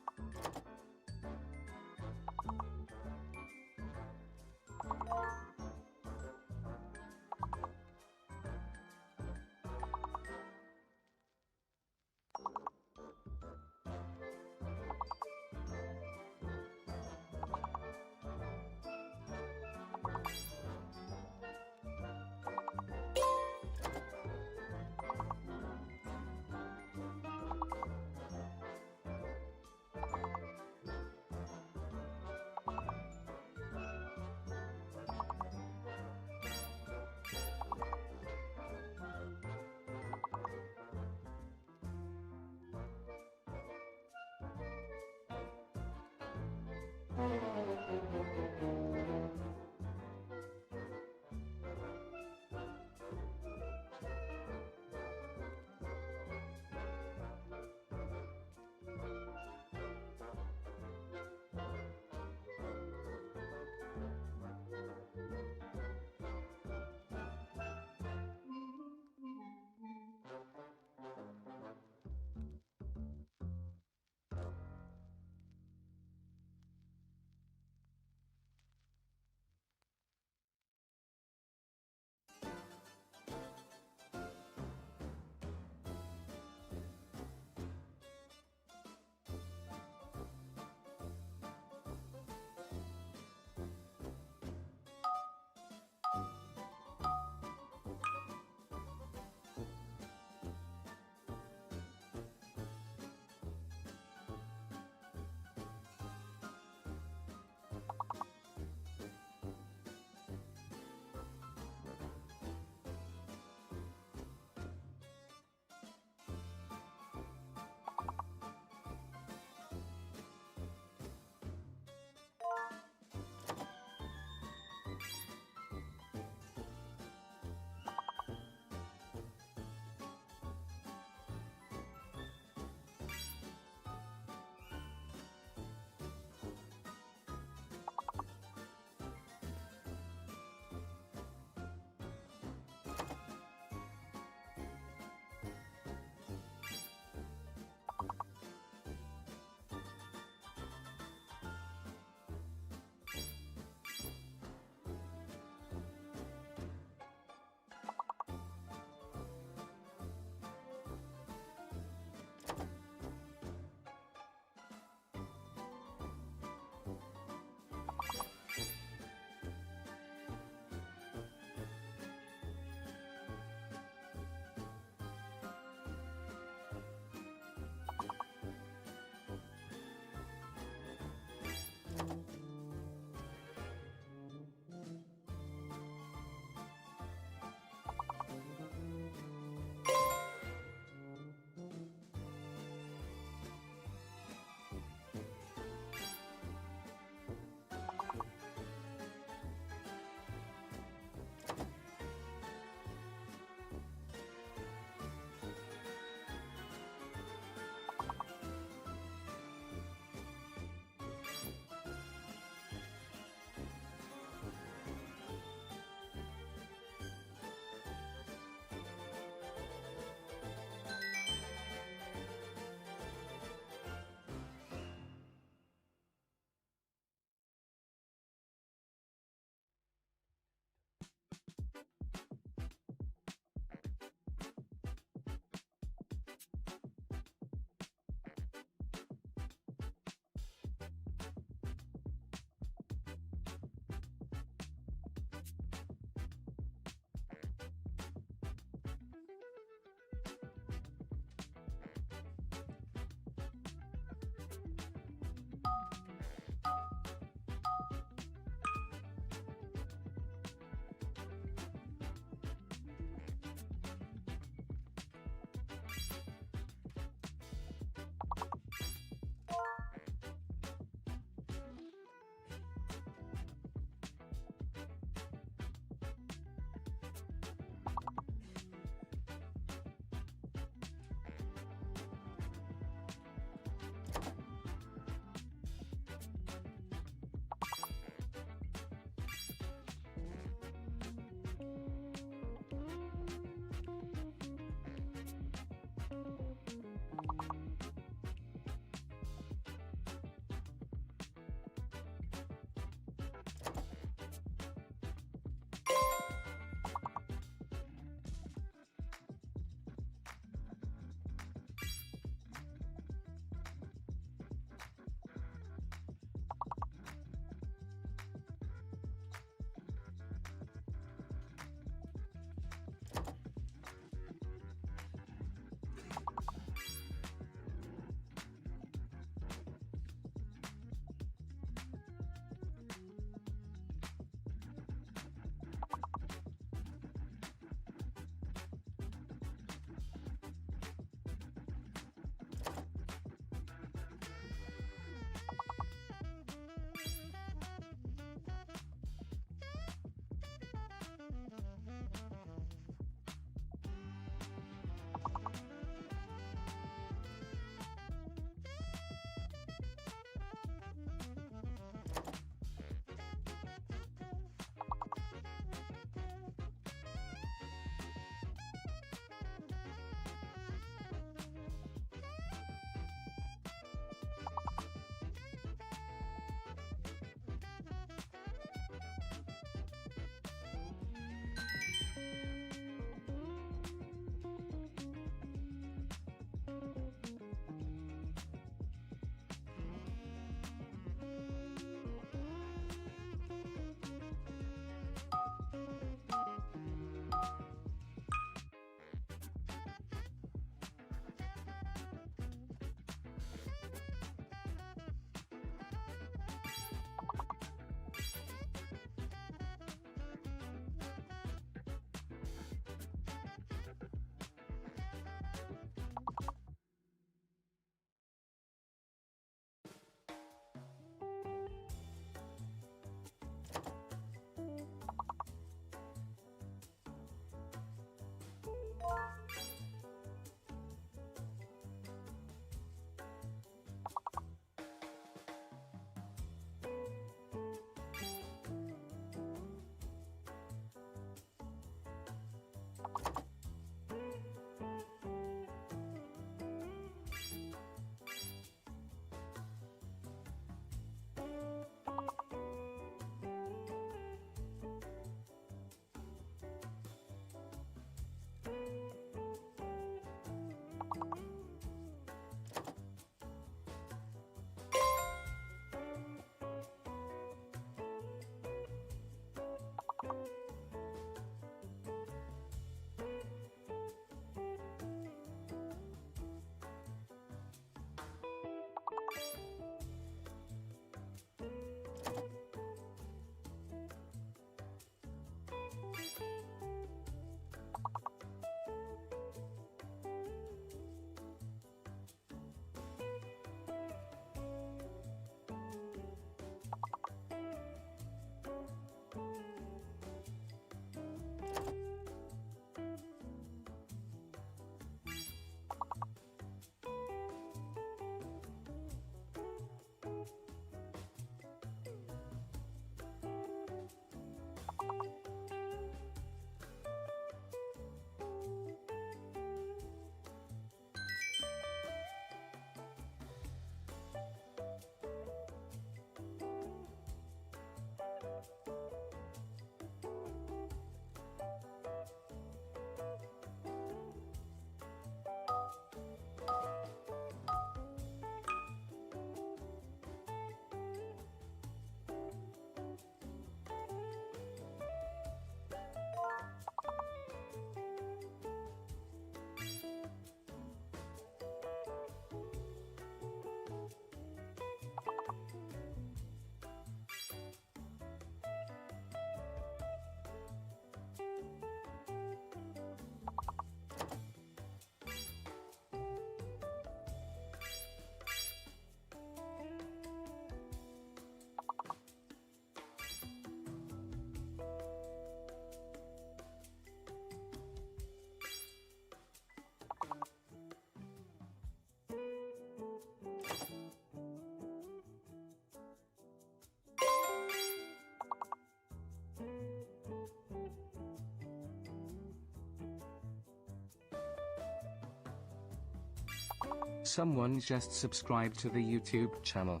Someone just subscribed to the YouTube channel.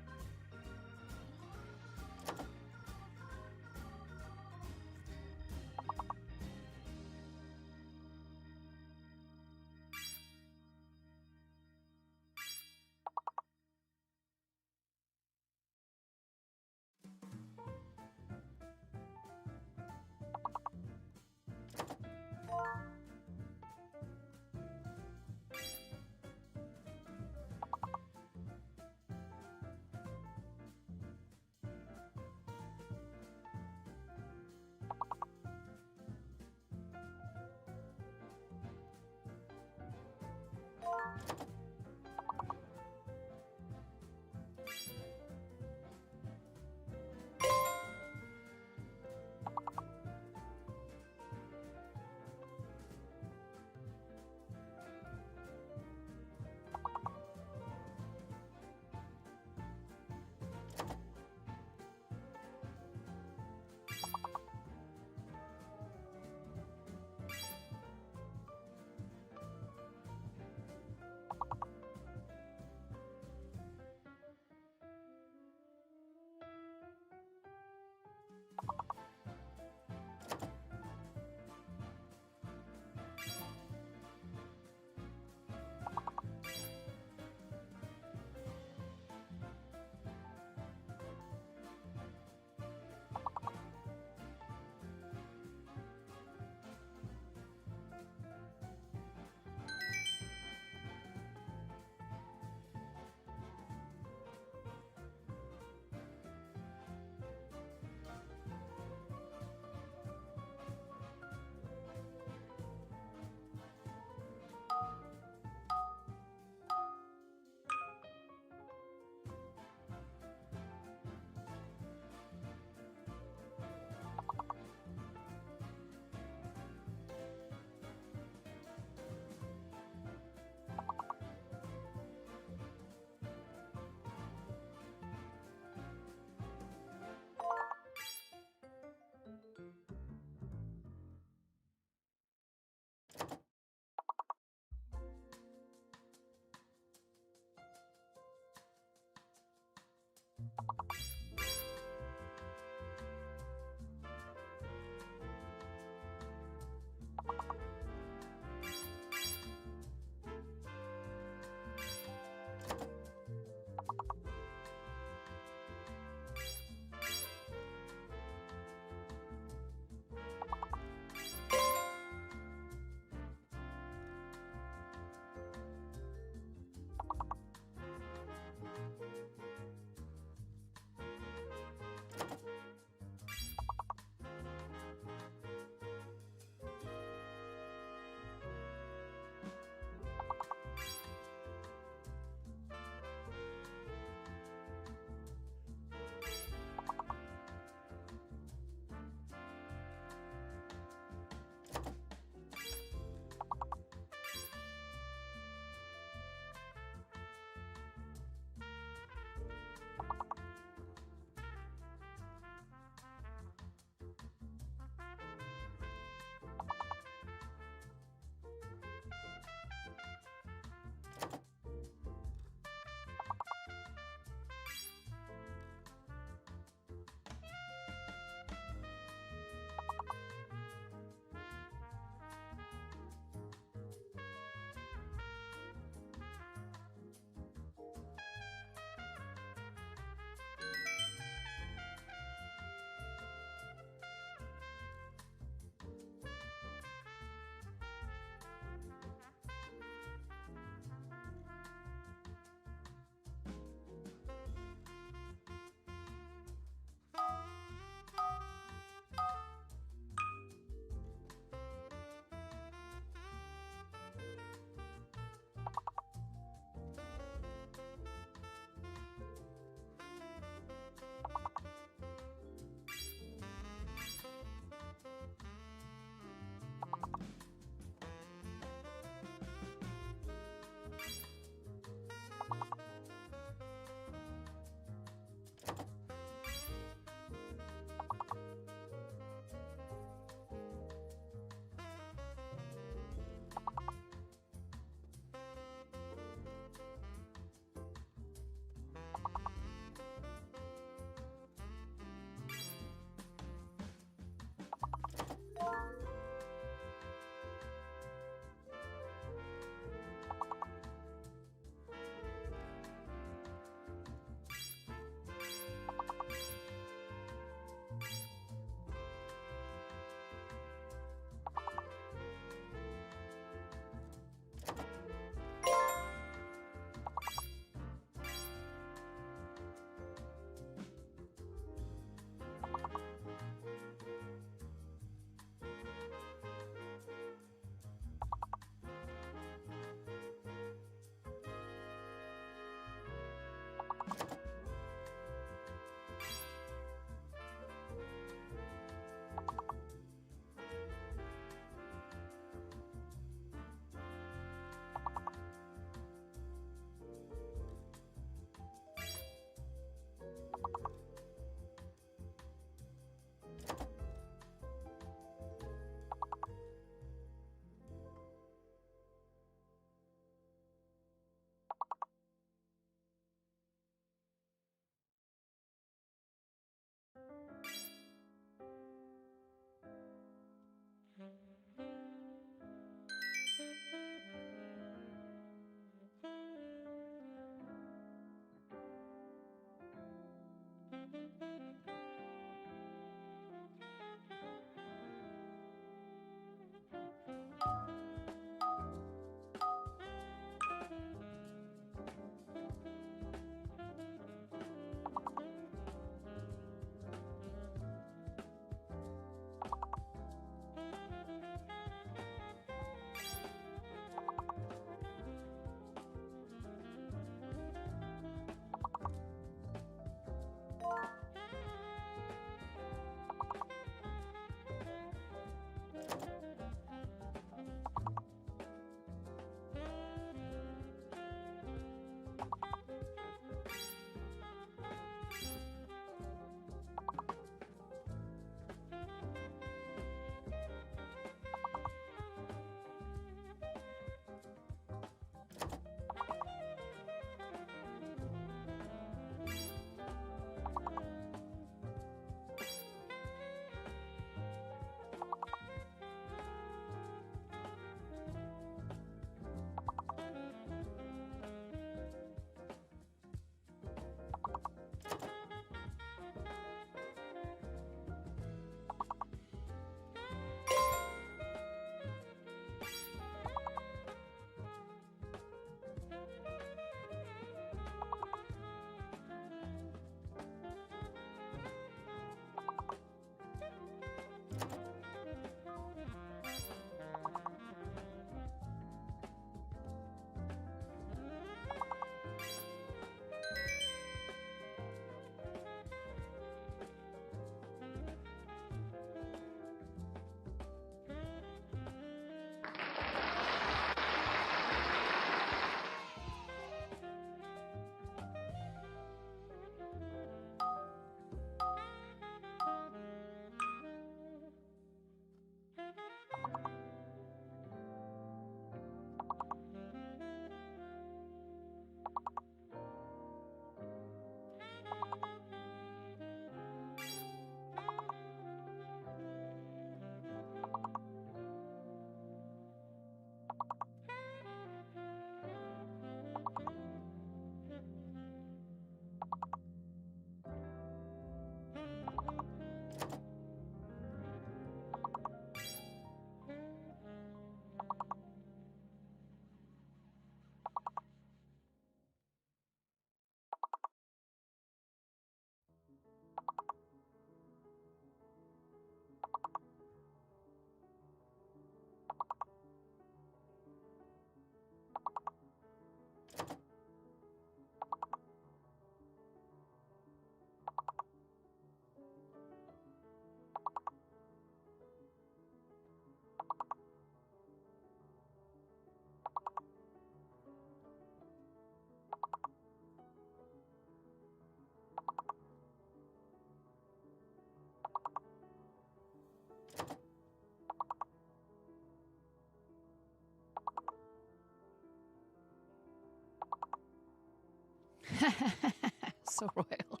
So royal.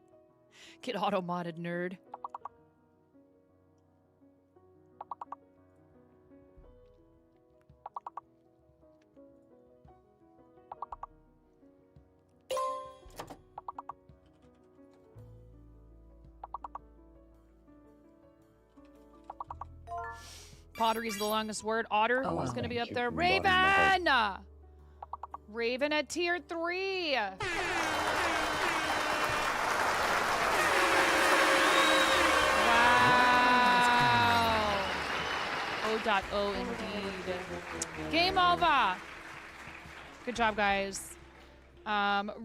Get auto-modded, nerd. Pottery is the longest word. Otter is going to be up there. Raven! Raven at tier 3. Wow. O.O indeed. Game over. Good job, guys.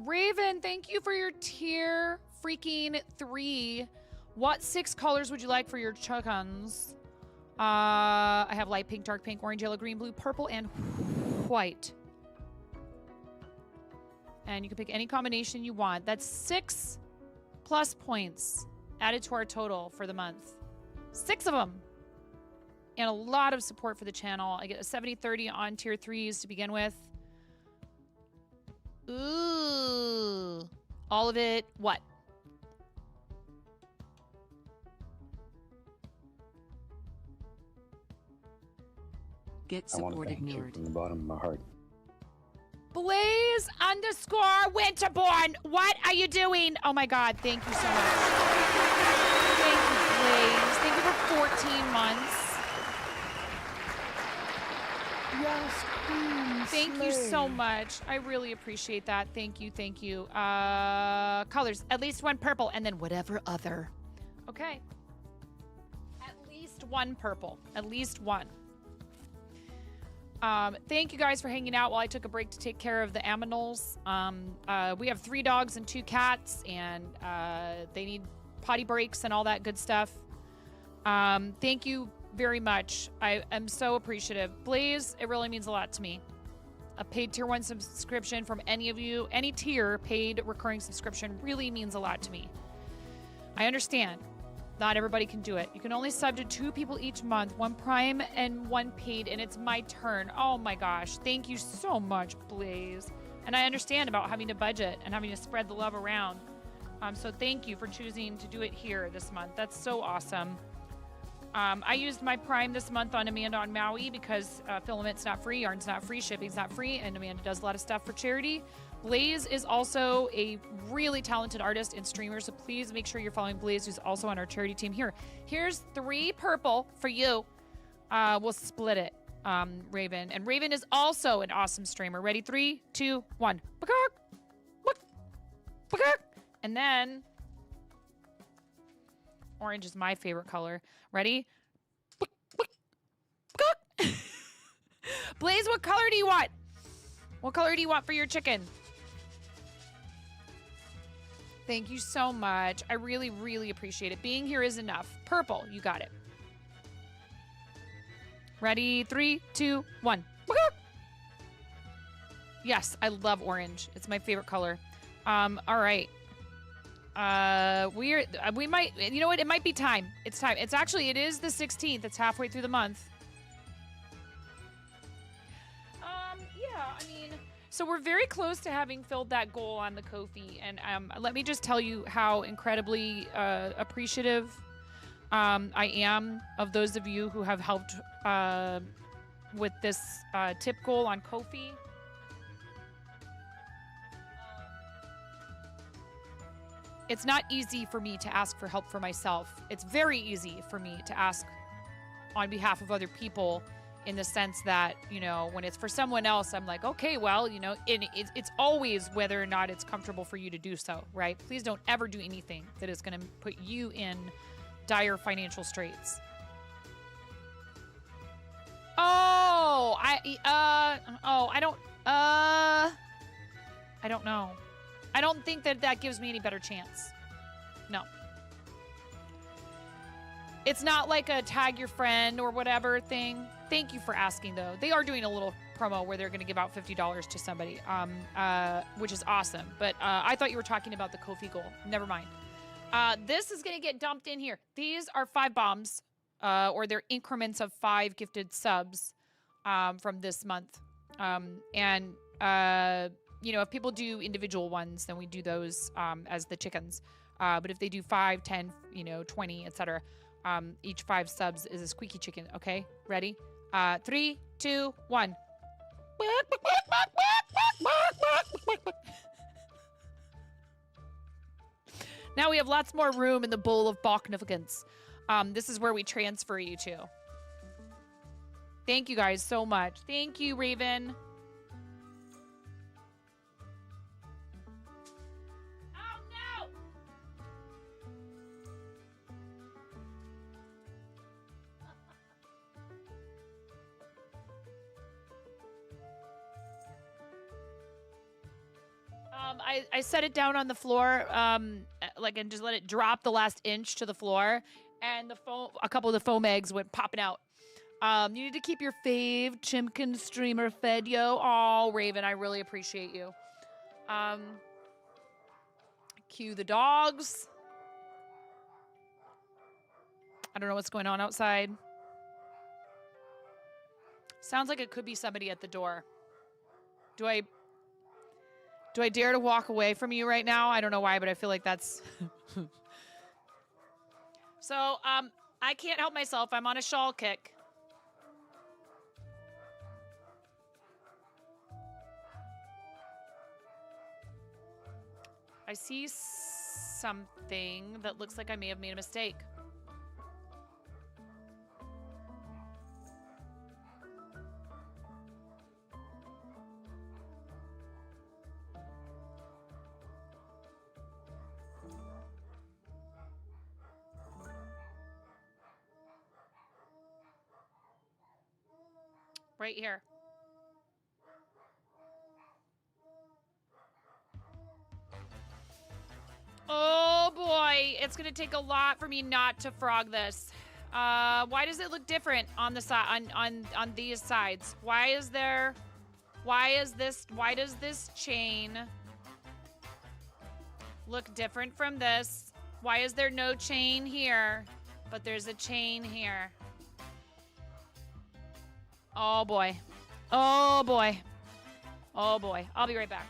Raven, thank you for your tier freaking 3. What 6 colors would you like for your chuckons? I have light pink, dark pink, orange, yellow, green, blue, purple, and white. And you can pick any combination you want. That's 6 plus points added to our total for the month. 6 of them. And a lot of support for the channel. I get a 70-30 on tier 3s to begin with. Ooh. All of it, what? Get I want to supported, thank you nerd. from the bottom of my heart. Blaze_Winterborn. What are you doing? Oh my God. Thank you so much. Thank you, Blaze. Thank you for 14 months. Yes, queen. Thank you so much. I really appreciate that. Thank you. Thank you. Colors. At least one purple and then whatever other. Okay. At least one purple. At least one. Thank you guys for hanging out while I took a break to take care of the aminals. We have 3 dogs and 2 cats, and they need potty breaks and all that good stuff. Thank you very much. I am so appreciative. Blaze, it really means a lot to me. A paid tier 1 subscription from any of you, any tier paid recurring subscription really means a lot to me. I understand. Not everybody can do it. You can only sub to 2 people each month, 1 prime and 1 paid, and it's my turn. Oh my gosh. Thank you so much, Blaze. And I understand about having to budget and having to spread the love around. So thank you for choosing to do it here this month. That's so awesome. I used my prime this month on Amanda on Maui because filament's not free, yarn's not free, shipping's not free, and Amanda does a lot of stuff for charity. Blaze is also a really talented artist and streamer, so please make sure you're following Blaze, who's also on our charity team here. Here's 3 purple for you. We'll split it, Raven. And Raven is also an awesome streamer. Ready? 3, 2, 1. And then orange is my favorite color. Ready? Blaze, what color do you want? What color do you want for your chicken? Thank you so much. I really, really appreciate it. Being here is enough. Purple, you got it. Ready? 3, 2, 1. Yes, I love orange. It's my favorite color. All right. We might, you know what? It might be time. It's time. It's actually, it is the 16th. It's halfway through the month. Yeah, I mean, so we're very close to having filled that goal on the Ko-fi. And let me just tell you how incredibly appreciative I am of those of you who have helped with this tip goal on Ko-fi. It's not easy for me to ask for help for myself. It's very easy for me to ask on behalf of other people, in the sense that, you know, when it's for someone else, I'm like, okay, well, you know, it's always whether or not it's comfortable for you to do so, right? Please don't ever do anything that is going to put you in dire financial straits. Oh, I don't know. I don't think that gives me any better chance. No. It's not like a tag your friend or whatever thing. Thank you for asking, though. They are doing a little promo where they're going to give out $50 to somebody, which is awesome. But I thought you were talking about the Ko-fi goal. Never mind. This is going to get dumped in here. These are 5 bombs, or they're increments of 5 gifted subs from this month. Yeah, you know, if people do individual ones, then we do those as the chickens. But if they do 5, 10, you know, 20, etc., each 5 subs is a squeaky chicken. Okay, ready? 3, 2, 1. Now we have lots more room in the bowl of Bachnificence. This is where we transfer you to. Thank you guys so much. Thank you, Raven. Oh, no! I set it down on the floor, like, and just let it drop the last inch to the floor, and the foam, a couple of the foam eggs went popping out. You need to keep your fave chimkin streamer fed, yo. Oh, Raven, I really appreciate you. Cue the dogs. I don't know what's going on outside. Sounds like it could be somebody at the door. Do I dare to walk away from you right now? I don't know why, but I feel like that's... So, I can't help myself. I'm on a shawl kick. I see something that looks like I may have made a mistake. Right here. Oh boy, it's gonna take a lot for me not to frog this. Why does it look different on the side on these sides? Why does this chain look different from this? Why is there no chain here, but there's a chain here? Oh boy. Oh boy. Oh boy. I'll be right back.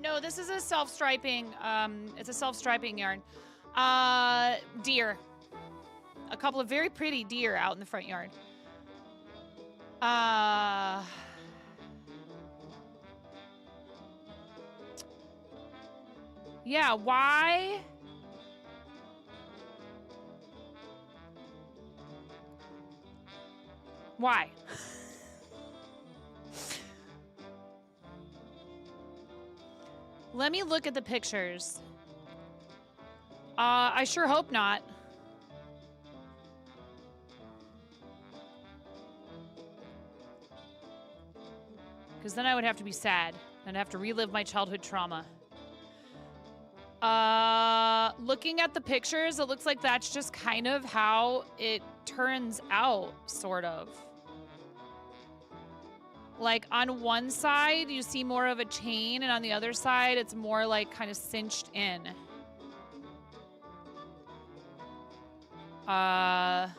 No, this is a self-striping, it's a self-striping yarn. Deer. A couple of very pretty deer out in the front yard. Yeah, why? Why? Let me look at the pictures. I sure hope not. Because then I would have to be sad. I'd have to relive my childhood trauma. Looking at the pictures, it looks like that's just kind of how it turns out, sort of. Like, on one side, you see more of a chain, and on the other side, it's more, like, kind of cinched in. At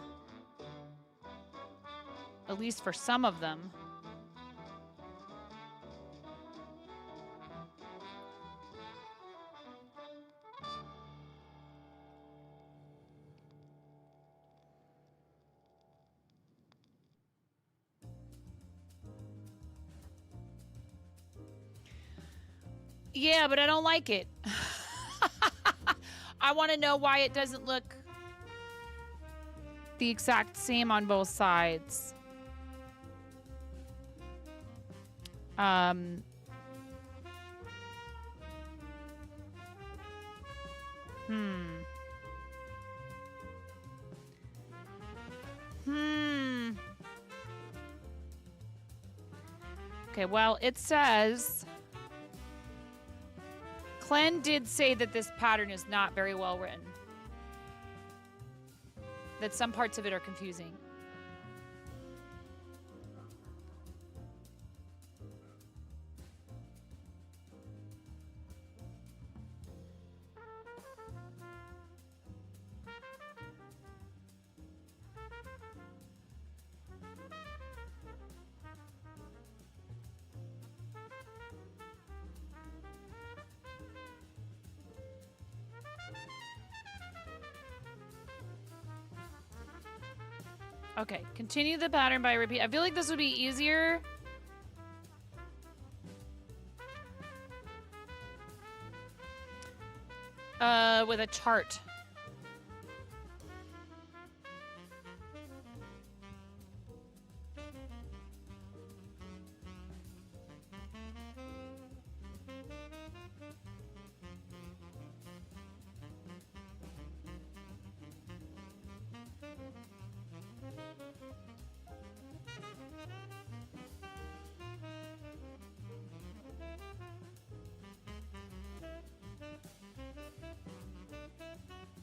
least for some of them. Yeah, but I don't like it. I want to know why it doesn't look the exact same on both sides. Okay, well, it says... Clen did say that this pattern is not very well written. That some parts of it are confusing. Okay, continue the pattern by repeat. I feel like this would be easier. With a chart.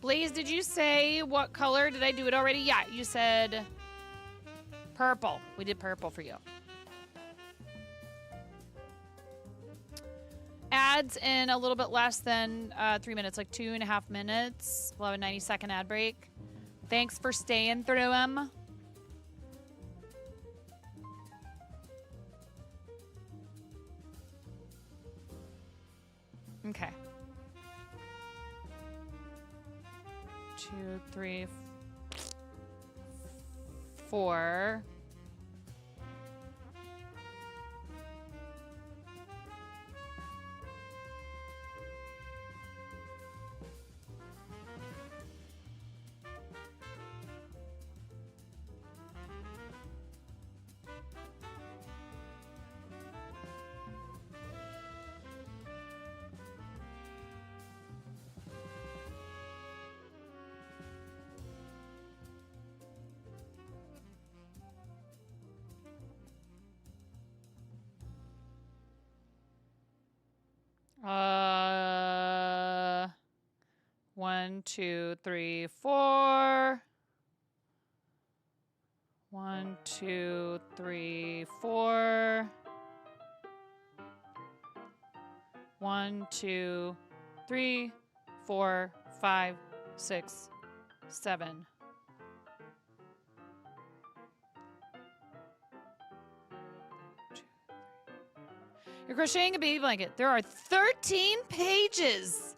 Blaze, did you say what color? Did I do it already? Yeah, you said purple. We did purple for you. Ads in a little bit less than 3 minutes, like 2.5 minutes. We'll have a 90-second ad break. Thanks for staying through them. Okay. 2, 3, 4. One, 2, 3, 4. 1, 2, 3, 4. 1, 2, 3, 4, 5, 6, 7. You're crocheting a baby blanket. There are 13 pages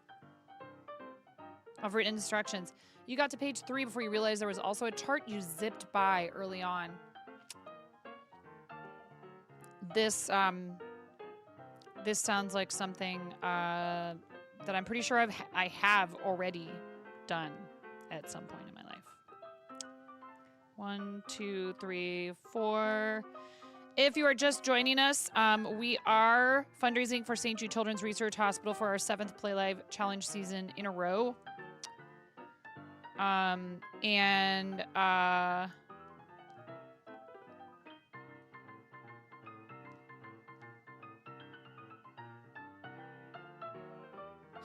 of written instructions. You got to page 3 before you realized there was also a chart you zipped by early on. This this sounds like something that I'm pretty sure I have already done at some point in my life. 1, 2, 3, 4. If you are just joining us, we are fundraising for St. Jude Children's Research Hospital for our 7th Play Live Challenge season in a row.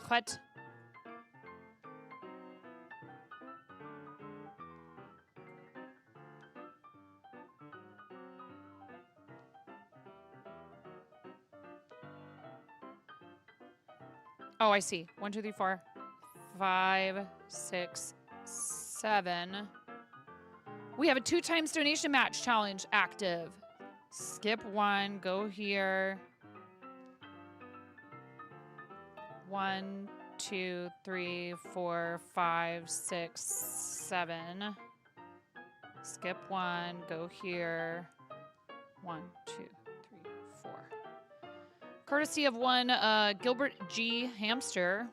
What? Oh, I see. 1, 2, 3, 4, 5, 6, 7. We have a 2 times donation match challenge active. Skip 1, go here. 1, 2, 3, 4, 5, 6, 7. Skip 1, go here. 1, 2, 3, 4. Courtesy of one Gilbert G. Hamster.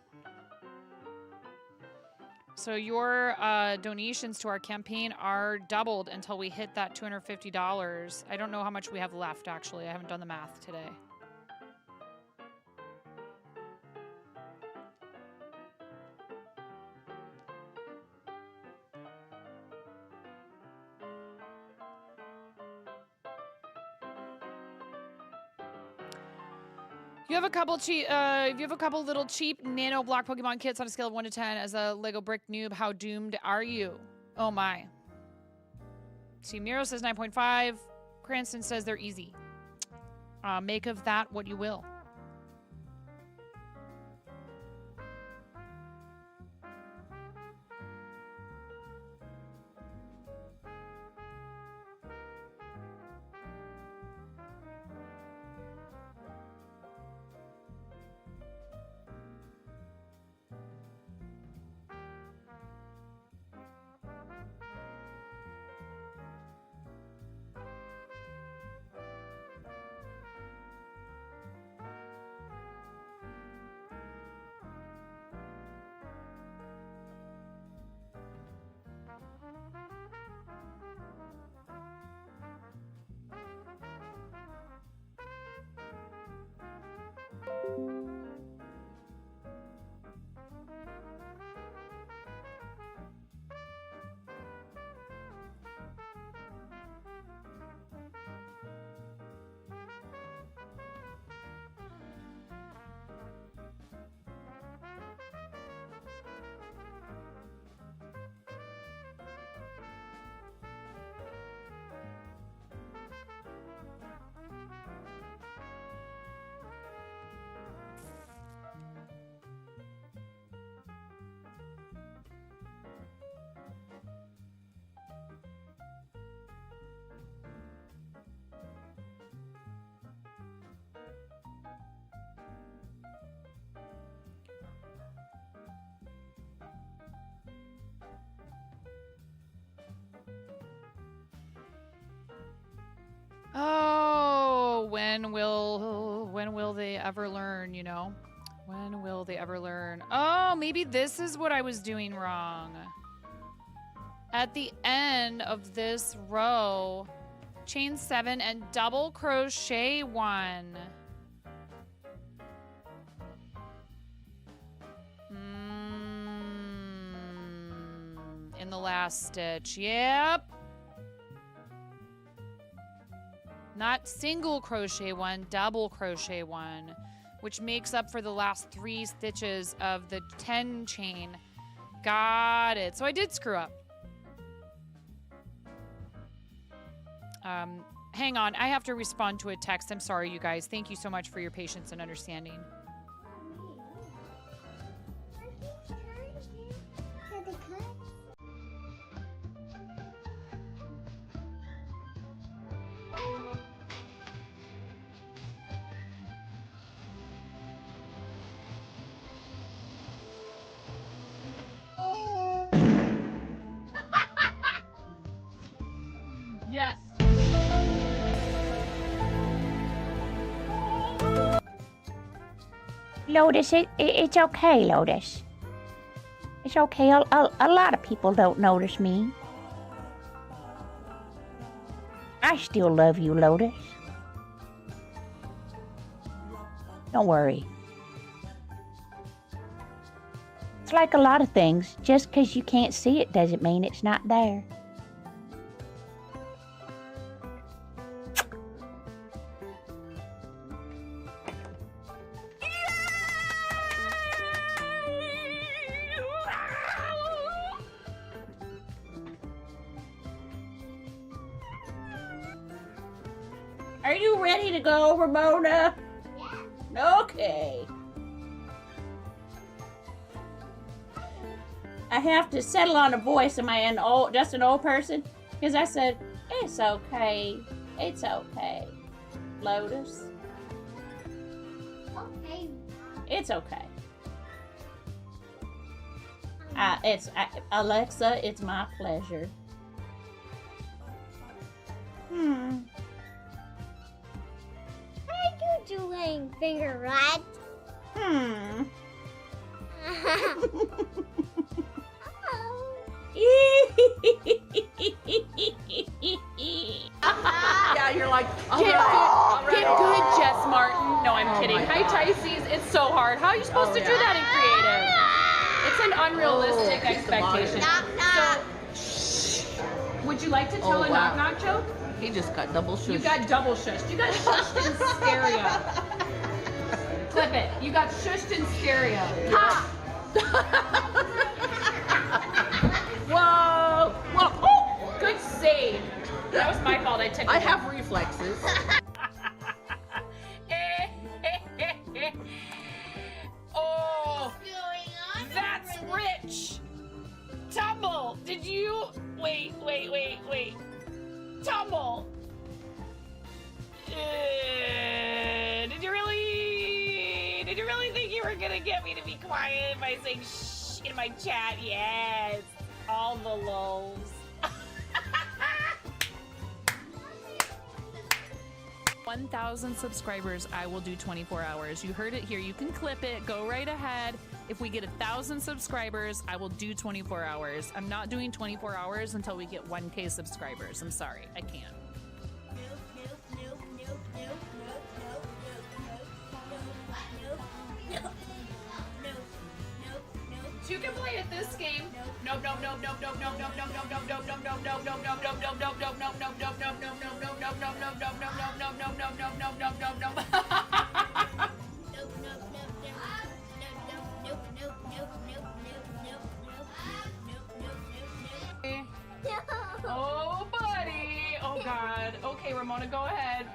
So your donations to our campaign are doubled until we hit that $250. I don't know how much we have left, actually. I haven't done the math today. You have a couple cheap. If you have a couple little cheap nano block Pokemon kits on a scale of 1 to 10 as a Lego brick noob, how doomed are you? Oh my. See, Miro says 9.5. Cranston says they're easy. Make of that what you will. Oh, when will they ever learn, you know? When will they ever learn? Oh, maybe this is what I was doing wrong. At the end of this row, chain 7 and double crochet 1. In the last stitch. Yep. Not single crochet 1, double crochet 1, which makes up for the last 3 stitches of the 10 chain. Got it. So I did screw up. Hang on. I have to respond to a text. I'm sorry, you guys. Thank you so much for your patience and understanding. Yes. Lotus, it's okay, Lotus. It's okay. A lot of people don't notice me. I still love you, Lotus. Don't worry. It's like a lot of things. Just because you can't see it doesn't mean it's not there. Are you ready to go, Ramona? Yeah. Okay. I have to settle on a voice. Am I just an old person? Because I said, it's okay. It's okay. Lotus. Okay. It's okay. Alexa, it's my pleasure. How you doing, finger rat? Yeah, you're like, Get good, Jess Martin. No, I'm kidding. Hi, Tysees. It's so hard. How are you supposed to do that in creative? It's an unrealistic expectation. So, would you like to tell a knock-knock joke? He just got double shushed. You got double shushed. You got shushed in stereo. Clip it. You got shushed in stereo. Ha! Whoa! Whoa! Oh! Good save. That was my fault. I have reflexes. Oh, that's rich. Tumble. Did you? Wait. Tumble. Did you really think you were gonna get me to be quiet by saying shh in my chat? Yes. All the lulz. 1,000 subscribers, I will do 24 hours. You heard it here. You can clip it. Go right ahead. If we get 1,000 subscribers, I will do 24 hours. I'm not doing 24 hours until we get 1K subscribers. I'm sorry. I can't. You can play at this game. Nope. Oh, buddy. Oh, God. Okay, Ramona, go ahead.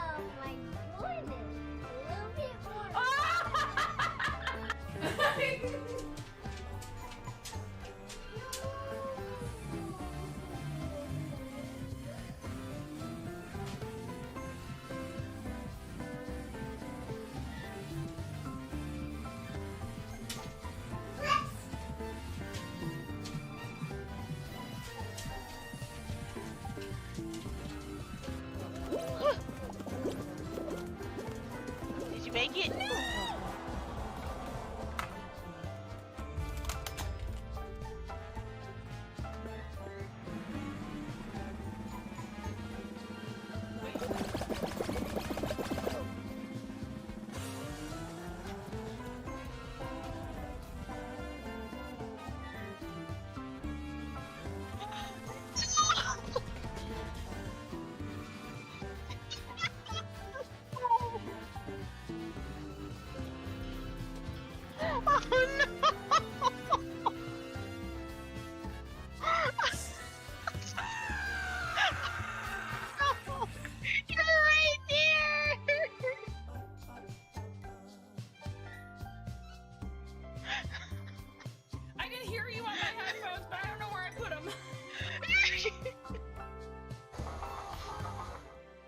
Oh my goodness. A little bit more. Did you make it? I can hear you on my headphones, but I don't know where I put them.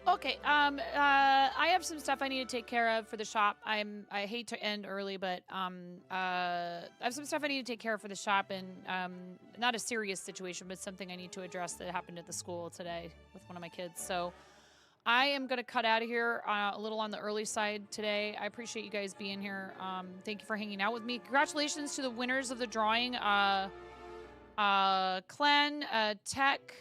Okay, I have some stuff I need to take care of for the shop. I hate to end early, but I have some stuff I need to take care of for the shop, and not a serious situation, but something I need to address that happened at the school today with one of my kids. So I am going to cut out of here a little on the early side today. I appreciate you guys being here. Thank you for hanging out with me. Congratulations to the winners of the drawing. Clen, Tech,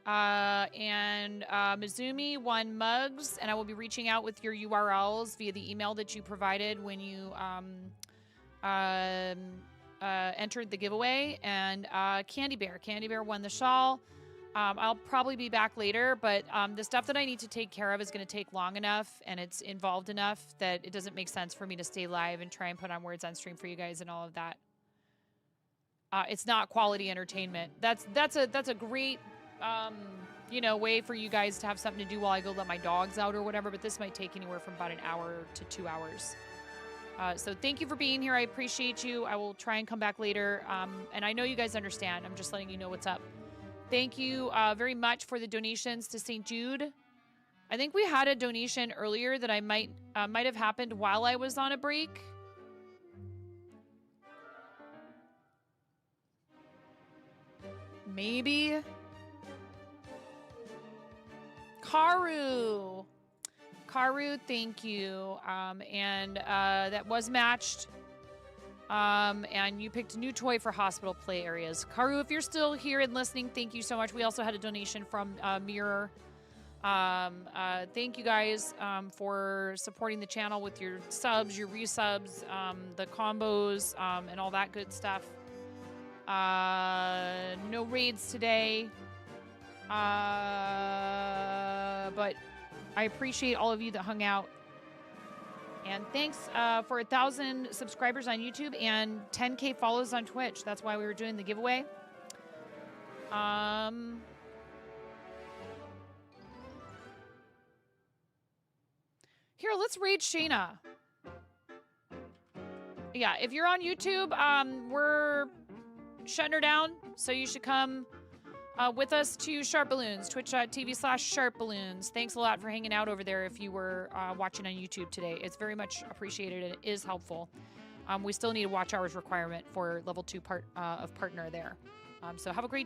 and Mizumi won mugs, and I will be reaching out with your URLs via the email that you provided when you entered the giveaway. And Candy Bear won the shawl. I'll probably be back later, but the stuff that I need to take care of is going to take long enough, and it's involved enough that it doesn't make sense for me to stay live and try and put on words on stream for you guys and all of that. It's not quality entertainment. That's a great you know, way for you guys to have something to do while I go let my dogs out or whatever, but this might take anywhere from about an hour to 2 hours. So thank you for being here. I appreciate you. I will try and come back later. And I know you guys understand. I'm just letting you know what's up. Thank you very much for the donations to St. Jude. I think we had a donation earlier that I might have happened while I was on a break. Maybe. Karu, thank you. And that was matched. And you picked a new toy for hospital play areas. Karu, if you're still here and listening, thank you so much. We also had a donation from Mirror. Thank you guys for supporting the channel with your subs, your resubs, the combos, and all that good stuff. No raids today. But I appreciate all of you that hung out. And thanks for 1,000 subscribers on YouTube and 10K follows on Twitch. That's why we were doing the giveaway. Here, let's raid Shayna. Yeah, if you're on YouTube, we're shutting her down, so you should come with us to Sharp Balloons, twitch.tv/Sharp Balloons. Thanks a lot for hanging out over there if you were watching on YouTube today. It's very much appreciated and it is helpful. We still need a watch hours requirement for level 2 of partner there. So have a great